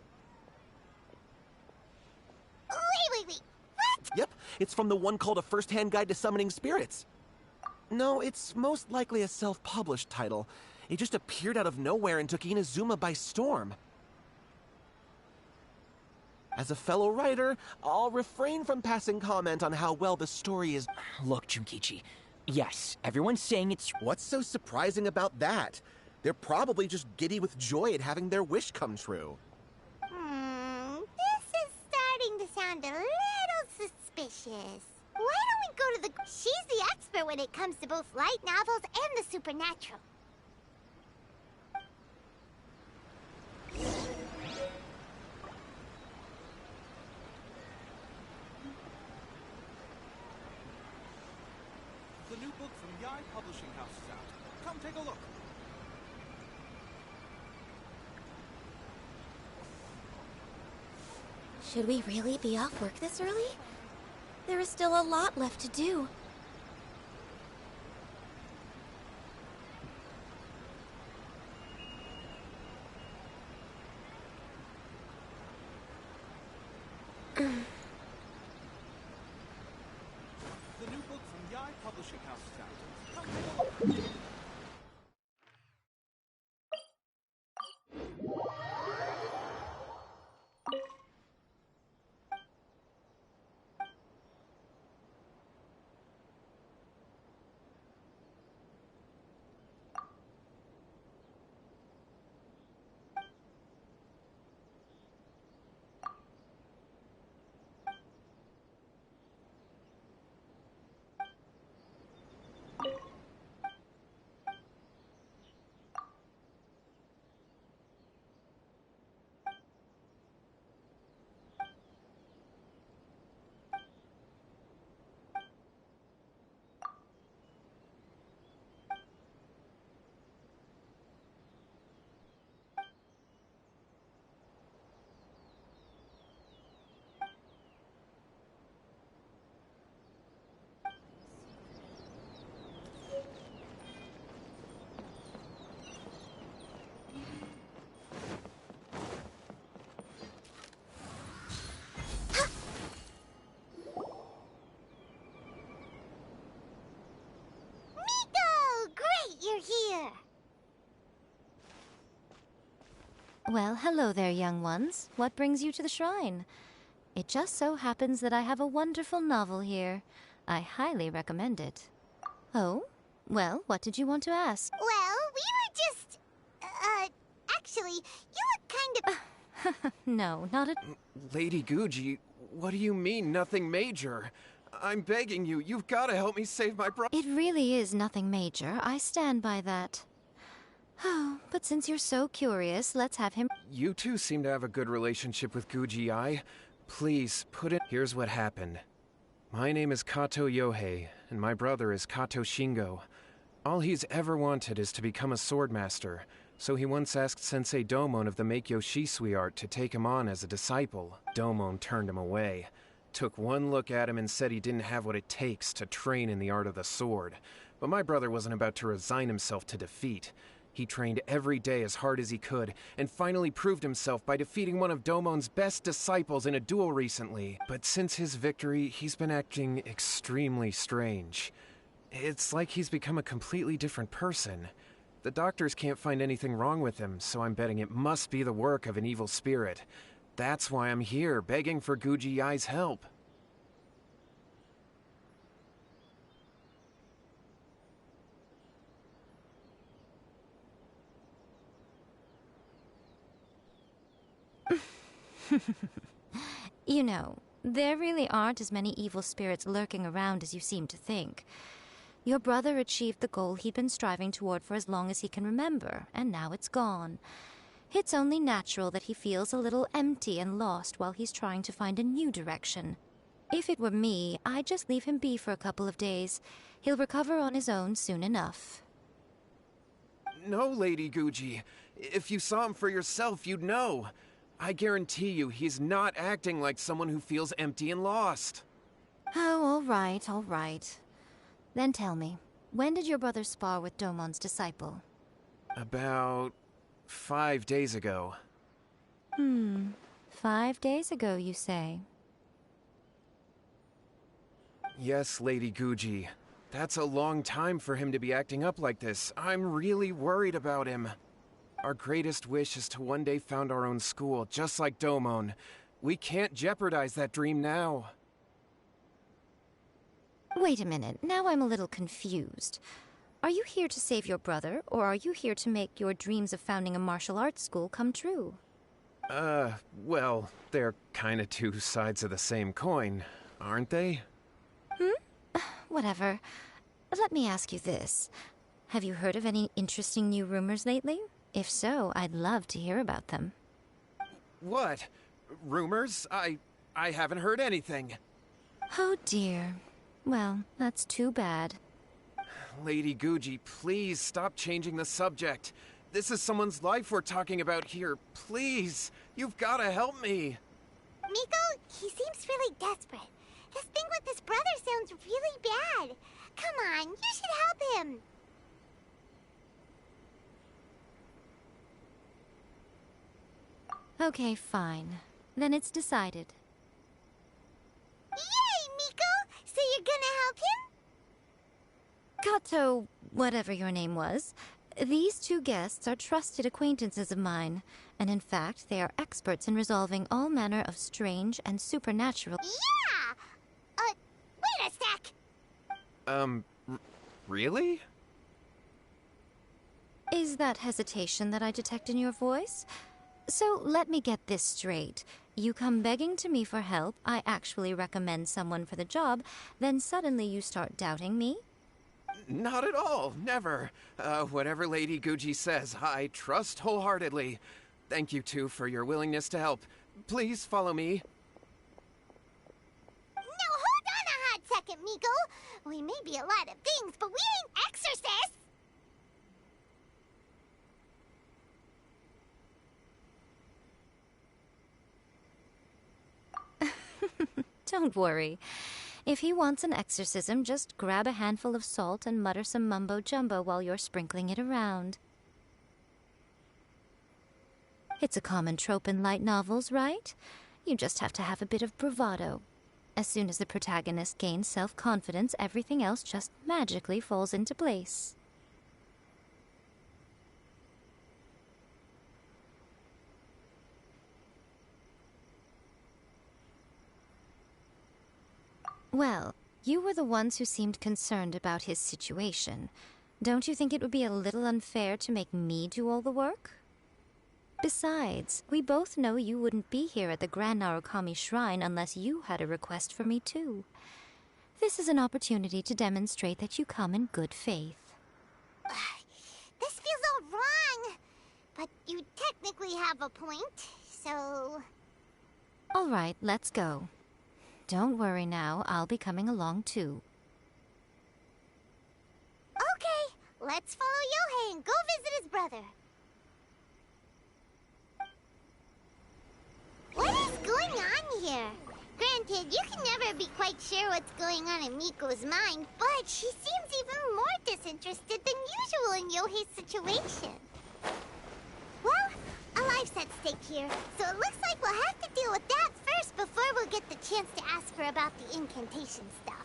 Wait. What? Yep, it's from the one called A First-Hand Guide to Summoning Spirits. No, it's most likely a self-published title. It just appeared out of nowhere and took Inazuma by storm. As a fellow writer, I'll refrain from passing comment on how well the story is. Look, Junkichi. Yes, everyone's saying it's... What's so surprising about that? They're probably just giddy with joy at having their wish come true. This is starting to sound a little suspicious. Why don't we go to the... She's the expert when it comes to both light novels and the supernatural. The new book from Yai Publishing House is out. Come take a look. Should we really be off work this early? There is still a lot left to do. The new book from Yai Publishing House is out. Come take a look. Here. Well, hello there, young ones. What brings you to the shrine? It just so happens that I have a wonderful novel here. I highly recommend it. Oh? Well, what did you want to ask? Well, we were just... You look kind of... No, not at... Lady Guji, what do you mean, nothing major? I'm begging you, you've got to help me save my brother. It really is nothing major. I stand by that. Oh, but since you're so curious, let's have him... You two seem to have a good relationship with Guji-ai. Please, put it... Here's what happened. My name is Kato Yohei, and my brother is Kato Shingo. All he's ever wanted is to become a swordmaster, so he once asked Sensei Domon of the Meikyo Shisui art to take him on as a disciple. Domon turned him away. Took one look at him and said he didn't have what it takes to train in the art of the sword. But my brother wasn't about to resign himself to defeat. He trained every day as hard as he could, and finally proved himself by defeating one of Domon's best disciples in a duel recently. But since his victory, he's been acting extremely strange. It's like he's become a completely different person. The doctors can't find anything wrong with him, so I'm betting it must be the work of an evil spirit. That's why I'm here, begging for Guji-ai's help. You know, there really aren't as many evil spirits lurking around as you seem to think. Your brother achieved the goal he'd been striving toward for as long as he can remember, and now it's gone. It's only natural that he feels a little empty and lost while he's trying to find a new direction. If it were me, I'd just leave him be for a couple of days. He'll recover on his own soon enough. No, Lady Guji. If you saw him for yourself, you'd know. I guarantee you he's not acting like someone who feels empty and lost. Oh, all right, all right. Then tell me, when did your brother spar with Domon's disciple? About 5 days ago. 5 days ago, you say? Yes, Lady Guji. That's a long time for him to be acting up like this. I'm really worried about him. Our greatest wish is to one day found our own school, just like Domon. We can't jeopardize that dream now. Wait a minute, now I'm a little confused. Are you here to save your brother, or are you here to make your dreams of founding a martial arts school come true? Well, they're kinda two sides of the same coin, aren't they? Whatever. Let me ask you this. Have you heard of any interesting new rumors lately? If so, I'd love to hear about them. What? Rumors? I haven't heard anything. Oh dear. Well, that's too bad. Lady Guji, please stop changing the subject. This is someone's life we're talking about here. Please, you've gotta help me. Miko, he seems really desperate. This thing with his brother sounds really bad. Come on, you should help him. Okay, fine. Then it's decided. Yay, Miko! So you're gonna help him? Kato, whatever your name was, these two guests are trusted acquaintances of mine, and in fact, they are experts in resolving all manner of strange and supernatural... Yeah! Wait a sec! Really? Is that hesitation that I detect in your voice? So let me get this straight. You come begging to me for help, I actually recommend someone for the job, then suddenly you start doubting me? Not at all, never. Whatever Lady Guji says, I trust wholeheartedly. Thank you two for your willingness to help. Please follow me. Now hold on a hot second, Miko. We may be a lot of things, but we ain't exorcists! Don't worry. If he wants an exorcism, just grab a handful of salt and mutter some mumbo-jumbo while you're sprinkling it around. It's a common trope in light novels, right? You just have to have a bit of bravado. As soon as the protagonist gains self-confidence, everything else just magically falls into place. Well, you were the ones who seemed concerned about his situation. Don't you think it would be a little unfair to make me do all the work? Besides, we both know you wouldn't be here at the Grand Narukami Shrine unless you had a request for me too. This is an opportunity to demonstrate that you come in good faith. This feels all wrong. But you technically have a point, so... All right, let's go. Don't worry now, I'll be coming along too. Okay, let's follow Yohei and go visit his brother. What is going on here? Granted, you can never be quite sure what's going on in Miko's mind, but she seems even more disinterested than usual in Yohei's situation. Well, a life's at stake here, so it looks like we'll have to deal with that first before we'll get the chance to ask her about the incantation stuff.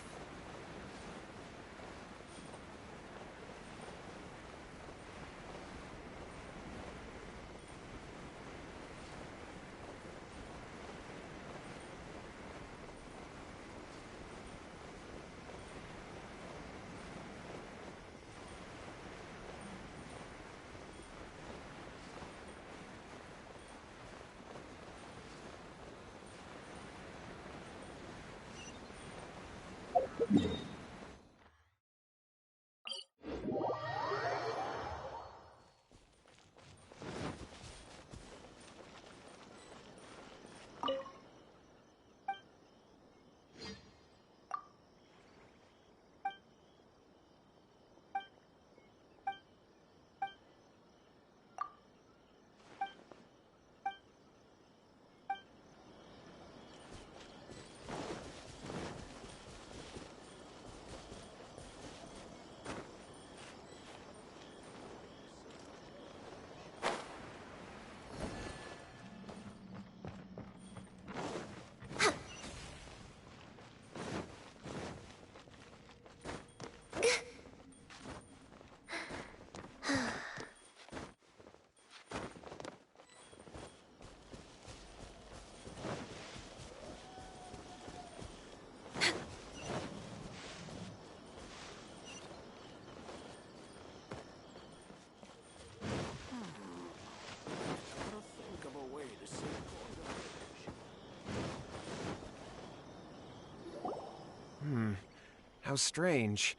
How strange.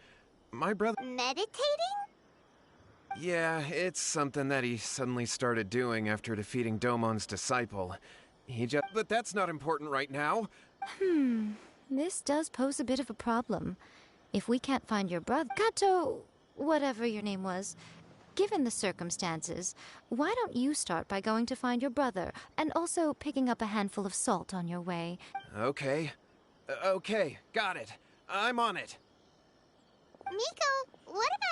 My brother... Meditating? Yeah, it's something that he suddenly started doing after defeating Domon's disciple. He just... But that's not important right now. This does pose a bit of a problem. If we can't find your brother... Kato... whatever your name was... Given the circumstances, why don't you start by going to find your brother, and also picking up a handful of salt on your way? Okay. Okay, got it. I'm on it. Miko, what about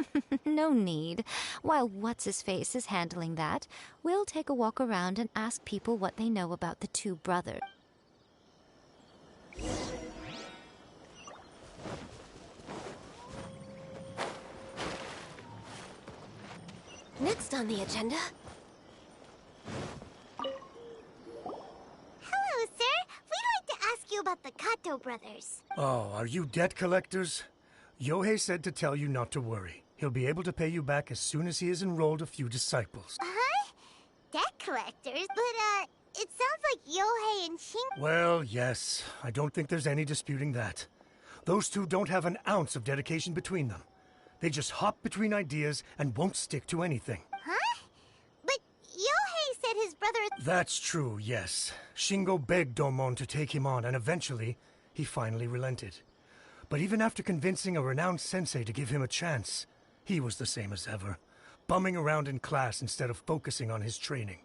us? No need. While What's-His-Face is handling that, we'll take a walk around and ask people what they know about the two brothers. Next on the agenda... Hello, sir. We'd like to ask you about the Kato brothers. Oh, are you debt collectors? Yohei said to tell you not to worry. He'll be able to pay you back as soon as he has enrolled a few disciples. Huh? Debt collectors? But, it sounds like Yohei and Shin... Well, yes. I don't think there's any disputing that. Those two don't have an ounce of dedication between them. They just hop between ideas and won't stick to anything. Huh? But Yohei said his brother... That's true, yes. Shingo begged Domon to take him on, and eventually, he finally relented. But even after convincing a renowned sensei to give him a chance, he was the same as ever, bumming around in class instead of focusing on his training.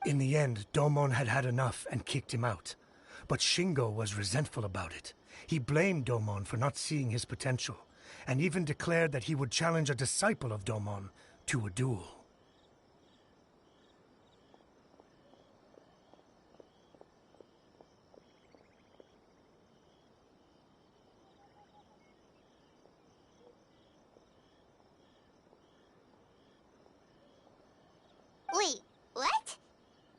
In the end, Domon had had enough and kicked him out. But Shingo was resentful about it. He blamed Domon for not seeing his potential, and even declared that he would challenge a disciple of Domon to a duel. Wait, what?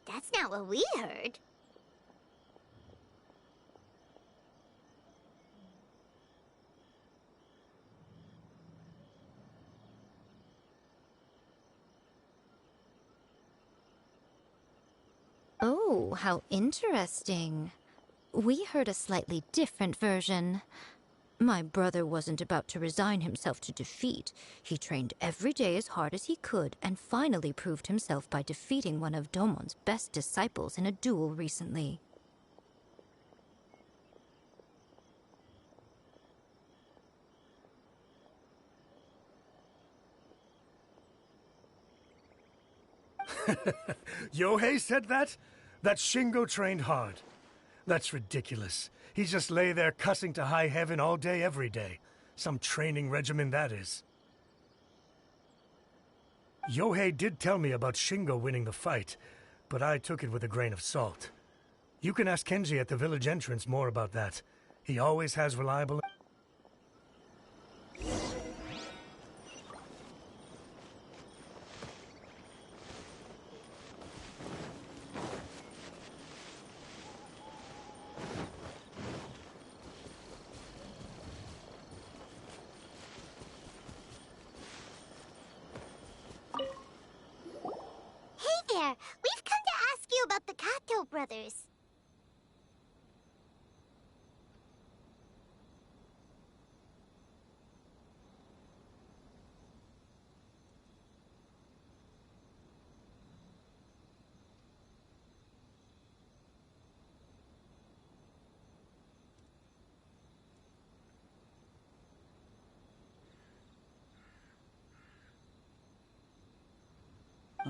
That's not what we heard. Oh, how interesting. We heard a slightly different version. My brother wasn't about to resign himself to defeat. He trained every day as hard as he could and finally proved himself by defeating one of Domon's best disciples in a duel recently. Yohei said that? That Shingo trained hard. That's ridiculous. He just lay there cussing to high heaven all day, every day. Some training regimen, that is. Yohei did tell me about Shingo winning the fight, but I took it with a grain of salt. You can ask Kenji at the village entrance more about that. He always has reliable... We've come to ask you about the Kato brothers.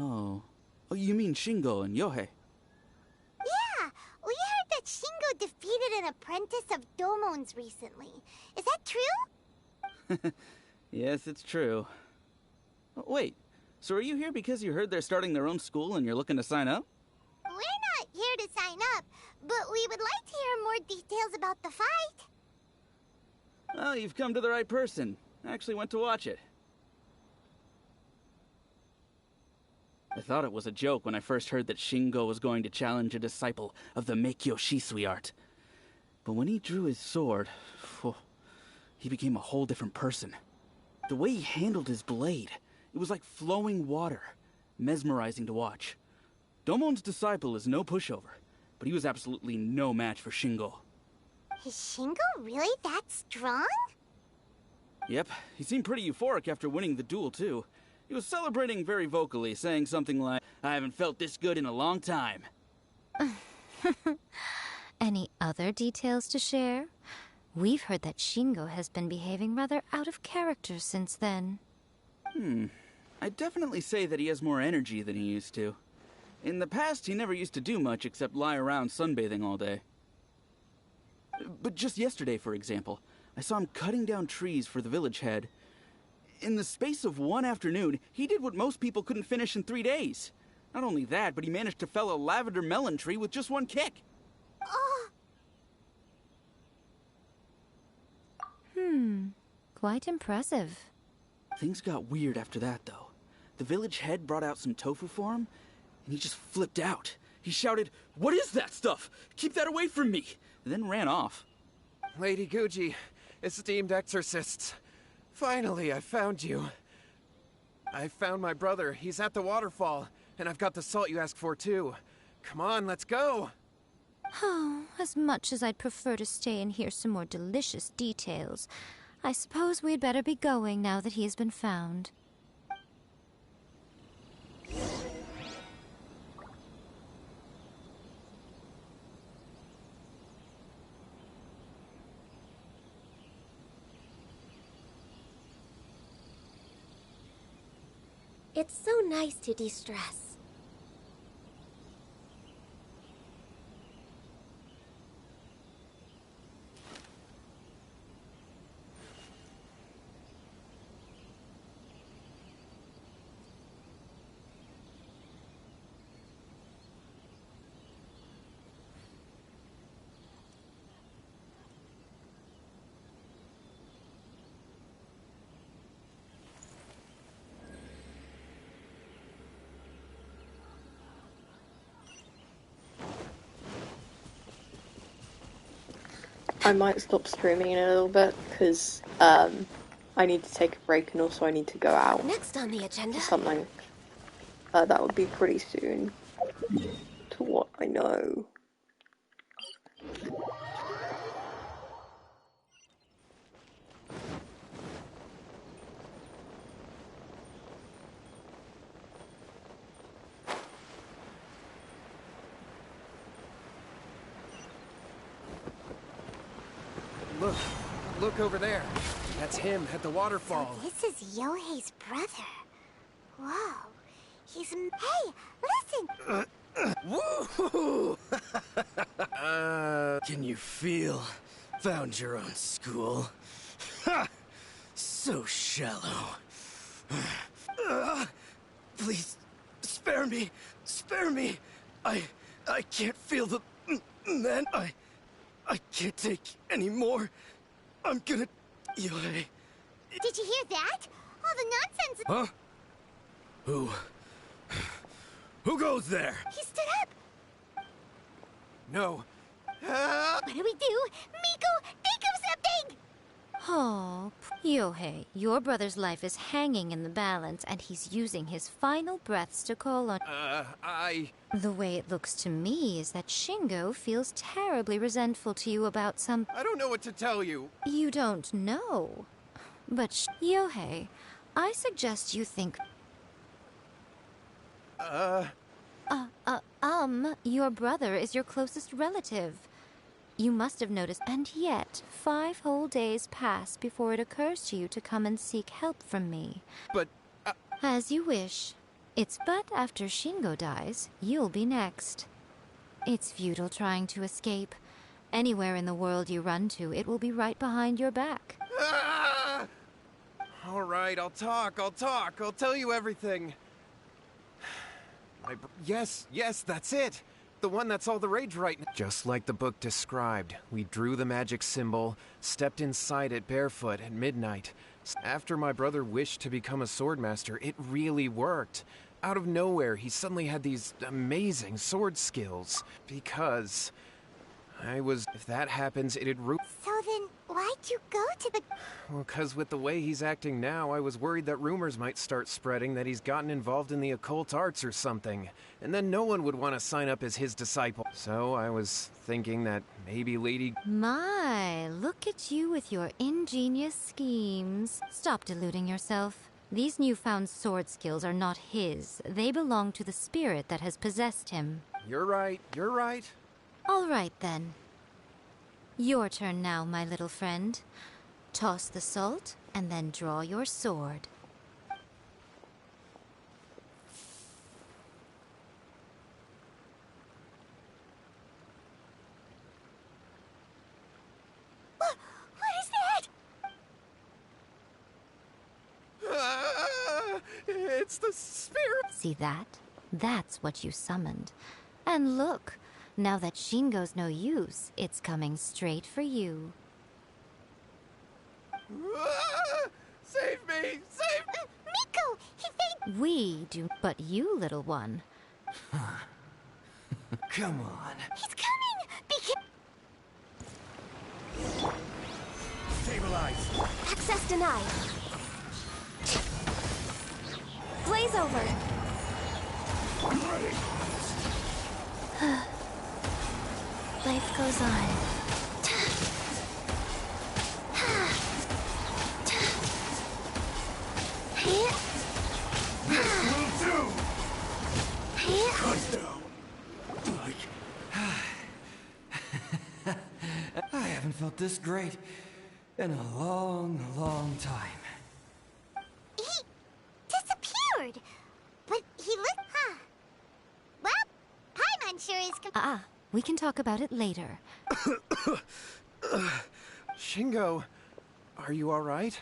Oh, you mean Shingo and Yohei? Yeah, we heard that Shingo defeated an apprentice of Domon's recently. Is that true? Yes, it's true. Wait, so are you here because you heard they're starting their own school and you're looking to sign up? We're not here to sign up, but we would like to hear more details about the fight. Well, you've come to the right person. I actually went to watch it. I thought it was a joke when I first heard that Shingo was going to challenge a disciple of the Meikyo Shisui art. But when he drew his sword, he became a whole different person. The way he handled his blade, it was like flowing water, mesmerizing to watch. Domon's disciple is no pushover, but he was absolutely no match for Shingo. Is Shingo really that strong? Yep, he seemed pretty euphoric after winning the duel, too. He was celebrating very vocally, saying something like, "I haven't felt this good in a long time." Any other details to share? We've heard that Shingo has been behaving rather out of character since then. I'd definitely say that he has more energy than he used to. In the past, he never used to do much except lie around sunbathing all day. But just yesterday, for example, I saw him cutting down trees for the village head. In the space of one afternoon, he did what most people couldn't finish in 3 days. Not only that, but he managed to fell a lavender melon tree with just one kick. Quite impressive. Things got weird after that, though. The village head brought out some tofu for him, and he just flipped out. He shouted, "What is that stuff? Keep that away from me!" and then ran off. Lady Guji, esteemed exorcists. Finally, I found you. I found my brother. He's at the waterfall, and I've got the salt you asked for, too. Come on, let's go! Oh, as much as I'd prefer to stay and hear some more delicious details, I suppose we'd better be going now that he has been found. It's so nice to de-stress. I might stop streaming in a little bit because I need to take a break and also I need to go out. Next on the agenda. Something that would be pretty soon. to what I know. Look over there. That's him at the waterfall. So this is Yohei's brother. Whoa. He's... Hey, listen! Woohoo! Can you feel? Found your own school. Ha! So shallow. Please, spare me. Spare me. I can't feel the... Man, I can't take any more. I'm gonna... Yohei. Did you hear that? All the nonsense... Huh? Who goes there? He stood up! No. What do we do? Miko, think of something! Oh, Yohei, your brother's life is hanging in the balance, and he's using his final breaths to call on... The way it looks to me is that Shingo feels terribly resentful to you about some... I don't know what to tell you. You don't know. But Yohei, I suggest you think... Your brother is your closest relative. You must have noticed, and yet 5 whole days pass before it occurs to you to come and seek help from me. But... As you wish. It's but after Shingo dies, you'll be next. It's futile trying to escape. Anywhere in the world you run to, it will be right behind your back. All right, I'll talk. I'll tell you everything. Yes, that's it. The one that's all the rage right now. Just like the book described, we drew the magic symbol, stepped inside it barefoot at midnight. After my brother wished to become a swordmaster, it really worked. Out of nowhere, he suddenly had these amazing sword skills. Because if that happens, it'd ruin... So then, why'd you go to the... Well, because with the way he's acting now, I was worried that rumors might start spreading that he's gotten involved in the occult arts or something. And then no one would want to sign up as his disciple. So I was thinking that maybe Lady... My, look at you with your ingenious schemes. Stop deluding yourself. These newfound sword skills are not his. They belong to the spirit that has possessed him. You're right. All right, then. Your turn now, my little friend. Toss the salt, and then draw your sword. What is that? It's the spirit. See that? That's what you summoned. And look, now that Shingo's no use, it's coming straight for you. Save me! Save me! Miko! He fainted! We do, but you, little one. Come on. He's coming! Stabilize! Access denied. Blaze over. Life goes on. I haven't felt this great in a long, long time. He disappeared! But he looked... Well, Paimon sure is... We can talk about it later. Shingo, are you alright?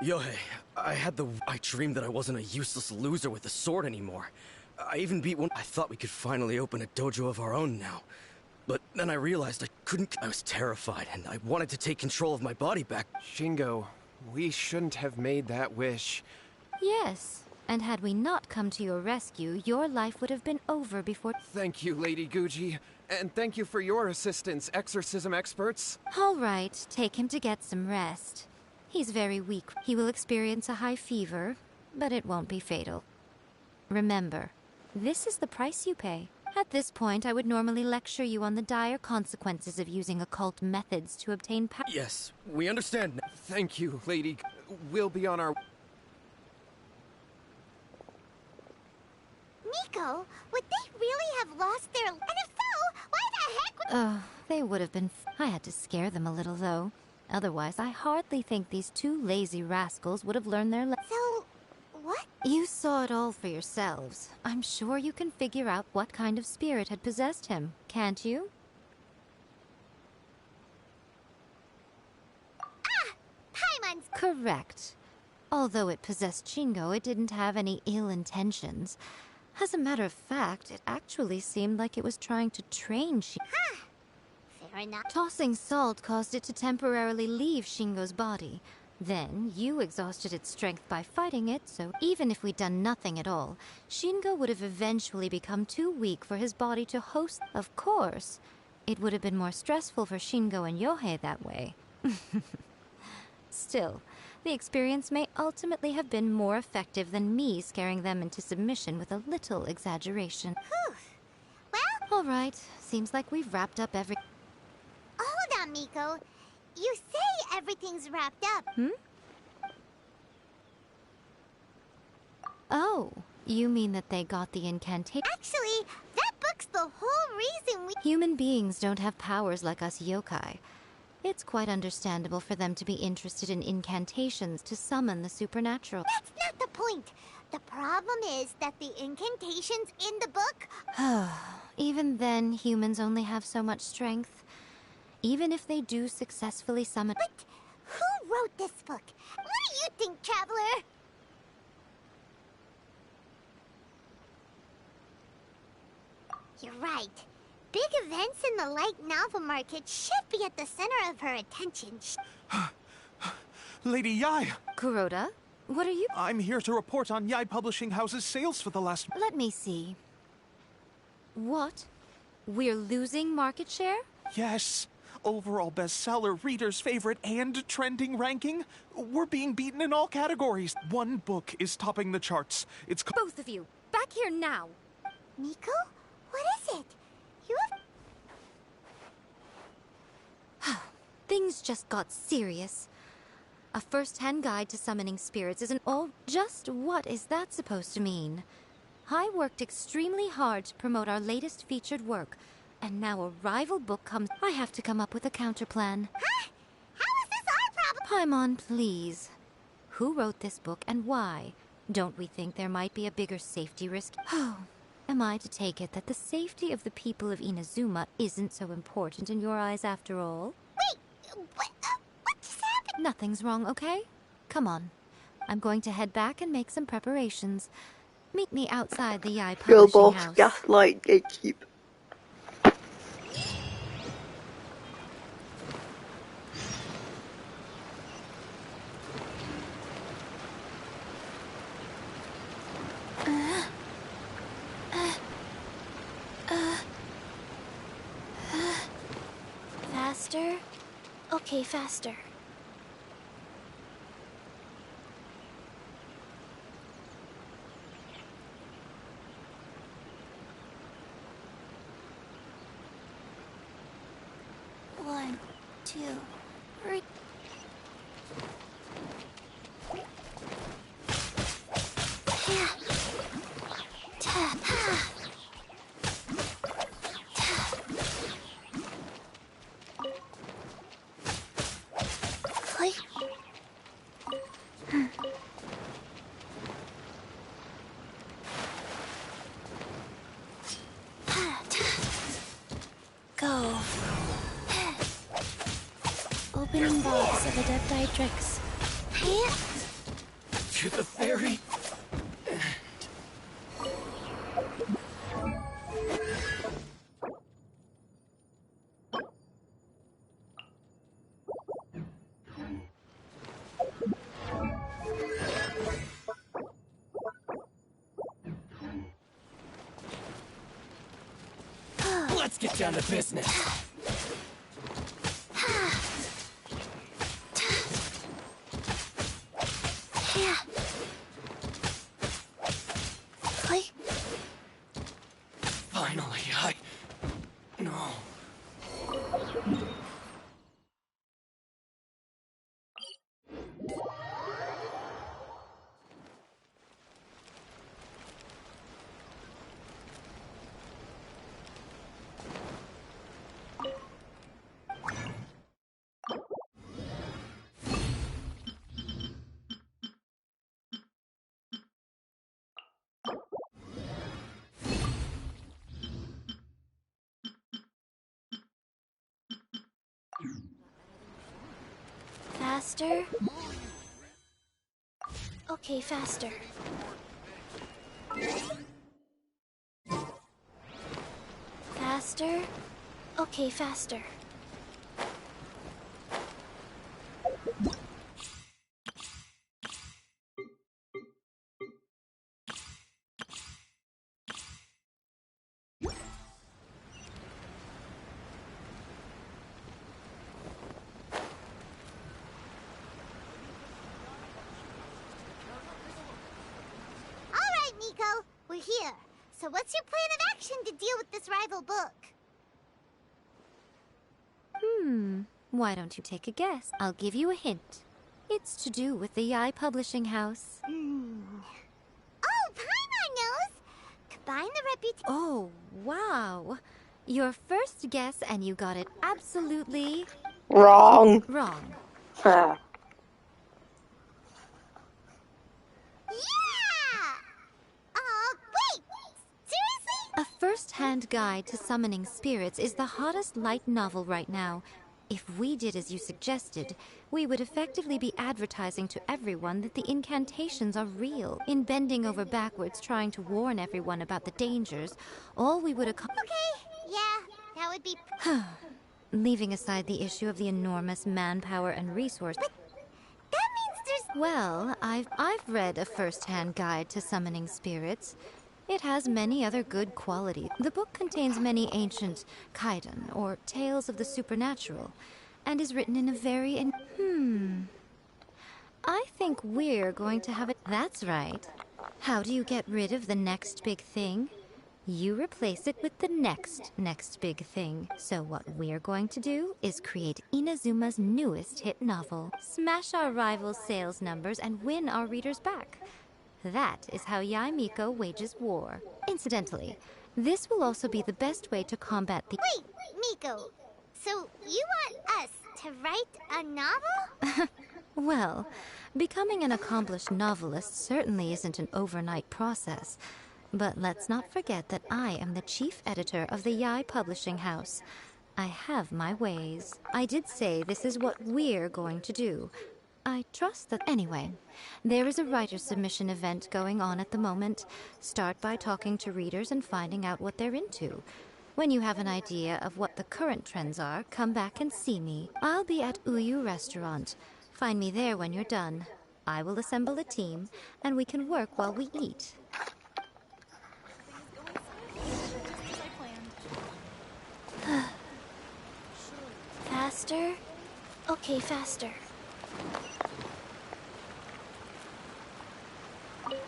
Yohei, I dreamed that I wasn't a useless loser with a sword anymore. I even beat one. I thought we could finally open a dojo of our own now. But then I realized I couldn't. I was terrified, and I wanted to take control of my body back. Shingo, we shouldn't have made that wish. Yes, and had we not come to your rescue, your life would have been over before... Thank you, Lady Guji. And thank you for your assistance, exorcism experts. All right, take him to get some rest. He's very weak. He will experience a high fever, but it won't be fatal. Remember, This is the price you pay. At this point, I would normally lecture you on the dire consequences of using occult methods to obtain power. Yes, we understand. Thank you, lady. We'll be on our... Miko, would they really have lost their... And if so, why the heck would... Oh, they would have been... I had to scare them a little, though. Otherwise, I hardly think these two lazy rascals would have learned their So, what? You saw it all for yourselves. I'm sure you can figure out what kind of spirit had possessed him, can't you? Paimon's... Correct. Although it possessed Shingo, it didn't have any ill intentions. As a matter of fact, it actually seemed like it was trying to train Shingo. Fair enough. Tossing salt caused it to temporarily leave Shingo's body. Then, you exhausted its strength by fighting it, so even if we'd done nothing at all, Shingo would have eventually become too weak for his body to host. Of course, it would have been more stressful for Shingo and Yohei that way. Still, the experience may ultimately have been more effective than me scaring them into submission with a little exaggeration. Whew. Well... All right, seems like we've wrapped up every... Hold on, Miko. You say everything's wrapped up. Oh, you mean that they got the incantation? Actually, that book's the whole reason we... Human beings don't have powers like us yokai. It's quite understandable for them to be interested in incantations to summon the supernatural. That's not the point. The problem is that the incantations in the book... Even then, humans only have so much strength. Even if they do successfully summon... But who wrote this book? What do you think, Traveler? You're right. Big events in the light novel market should be at the center of her attention. Lady Yai! Kuroda, what are you... I'm here to report on Yai Publishing House's sales for the last... Let me see. What? We're losing market share? Yes. Overall bestseller, reader's favorite, and trending ranking. We're being beaten in all categories. One book is topping the charts. It's... Both of you, back here now! Miko? What is it? You have... Things just got serious. A first-hand guide to summoning spirits isn't all... Just what is that supposed to mean? I worked extremely hard to promote our latest featured work, and now a rival book comes... I have to come up with a counterplan. Huh? How is this our problem? Paimon, please. Who wrote this book and why? Don't we think there might be a bigger safety risk? Oh, am I to take it that the safety of the people of Inazuma isn't so important in your eyes after all? Wait, what just happened? Nothing's wrong, okay? Come on. I'm going to head back and make some preparations. Meet me outside the Yai Girl Publishing boss, House. gaslight, gatekeep. Faster? Okay, faster. One, two, three. Go. Opening box of Adeptitrix. To the ferry. Let's get down to business. Faster. Okay, faster. Faster. Okay, faster. Alright, Miko, we're here. So what's your plan of action to deal with this rival book? Why don't you take a guess? I'll give you a hint. It's to do with the Yai Publishing House. Oh, Paimon knows! Combine the reputation. Oh, wow. Your first guess, and you got it absolutely... Wrong. Wrong. Ah. Yeah! Wait! Seriously? A first-hand guide to summoning spirits is the hottest light novel right now. If we did as you suggested, we would effectively be advertising to everyone that the incantations are real. In bending over backwards trying to warn everyone about the dangers, all we would accomplish... Okay, yeah, that would be... Leaving aside the issue of the enormous manpower and resource... But that means there's... Well, I've read a first-hand guide to summoning spirits. It has many other good qualities. The book contains many ancient kaiden, or tales of the supernatural, and is written in a very... I think we're going to have it... That's right. How do you get rid of the next big thing? You replace it with the next big thing. So what we're going to do is create Inazuma's newest hit novel, smash our rivals' sales numbers, and win our readers back. That is how Yai Miko wages war. Incidentally, this will also be the best way to combat the... Wait, Miko. So you want us to write a novel? Well, becoming an accomplished novelist certainly isn't an overnight process. But let's not forget that I am the chief editor of the Yai Publishing House. I have my ways. I did say this is what we're going to do. I trust that... Anyway, there is a writer submission event going on at the moment. Start by talking to readers and finding out what they're into. When you have an idea of what the current trends are, come back and see me. I'll be at Uyu Restaurant. Find me there when you're done. I will assemble a team, and we can work while we eat. Faster? Okay, faster.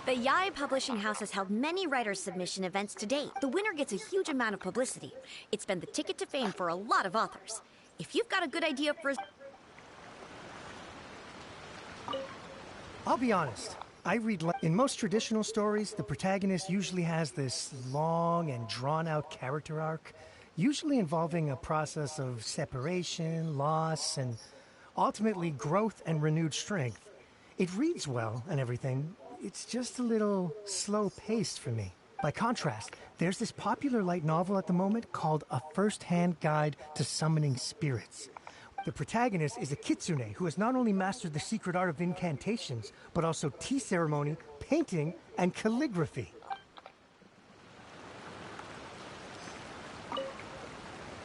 The Yai Publishing House has held many writer submission events to date. The winner gets a huge amount of publicity. It's been the ticket to fame for a lot of authors. If you've got a good idea for a... I'll be honest. I read... In most traditional stories, the protagonist usually has this long and drawn-out character arc, usually involving a process of separation, loss, and ultimately growth and renewed strength. It reads well and everything. It's just a little slow-paced for me. By contrast, there's this popular light novel at the moment called A First-Hand Guide to Summoning Spirits. The protagonist is a kitsune who has not only mastered the secret art of incantations, but also tea ceremony, painting, and calligraphy.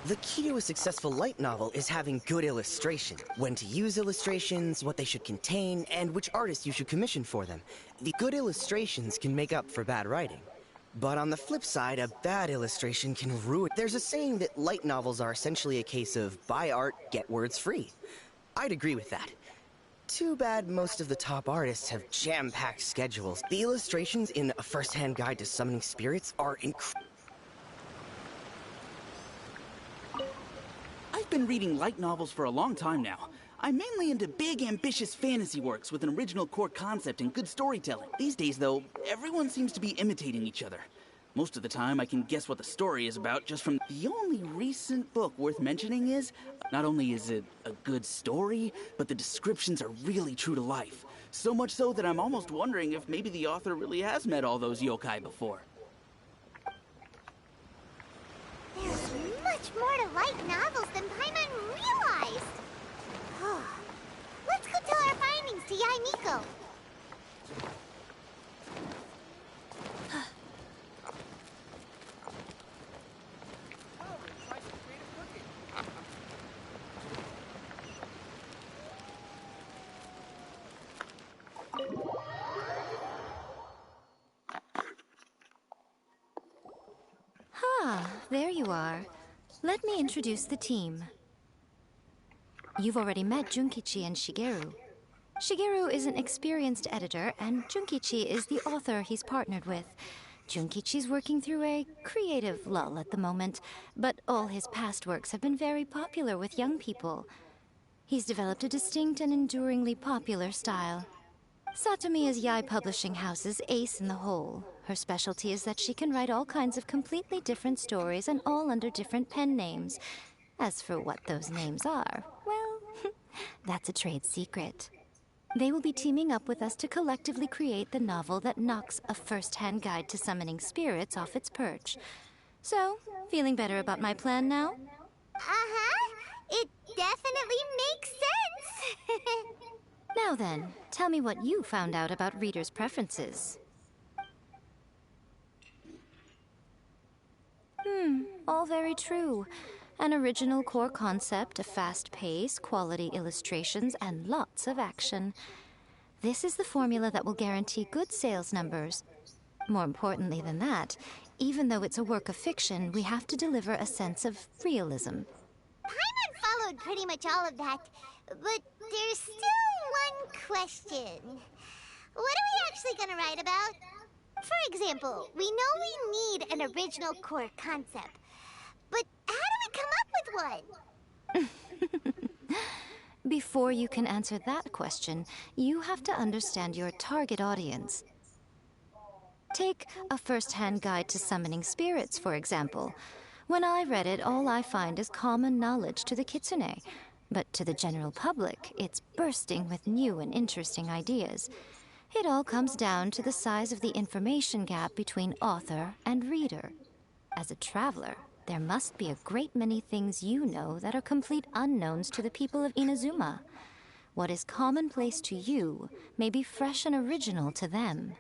The key to a successful light novel is having good illustration. When to use illustrations, what they should contain, and which artist you should commission for them. The good illustrations can make up for bad writing. But on the flip side, a bad illustration can ruin... There's a saying that light novels are essentially a case of buy art, get words free. I'd agree with that. Too bad most of the top artists have jam-packed schedules. The illustrations in A First-Hand Guide to Summoning Spirits are incredible. I've been reading light novels for a long time now. I'm mainly into big, ambitious fantasy works with an original core concept and good storytelling. These days, though, everyone seems to be imitating each other. Most of the time, I can guess what the story is about just from... The only recent book worth mentioning is, not only is it a good story, but the descriptions are really true to life. So much so that I'm almost wondering if maybe the author really has met all those yokai before. There's much more to light novels than Paimon realized. Let's go Let me introduce the team. You've already met Junkichi and Shigeru. Shigeru is an experienced editor, and Junkichi is the author he's partnered with. Junkichi's working through a creative lull at the moment, but all his past works have been very popular with young people. He's developed a distinct and enduringly popular style. Satomi is Yae Publishing House's ace in the hole. Her specialty is that she can write all kinds of completely different stories and all under different pen names. As for what those names are, well, that's a trade secret. They will be teaming up with us to collectively create the novel that knocks a first-hand guide to summoning spirits off its perch. So, feeling better about my plan now? Uh-huh. It definitely makes sense. Now then, tell me what you found out about readers' preferences. All very true. An original core concept, a fast pace, quality illustrations, and lots of action. This is the formula that will guarantee good sales numbers. More importantly than that, even though it's a work of fiction, we have to deliver a sense of realism. Paimon followed pretty much all of that, but there's still one question. What are we actually gonna write about? For example, we know we need an original core concept, but how do we come up with one? Before you can answer that question, you have to understand your target audience. Take a first-hand guide to summoning spirits, for example. When I read it, all I find is common knowledge to the kitsune. But to the general public, it's bursting with new and interesting ideas. It all comes down to the size of the information gap between author and reader. As a traveler, there must be a great many things you know that are complete unknowns to the people of Inazuma. What is commonplace to you may be fresh and original to them.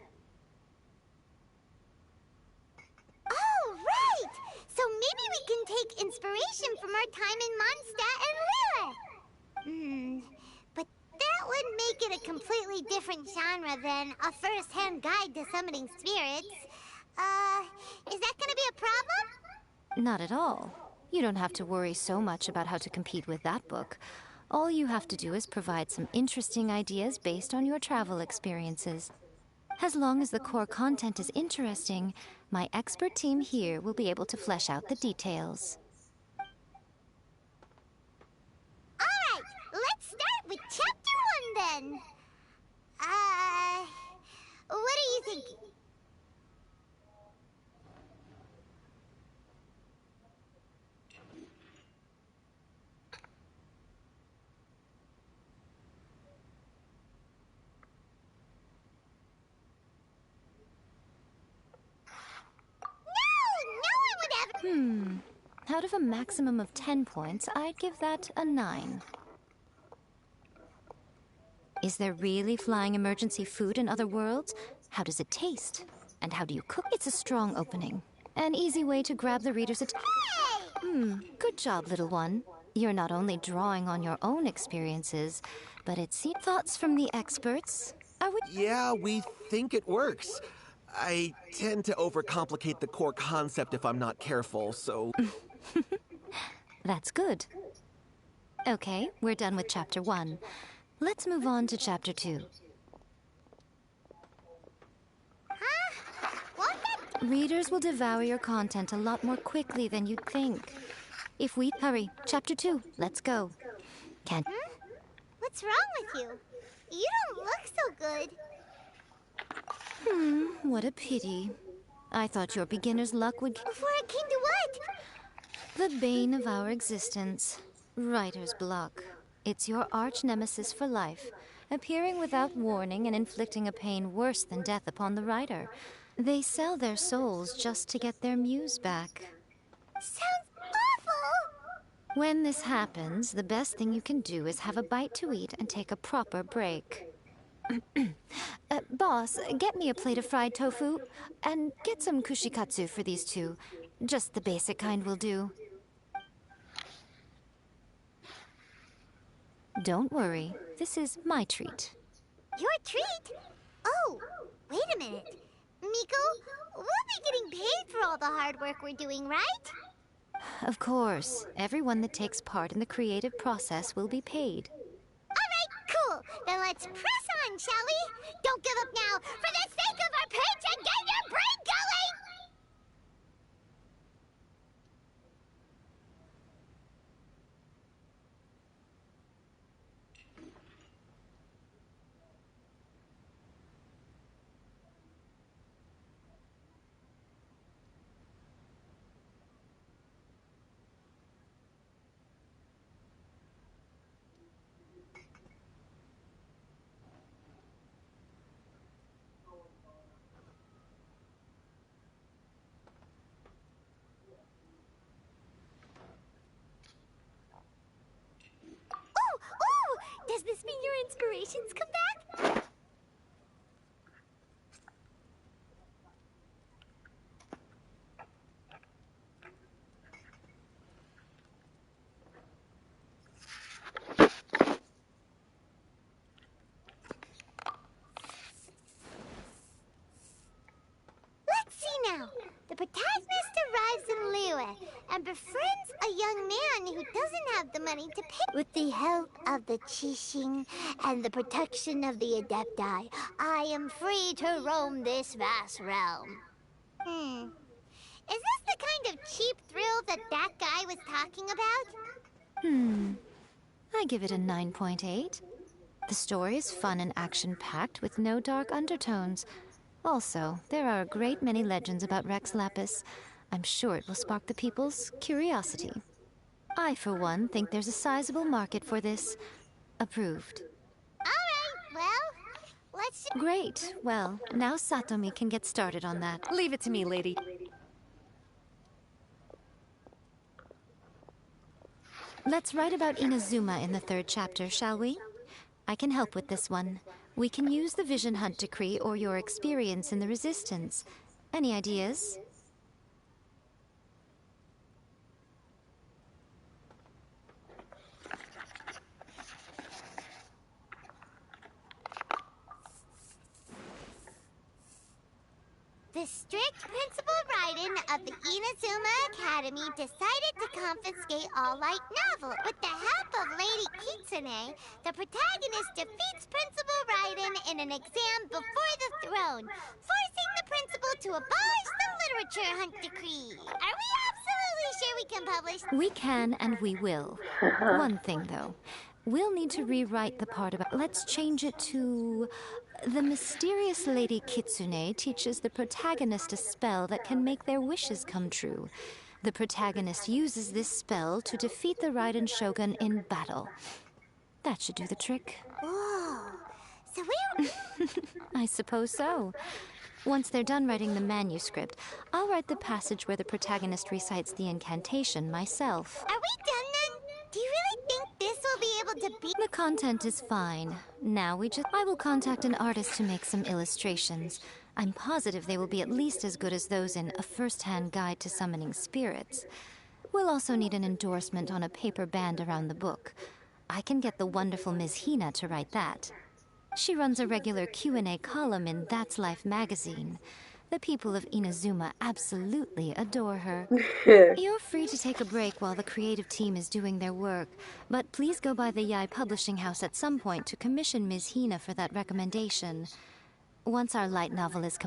Oh, right! So maybe we can take inspiration from our time in Mondstadt and Lille. But that would make it a completely different genre than a first-hand guide to summoning spirits. Is that gonna be a problem? Not at all. You don't have to worry so much about how to compete with that book. All you have to do is provide some interesting ideas based on your travel experiences. As long as the core content is interesting, my expert team here will be able to flesh out the details. Alright, let's start with Chapter 1 then. What are you thinking? Out of a maximum of 10 points, I'd give that a 9. Is there really flying emergency food in other worlds? How does it taste? And how do you cook? It's a strong opening. An easy way to grab the reader's attention. Good job, little one. You're not only drawing on your own experiences, but it's thoughts from the experts. Yeah, we think it works. I tend to overcomplicate the core concept if I'm not careful, so... That's good. Okay, we're done with Chapter 1. Let's move on to Chapter 2. Readers will devour your content a lot more quickly than you'd think. If we... Hurry, Chapter 2, let's go. Can't... What's wrong with you? You don't look so good. What a pity. I thought your beginner's luck would... Before it came to what? The bane of our existence. Writer's block. It's your arch nemesis for life, appearing without warning and inflicting a pain worse than death upon the writer. They sell their souls just to get their muse back. Sounds awful! When this happens, the best thing you can do is have a bite to eat and take a proper break. Boss, get me a plate of fried tofu, and get some kushikatsu for these two. Just the basic kind will do. Don't worry, this is my treat. Your treat? Oh, wait a minute. Miko, we'll be getting paid for all the hard work we're doing, right? Of course, everyone that takes part in the creative process will be paid. Alright, cool. Then let's press on, shall we? Don't give up now. For the sake of our paycheck, get your brain going! Ooh! Does this mean your inspirations come back? Let's see now. The protagonist arrives in Liyue and befriends a young man who doesn't have the money to pay. With the help of the Qixing and the protection of the Adepti, I am free to roam this vast realm. Is this the kind of cheap thrill that guy was talking about? I give it a 9.8. The story is fun and action-packed with no dark undertones. Also, there are a great many legends about Rex Lapis. I'm sure it will spark the people's curiosity. I, for one, think there's a sizable market for this. Approved. Alright, well, let's... Great. Well, now Satomi can get started on that. Leave it to me, lady. Let's write about Inazuma in the 3rd chapter, shall we? I can help with this one. We can use the Vision Hunt Decree or your experience in the Resistance. Any ideas? The strict Principal Raiden of the Inazuma Academy decided to confiscate all light novel. With the help of Lady Kitsune, the protagonist defeats Principal Raiden in an exam before the throne, forcing the principal to abolish the literature hunt decree. Are we absolutely sure we can publish? We can and we will. One thing, though. We'll need to rewrite the part about... Let's change it to... The mysterious Lady Kitsune teaches the protagonist a spell that can make their wishes come true. The protagonist uses this spell to defeat the Raiden Shogun in battle. That should do the trick. Whoa. So we're... I suppose so. Once they're done writing the manuscript, I'll write the passage where the protagonist recites the incantation myself. Are we done then? Do you really think this will be able to beat... The content is fine. Now I will contact an artist to make some illustrations. I'm positive they will be at least as good as those in A First-Hand Guide to Summoning Spirits. We'll also need an endorsement on a paper band around the book. I can get the wonderful Ms. Hina to write that. She runs a regular Q&A column in That's Life magazine. The people of Inazuma absolutely adore her. You're free to take a break while the creative team is doing their work, but please go by the Yai Publishing House at some point to commission Ms. Hina for that recommendation. Once our light novel is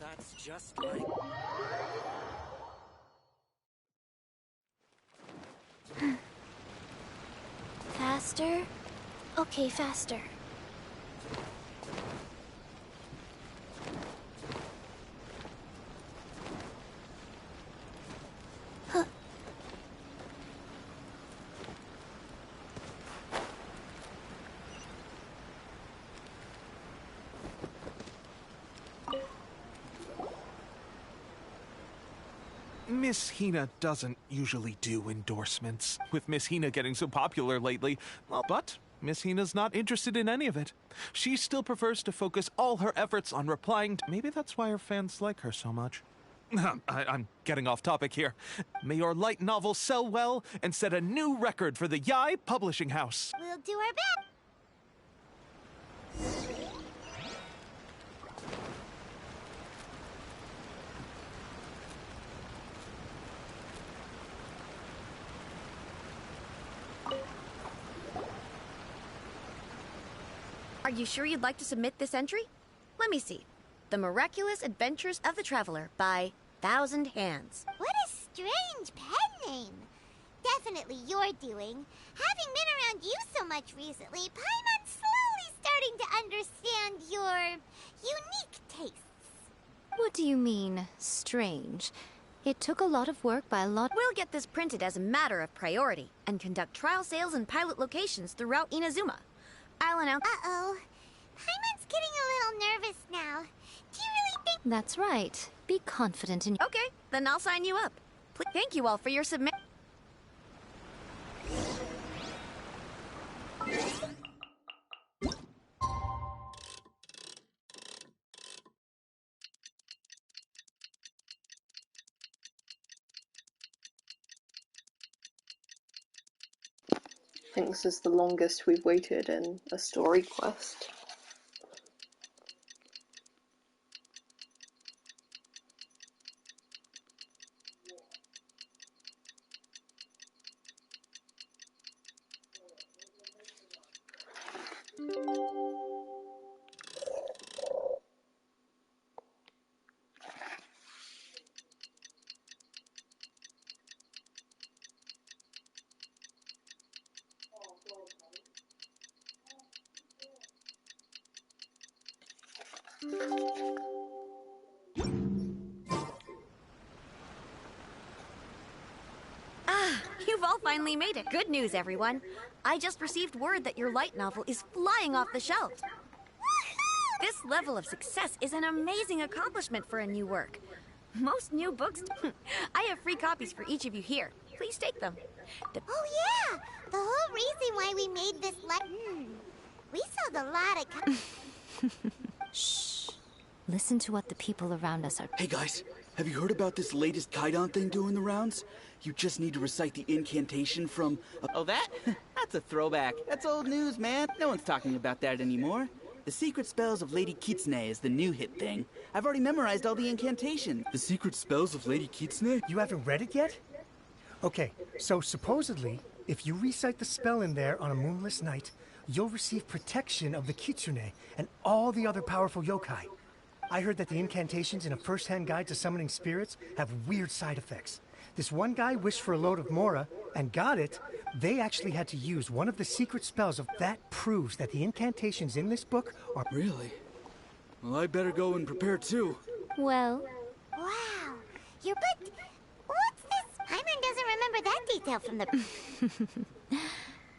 That's just like... Faster? Okay, faster. Huh. Miss Hina doesn't usually do endorsements, with Miss Hina getting so popular lately. Well, but Miss Hina's not interested in any of it. She still prefers to focus all her efforts on replying to... Maybe that's why her fans like her so much. I'm getting off topic here. May your light novel sell well and set a new record for the Yai Publishing House. We'll do our best. Are you sure you'd like to submit this entry? Let me see. The Miraculous Adventures of the Traveler by Thousand Hands. What a strange pen name. Definitely your doing. Having been around you so much recently, Paimon's slowly starting to understand your unique tastes. What do you mean, strange? It took a lot of work by a lot... We'll get this printed as a matter of priority and conduct trial sales in pilot locations throughout Inazuma. I'll announce... Uh-oh. Paimon's getting a little nervous now. Do you really think... That's right. Be confident in... Okay, then I'll sign you up. Thank you all for your submit... I think this is the longest we've waited in a story quest. You've all finally made it. Good news, everyone. I just received word that your light novel is flying off the shelves. This level of success is an amazing accomplishment for a new work. Most new books... I have free copies for each of you here. Please take them. Oh yeah! The whole reason why we made this we sold a lot of... Shh. Listen to what the people around us are... Hey guys, have you heard about this latest Kaidan thing doing the rounds? You just need to recite the incantation from... Oh, that? That's a throwback. That's old news, man. No one's talking about that anymore. The secret spells of Lady Kitsune is the new hit thing. I've already memorized all the incantation. The secret spells of Lady Kitsune? You haven't read it yet? Okay, so supposedly, if you recite the spell in there on a moonless night, you'll receive protection of the Kitsune and all the other powerful yokai. I heard that the incantations in a first-hand guide to summoning spirits have weird side effects. This one guy wished for a load of Mora and got it. They actually had to use one of the secret spells of that proves that the incantations in this book are... Really? Well, I better go and prepare too. Well... Wow. But... What's this? Paimon doesn't remember that detail from the...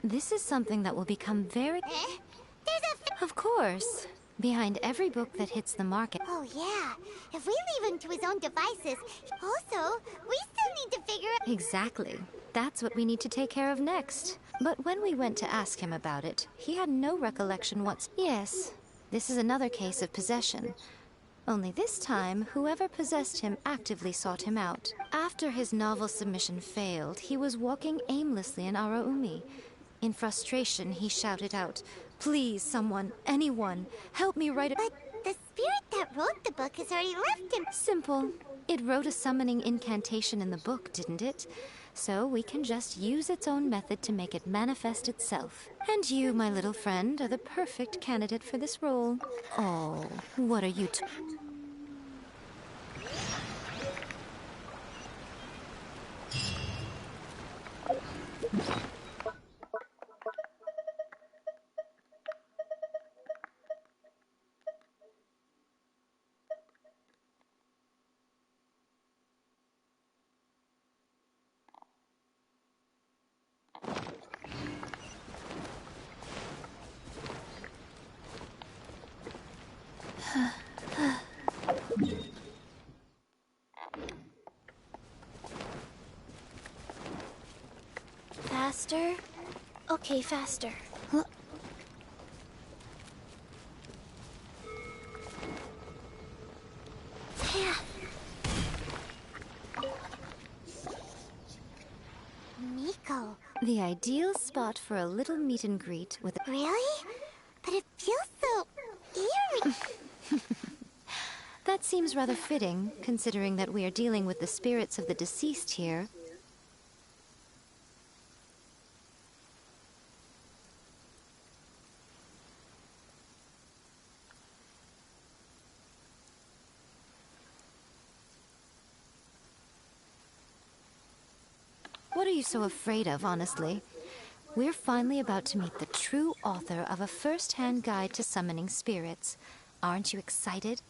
This is something that will become very... There's a... Of course. Behind every book that hits the market... Oh, yeah. If we leave him to his own devices... Also, we still need to figure out... Exactly. That's what we need to take care of next. But when we went to ask him about it, he had no recollection Yes, this is another case of possession. Only this time, whoever possessed him actively sought him out. After his novel submission failed, he was walking aimlessly in Araumi. In frustration, he shouted out, "Please, someone, anyone, help me write a..." But the spirit that wrote the book has already left him. Simple. It wrote a summoning incantation in the book, didn't it? So we can just use its own method to make it manifest itself. And you, my little friend, are the perfect candidate for this role. Oh, what are you Faster? Okay, faster. The ideal spot for a little meet and greet with a... Really? But it feels so eerie. That seems rather fitting, considering that we are dealing with the spirits of the deceased here. What are you so afraid of, honestly? We're finally about to meet the true author of a first-hand guide to summoning spirits. Aren't you excited?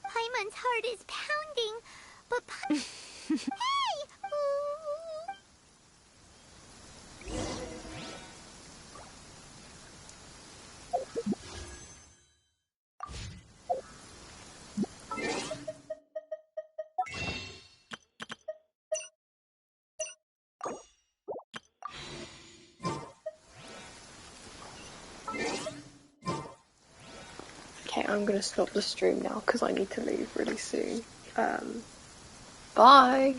Paimon's heart is pounding, but Hey! Okay, I'm gonna stop the stream now because I need to leave really soon. Bye!